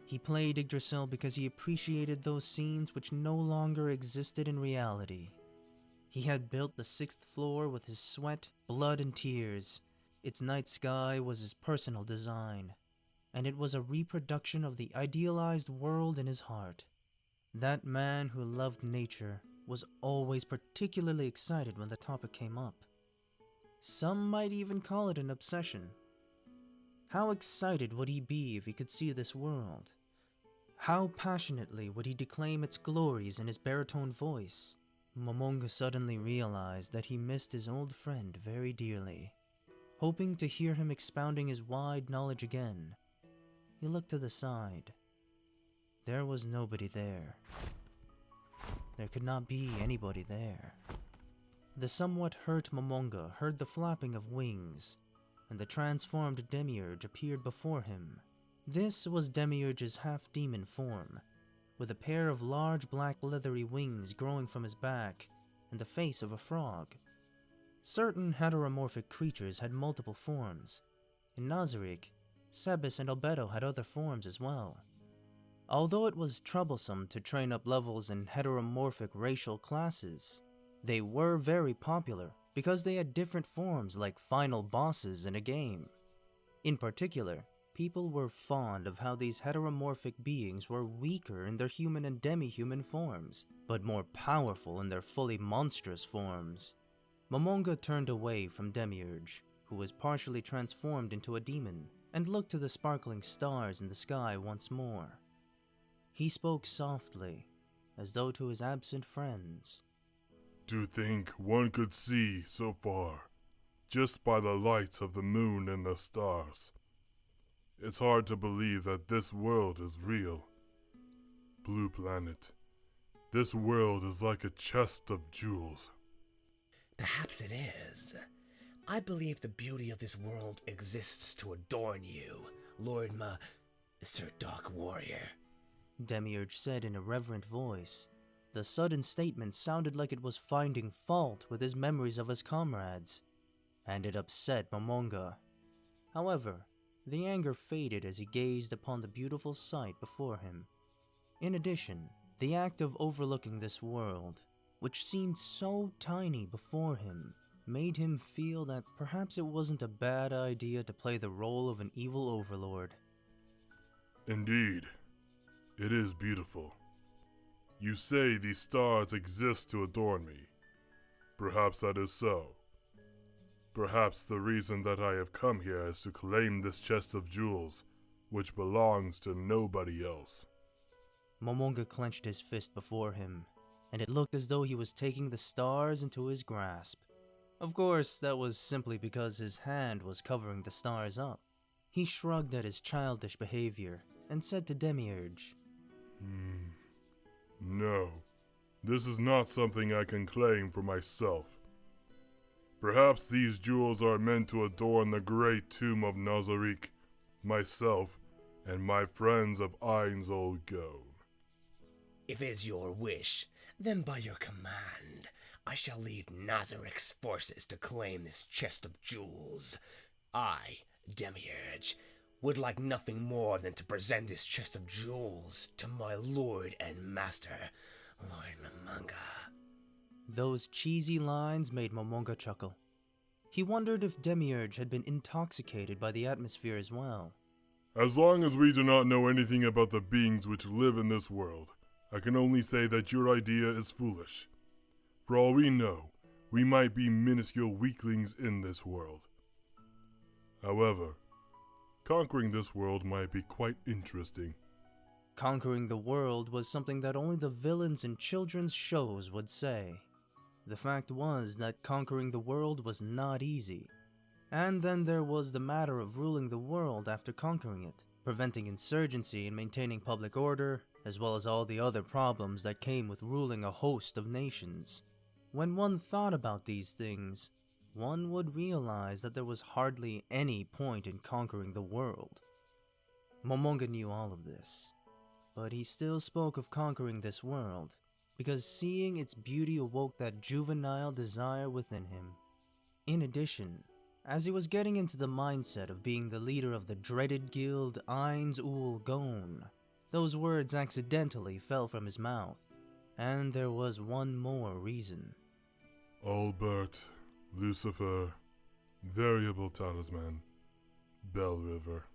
He played Yggdrasil because he appreciated those scenes which no longer existed in reality. He had built the 6th floor with his sweat, blood, and tears. Its night sky was his personal design, and it was a reproduction of the idealized world in his heart. That man who loved nature was always particularly excited when the topic came up. Some might even call it an obsession. How excited would he be if he could see this world? How passionately would he declaim its glories in his baritone voice? Momonga suddenly realized that he missed his old friend very dearly. Hoping to hear him expounding his wide knowledge again, he looked to the side. There was nobody there. There could not be anybody there. The somewhat hurt Momonga heard the flapping of wings, and the transformed Demiurge appeared before him. This was Demiurge's half-demon form, with a pair of large black leathery wings growing from his back and the face of a frog. Certain heteromorphic creatures had multiple forms. In Nazarick, Sebas and Albedo had other forms as well. Although it was troublesome to train up levels in heteromorphic racial classes, they were very popular because they had different forms like final bosses in a game. In particular, people were fond of how these heteromorphic beings were weaker in their human and demi-human forms, but more powerful in their fully monstrous forms. Momonga turned away from Demiurge, who was partially transformed into a demon, and looked to the sparkling stars in the sky once more. He spoke softly, as though to his absent friends. To think one could see so far, just by the light of the moon and the stars. It's hard to believe that this world is real. Blue Planet, this world is like a chest of jewels. Perhaps it is. I believe the beauty of this world exists to adorn you, Lord Sir Dark Warrior. Demiurge said in a reverent voice. The sudden statement sounded like it was finding fault with his memories of his comrades, and it upset Momonga. However, the anger faded as he gazed upon the beautiful sight before him. In addition, the act of overlooking this world, which seemed so tiny before him, made him feel that perhaps it wasn't a bad idea to play the role of an evil overlord. Indeed, it is beautiful. You say these stars exist to adorn me. Perhaps that is so. Perhaps the reason that I have come here is to claim this chest of jewels, which belongs to nobody else. Momonga clenched his fist before him, and it looked as though he was taking the stars into his grasp. Of course, that was simply because his hand was covering the stars up. He shrugged at his childish behavior and said to Demiurge, No, this is not something I can claim for myself. Perhaps these jewels are meant to adorn the great tomb of Nazarick, myself, and my friends of Ainz old Gone. If it is your wish, then by your command, I shall lead Nazarick's forces to claim this chest of jewels. I, Demiurge, would like nothing more than to present this chest of jewels to my lord and master, Lord Momonga. Those cheesy lines made Momonga chuckle. He wondered if Demiurge had been intoxicated by the atmosphere as well. As long as we do not know anything about the beings which live in this world, I can only say that your idea is foolish. For all we know, we might be minuscule weaklings in this world. However, conquering this world might be quite interesting. Conquering the world was something that only the villains in children's shows would say. The fact was that conquering the world was not easy. And then there was the matter of ruling the world after conquering it, preventing insurgency and maintaining public order, as well as all the other problems that came with ruling a host of nations. When one thought about these things, one would realize that there was hardly any point in conquering the world. Momonga knew all of this, but he still spoke of conquering this world, because seeing its beauty awoke that juvenile desire within him. In addition, as he was getting into the mindset of being the leader of the dreaded guild Ainz Gone, those words accidentally fell from his mouth, and there was one more reason. Albert, Lucifer, Variable Talisman, Bell River.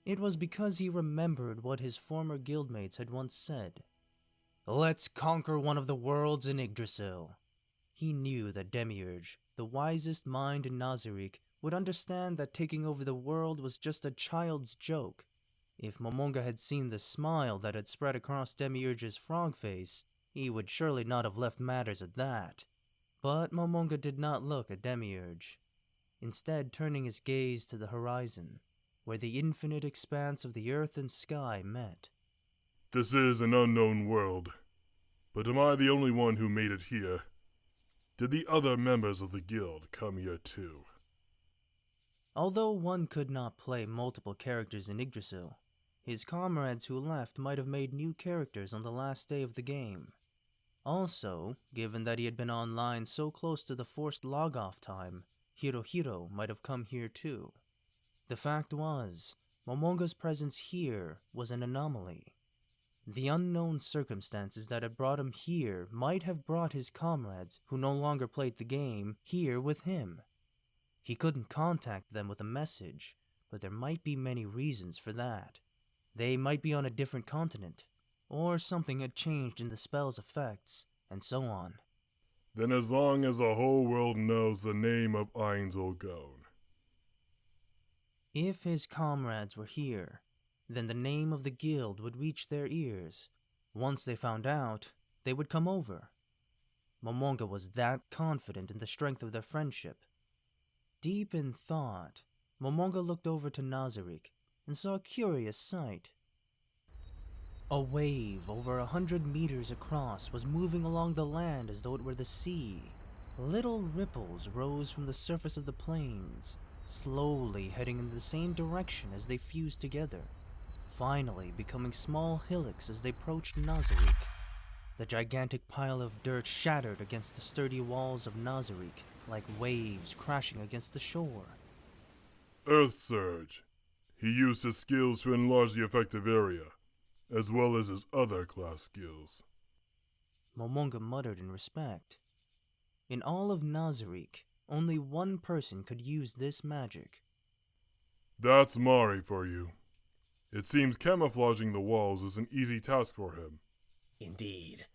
It was because he remembered what his former guildmates had once said. Let's conquer one of the worlds in Yggdrasil. He knew that Demiurge, the wisest mind in Nazarick, would understand that taking over the world was just a child's joke. If Momonga had seen the smile that had spread across Demiurge's frog face, he would surely not have left matters at that. But Momonga did not look at Demiurge, instead turning his gaze to the horizon, where the infinite expanse of the earth and sky met. This is an unknown world, but am I the only one who made it here? Did the other members of the guild come here too? Although one could not play multiple characters in Yggdrasil, his comrades who left might have made new characters on the last day of the game. Also, given that he had been online so close to the forced log-off time, Hirohiro might have come here too. The fact was, Momonga's presence here was an anomaly. The unknown circumstances that had brought him here might have brought his comrades, who no longer played the game, here with him. He couldn't contact them with a message, but there might be many reasons for that. They might be on a different continent, or something had changed in the spell's effects, and so on. Then as long as the whole world knows the name of Ainz will go. If his comrades were here, then the name of the guild would reach their ears. Once they found out, they would come over. Momonga was that confident in the strength of their friendship. Deep in thought, Momonga looked over to Nazarick and saw a curious sight. A wave over 100 meters across was moving along the land as though it were the sea. Little ripples rose from the surface of the plains, slowly heading in the same direction as they fused together, finally becoming small hillocks as they approached Nazarick. The gigantic pile of dirt shattered against the sturdy walls of Nazarick, like waves crashing against the shore. Earth Surge. He used his skills to enlarge the effective area, as well as his other class skills. Momonga muttered in respect. In all of Nazarick, only one person could use this magic. That's Mari for you. It seems camouflaging the walls is an easy task for him. Indeed.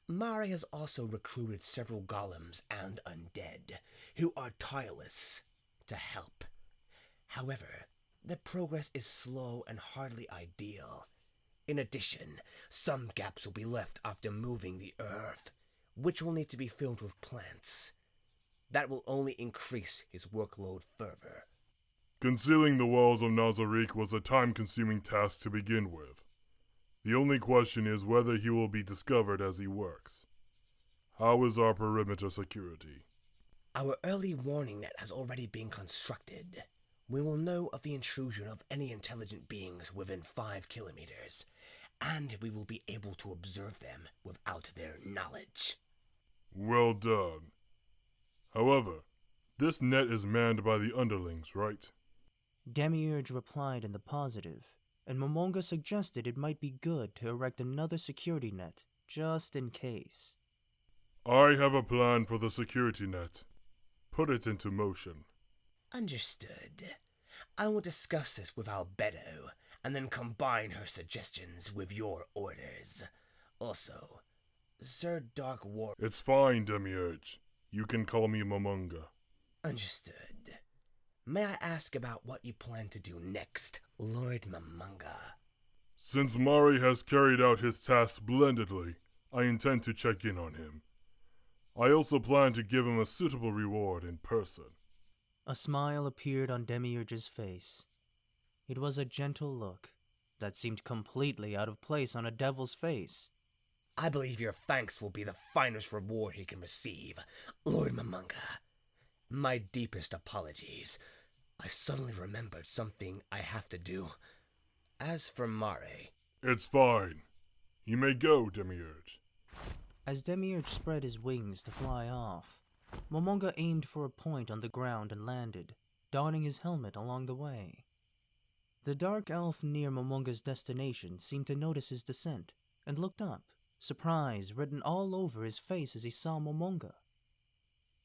Mari has also recruited several golems and undead, who are tireless to help. However, the progress is slow and hardly ideal. In addition, some gaps will be left after moving the earth, which will need to be filled with plants. That will only increase his workload further. Concealing the walls of Nazarick was a time-consuming task to begin with. The only question is whether he will be discovered as he works. How is our perimeter security? Our early warning net has already been constructed. We will know of the intrusion of any intelligent beings within 5 kilometers, and we will be able to observe them without their knowledge. Well done. However, this net is manned by the underlings, right? Demiurge replied in the positive, and Momonga suggested it might be good to erect another security net, just in case. I have a plan for the security net. Put it into motion. Understood. I will discuss this with Albedo, and then combine her suggestions with your orders. Also, Sir Dark War... It's fine, Demiurge. You can call me Momonga. Understood. May I ask about what you plan to do next, Lord Momonga? Since Mari has carried out his task splendidly, I intend to check in on him. I also plan to give him a suitable reward in person. A smile appeared on Demiurge's face. It was a gentle look that seemed completely out of place on a devil's face. I believe your thanks will be the finest reward he can receive, Lord Momonga. My deepest apologies. I suddenly remembered something I have to do. As for Mari... It's fine. You may go, Demiurge. As Demiurge spread his wings to fly off, Momonga aimed for a point on the ground and landed, donning his helmet along the way. The dark elf near Momonga's destination seemed to notice his descent, and looked up, surprise written all over his face as he saw Momonga.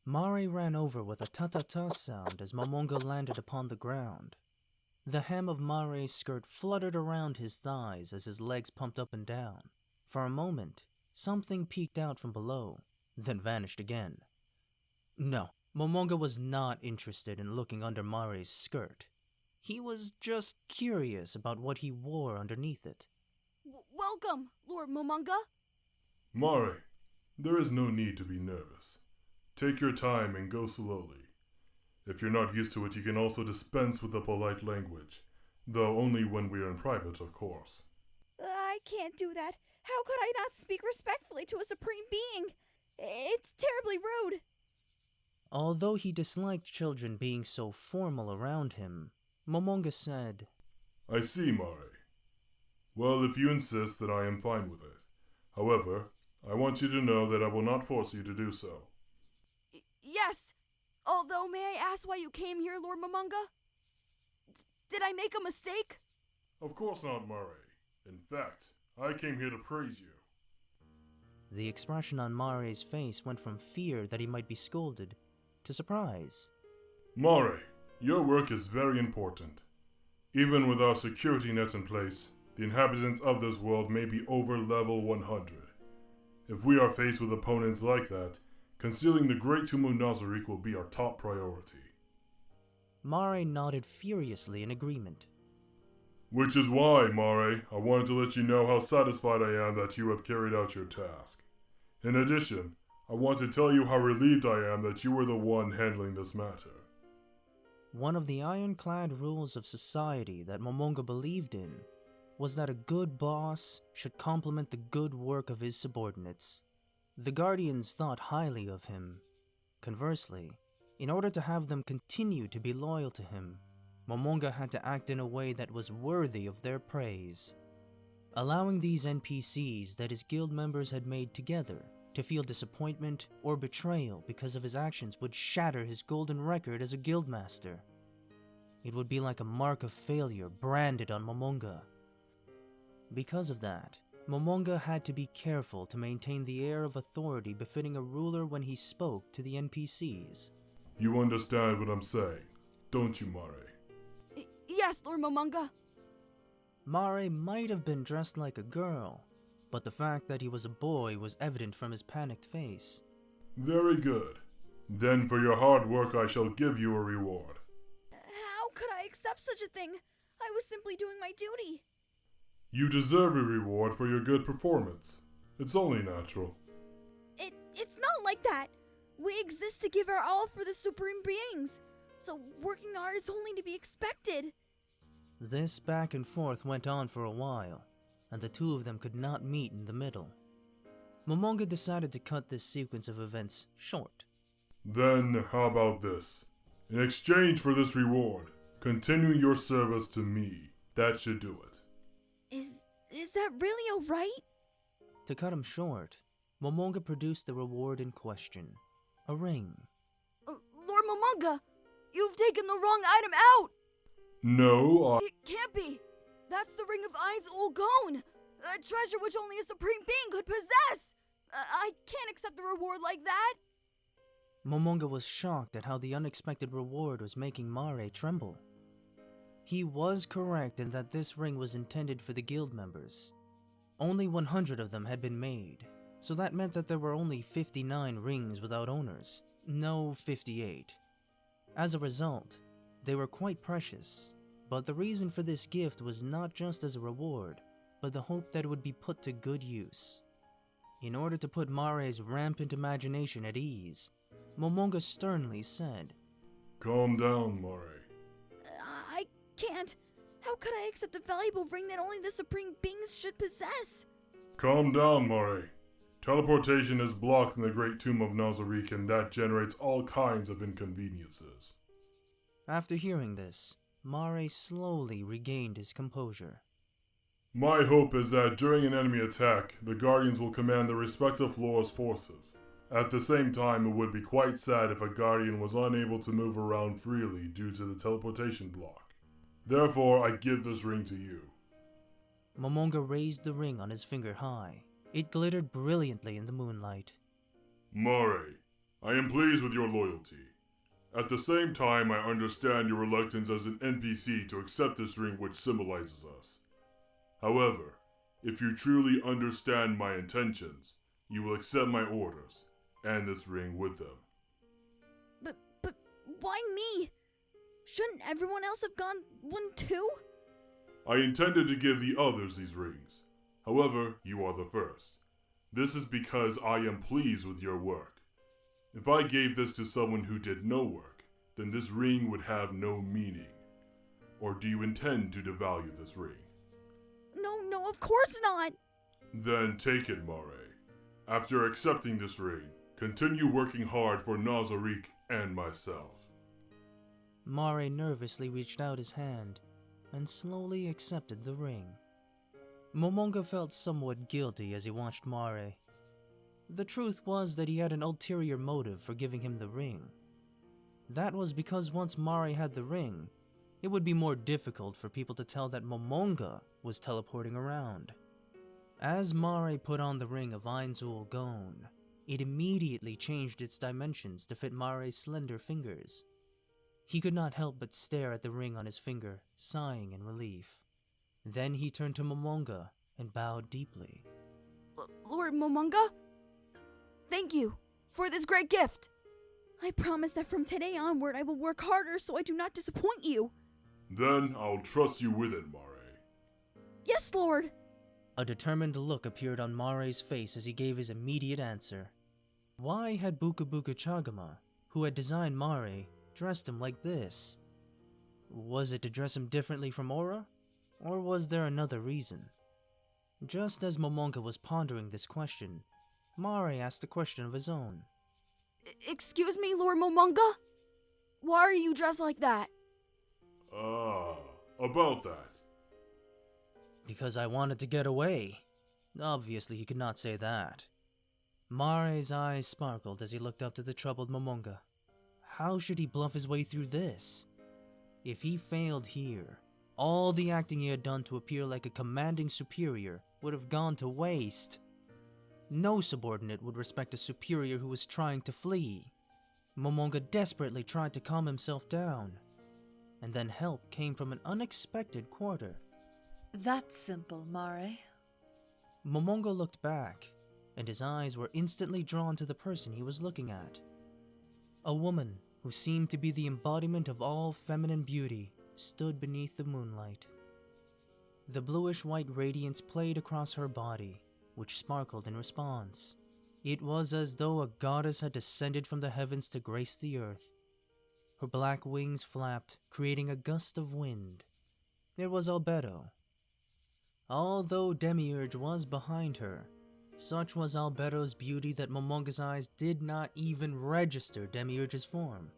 Mari ran over with a ta-ta-ta sound as Momonga landed upon the ground. The hem of Mari's skirt fluttered around his thighs as his legs pumped up and down. For a moment, something peeked out from below, then vanished again. No, Momonga was not interested in looking under Mari's skirt. He was just curious about what he wore underneath it. Welcome, Lord Momonga. Mari, there is no need to be nervous. Take your time and go slowly. If you're not used to it, you can also dispense with the polite language, though only when we are in private, of course. I can't do that. How could I not speak respectfully to a supreme being? It's terribly rude. Although he disliked children being so formal around him, Momonga said, I see, Mari. Well, if you insist, then I am fine with it. However, I want you to know that I will not force you to do so. Yes! Although, may I ask why you came here, Lord Momonga? Did I make a mistake? Of course not, Murray. In fact, I came here to praise you. The expression on Mare's face went from fear that he might be scolded to surprise. Mare, your work is very important. Even with our security nets in place, the inhabitants of this world may be over level 100. If we are faced with opponents like that, concealing the Great Tomb of Nazarick will be our top priority. Mare nodded furiously in agreement. Which is why, Mare, I wanted to let you know how satisfied I am that you have carried out your task. In addition, I want to tell you how relieved I am that you were the one handling this matter. One of the ironclad rules of society that Momonga believed in was that a good boss should compliment the good work of his subordinates. The Guardians thought highly of him. Conversely, in order to have them continue to be loyal to him, Momonga had to act in a way that was worthy of their praise. Allowing these NPCs that his guild members had made together to feel disappointment or betrayal because of his actions would shatter his golden record as a guildmaster. It would be like a mark of failure branded on Momonga. Because of that, Momonga had to be careful to maintain the air of authority befitting a ruler when he spoke to the NPCs. You understand what I'm saying, don't you, Mare? Yes, Lord Momonga. Mare might have been dressed like a girl, but the fact that he was a boy was evident from his panicked face. Very good. Then for your hard work I shall give you a reward. How could I accept such a thing? I was simply doing my duty. You deserve a reward for your good performance. It's only natural. It's not like that. We exist to give our all for the supreme beings. So working hard is only to be expected. This back and forth went on for a while, and the two of them could not meet in the middle. Momonga decided to cut this sequence of events short. Then, how about this? In exchange for this reward, continue your service to me. That should do it. Is that really alright? To cut him short, Momonga produced the reward in question. A ring. Lord Momonga, you've taken the wrong item out! No, It can't be! That's the ring of Ainz Ulgon! A treasure which only a supreme being could possess! I can't accept a reward like that! Momonga was shocked at how the unexpected reward was making Mare tremble. He was correct in that this ring was intended for the guild members. Only 100 of them had been made, so that meant that there were only 59 rings without owners, no 58. As a result, they were quite precious, but the reason for this gift was not just as a reward, but the hope that it would be put to good use. In order to put Mare's rampant imagination at ease, Momonga sternly said, Calm down, Mare. I can't. How could I accept a valuable ring that only the supreme beings should possess? Calm down, Mare. Teleportation is blocked in the Great Tomb of Nazarick, and that generates all kinds of inconveniences. After hearing this, Mare slowly regained his composure. My hope is that during an enemy attack, the Guardians will command the respective floor's forces. At the same time, it would be quite sad if a Guardian was unable to move around freely due to the teleportation block. Therefore, I give this ring to you. Momonga raised the ring on his finger high. It glittered brilliantly in the moonlight. Mare, I am pleased with your loyalty. At the same time, I understand your reluctance as an NPC to accept this ring which symbolizes us. However, if you truly understand my intentions, you will accept my orders, and this ring with them. But why me? Shouldn't everyone else have gone one too? I intended to give the others these rings. However, you are the first. This is because I am pleased with your work. If I gave this to someone who did no work, then this ring would have no meaning. Or do you intend to devalue this ring? No, of course not! Then take it, Mare. After accepting this ring, continue working hard for Nazarick and myself. Mare nervously reached out his hand and slowly accepted the ring. Momonga felt somewhat guilty as he watched Mare. The truth was that he had an ulterior motive for giving him the ring. That was because once Mare had the ring, it would be more difficult for people to tell that Momonga was teleporting around. As Mare put on the ring of Ainzul Gon, it immediately changed its dimensions to fit Mare's slender fingers. He could not help but stare at the ring on his finger, sighing in relief. Then he turned to Momonga and bowed deeply. Lord Momonga? Thank you for this great gift. I promise that from today onward I will work harder so I do not disappoint you. Then I'll trust you with it, Mare. Yes, Lord! A determined look appeared on Mare's face as he gave his immediate answer. Why had Buka Buka Chagama, who had designed Mare, dressed him like this? Was it to dress him differently from Aura? Or was there another reason? Just as Momonga was pondering this question, Mare asked a question of his own. Excuse me, Lord Momonga? Why are you dressed like that? About that. Because I wanted to get away. Obviously, he could not say that. Mare's eyes sparkled as he looked up to the troubled Momonga. How should he bluff his way through this? If he failed here, all the acting he had done to appear like a commanding superior would have gone to waste. No subordinate would respect a superior who was trying to flee. Momonga desperately tried to calm himself down, and then help came from an unexpected quarter. That's simple, Mare. Momonga looked back, and his eyes were instantly drawn to the person he was looking at. A woman who seemed to be the embodiment of all feminine beauty stood beneath the moonlight. The bluish-white radiance played across her body, which sparkled in response. It was as though a goddess had descended from the heavens to grace the earth. Her black wings flapped, creating a gust of wind. It was Albedo. Although Demiurge was behind her, such was Albedo's beauty that Momonga's eyes did not even register Demiurge's form.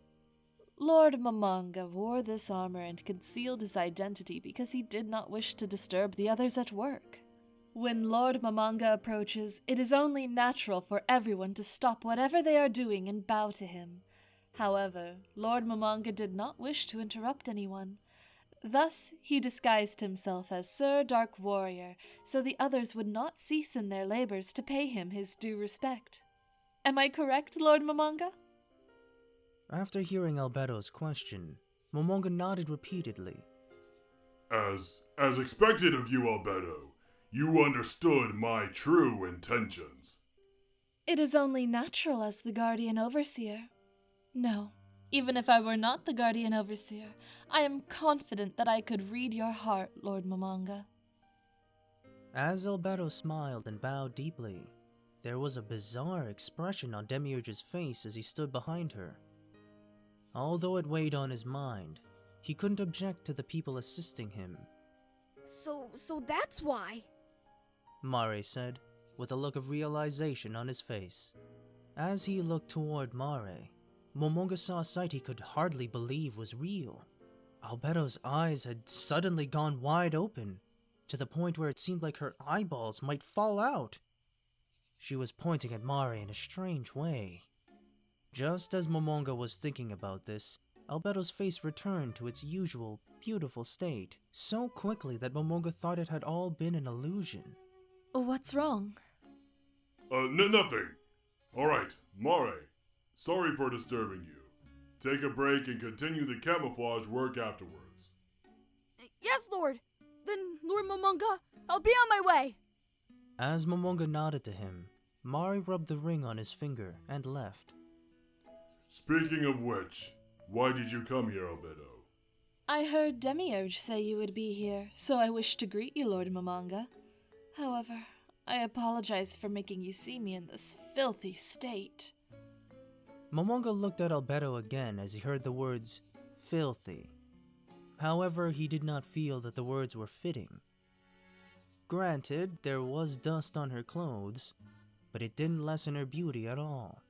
Lord Momonga wore this armor and concealed his identity because he did not wish to disturb the others at work. When Lord Momonga approaches, it is only natural for everyone to stop whatever they are doing and bow to him. However, Lord Momonga did not wish to interrupt anyone. Thus, he disguised himself as Sir Dark Warrior, so the others would not cease in their labors to pay him his due respect. Am I correct, Lord Momonga? After hearing Albedo's question, Momonga nodded repeatedly. As expected of you, Albedo, you understood my true intentions. It is only natural as the Guardian Overseer. No, even if I were not the Guardian Overseer, I am confident that I could read your heart, Lord Momonga. As Albedo smiled and bowed deeply, there was a bizarre expression on Demiurge's face as he stood behind her. Although it weighed on his mind, he couldn't object to the people assisting him. So that's why. Mare said, with a look of realization on his face. As he looked toward Mare, Momonga saw a sight he could hardly believe was real. Albedo's eyes had suddenly gone wide open, to the point where it seemed like her eyeballs might fall out. She was pointing at Mare in a strange way. Just as Momonga was thinking about this, Albedo's face returned to its usual, beautiful state, so quickly that Momonga thought it had all been an illusion. What's wrong? Nothing. Alright, Mare, sorry for disturbing you. Take a break and continue the camouflage work afterwards. Yes, Lord. Then, Lord Momonga, I'll be on my way. As Momonga nodded to him, Mare rubbed the ring on his finger and left. Speaking of which, why did you come here, Albedo? I heard Demiurge say you would be here, so I wished to greet you, Lord Momonga. However, I apologize for making you see me in this filthy state. Momonga looked at Albedo again as he heard the words, filthy. However, he did not feel that the words were fitting. Granted, there was dust on her clothes, but it didn't lessen her beauty at all.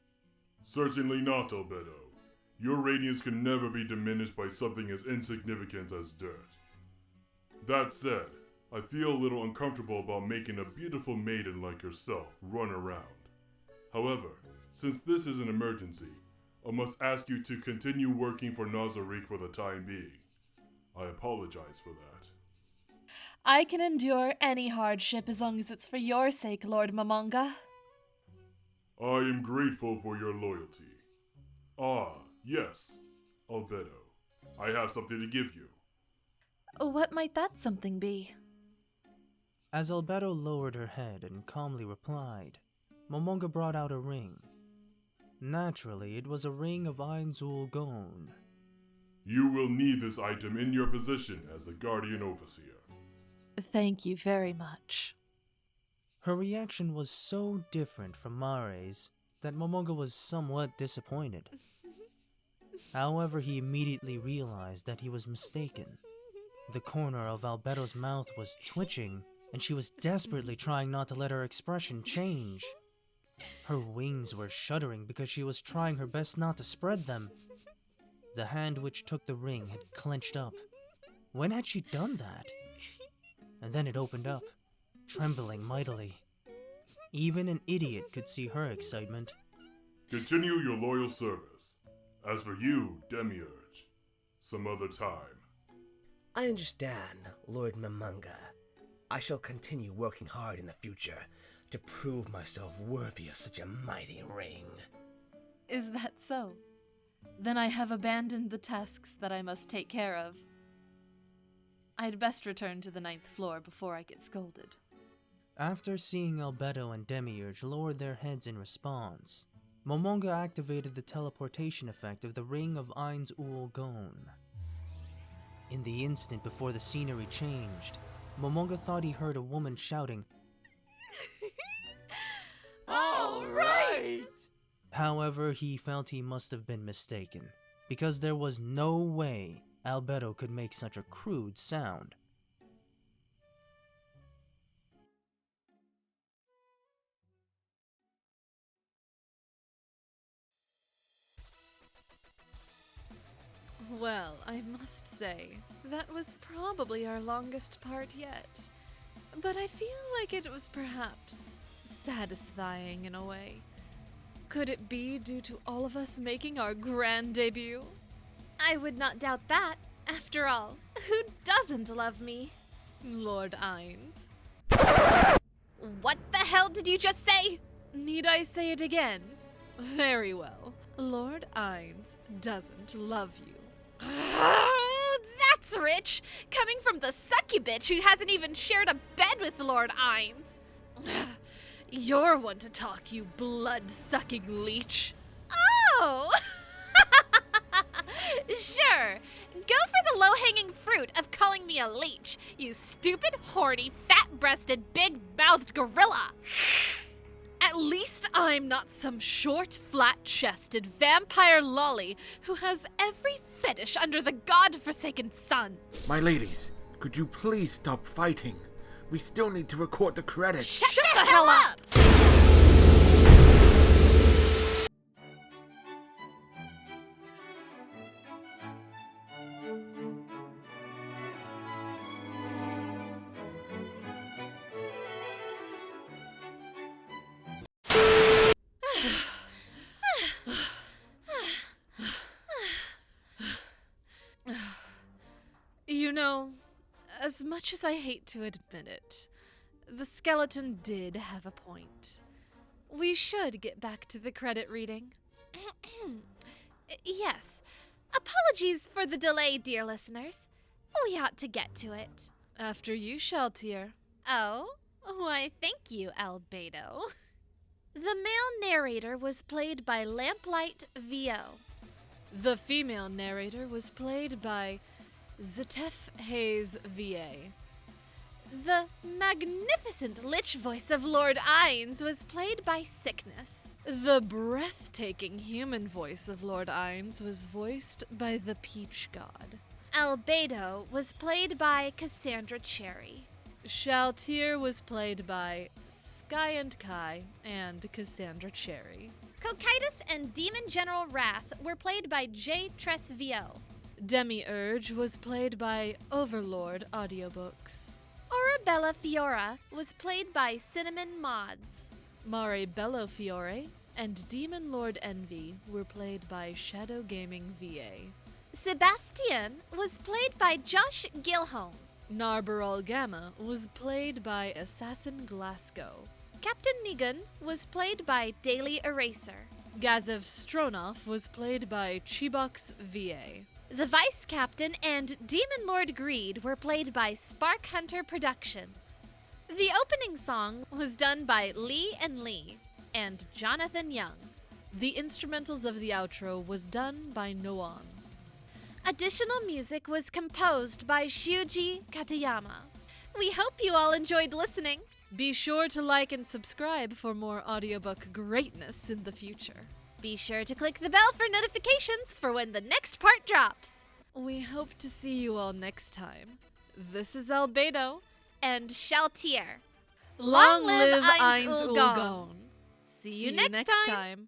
Certainly not, Albedo. Your radiance can never be diminished by something as insignificant as dirt. That said, I feel a little uncomfortable about making a beautiful maiden like yourself run around. However, since this is an emergency, I must ask you to continue working for Nazarick for the time being. I apologize for that. I can endure any hardship as long as it's for your sake, Lord Momonga. I am grateful for your loyalty. Ah, yes, Albedo. I have something to give you. What might that something be? As Albedo lowered her head and calmly replied, Momonga brought out a ring. Naturally, it was a ring of Ainz Gone. You will need this item in your position as the Guardian Overseer. Thank you very much. Her reaction was so different from Mare's that Momonga was somewhat disappointed. However, he immediately realized that he was mistaken. The corner of Albedo's mouth was twitching, and she was desperately trying not to let her expression change. Her wings were shuddering because she was trying her best not to spread them. The hand which took the ring had clenched up. When had she done that? And then it opened up, trembling mightily. Even an idiot could see her excitement. Continue your loyal service. As for you, Demiurge, some other time. I understand, Lord Momonga. I shall continue working hard in the future to prove myself worthy of such a mighty ring. Is that so? Then I have abandoned the tasks that I must take care of. I'd best return to the 9th floor before I get scolded. After seeing Albedo and Demiurge lower their heads in response, Momonga activated the teleportation effect of the Ring of Ainz Gone. In the instant before the scenery changed, Momonga thought he heard a woman shouting, All right! However, he felt he must have been mistaken, because there was no way Albedo could make such a crude sound. Well, I must say, that was probably our longest part yet. But I feel like it was perhaps satisfying in a way. Could it be due to all of us making our grand debut? I would not doubt that. After all, who doesn't love me? Lord Ainz. What the hell did you just say? Need I say it again? Very well. Lord Ainz doesn't love you. Oh, that's rich! Coming from the succubitch who hasn't even shared a bed with Lord Ainz. You're one to talk, you blood-sucking leech. Oh! Sure. Go for the low-hanging fruit of calling me a leech, you stupid, horny, fat-breasted, big-mouthed gorilla. At least I'm not some short, flat-chested vampire lolly who has every fetish under the god-forsaken sun. My ladies, could you please stop fighting? We still need to record the credits. Shut the hell up! You know, as much as I hate to admit it, the skeleton did have a point. We should get back to the credit reading. Yes. Apologies for the delay, dear listeners. We ought to get to it. After you, Shalltear. Oh? Why, thank you, Albedo. The male narrator was played by Lamplight VO. The female narrator was played by ZtefHaze VA. The magnificent Lich voice of Lord Ainz was played by Syckniss. The breathtaking human voice of Lord Ainz was voiced by Thepeachgod. Albedo was played by Kassanda Cherry. Shalltear was played by SkyandKai and Kassanda Cherry. Cocytus and Demon General Wrath were played by Jtrussvo. Demiurge was played by Overlord Audiobooks. Arabella Fiora was played by Cinnamon Mods. Mare Bellofiore and Demon Lord Envy were played by Shadow Gaming VA. Sebastian was played by Josh Gilholm. Narberal Gamma was played by assassinglasgow. Captain Nigun was played by DailyEraser. Gazef Stronoff was played by Chibox VA. The Vice Captain and Demon Lord Greed were played by SparkHunter Productions. The opening song was done by LeeandLie and Jonathan Young. The instrumentals of the outro was done by Noan. Additional music was composed by Shuji Katayama. We hope you all enjoyed listening. Be sure to like and subscribe for more audiobook greatness in the future. Be sure to click the bell for notifications for when the next part drops. We hope to see you all next time. This is Albedo and Shalltear. Long live Ainz Ulgon. Ulgon. See you next time.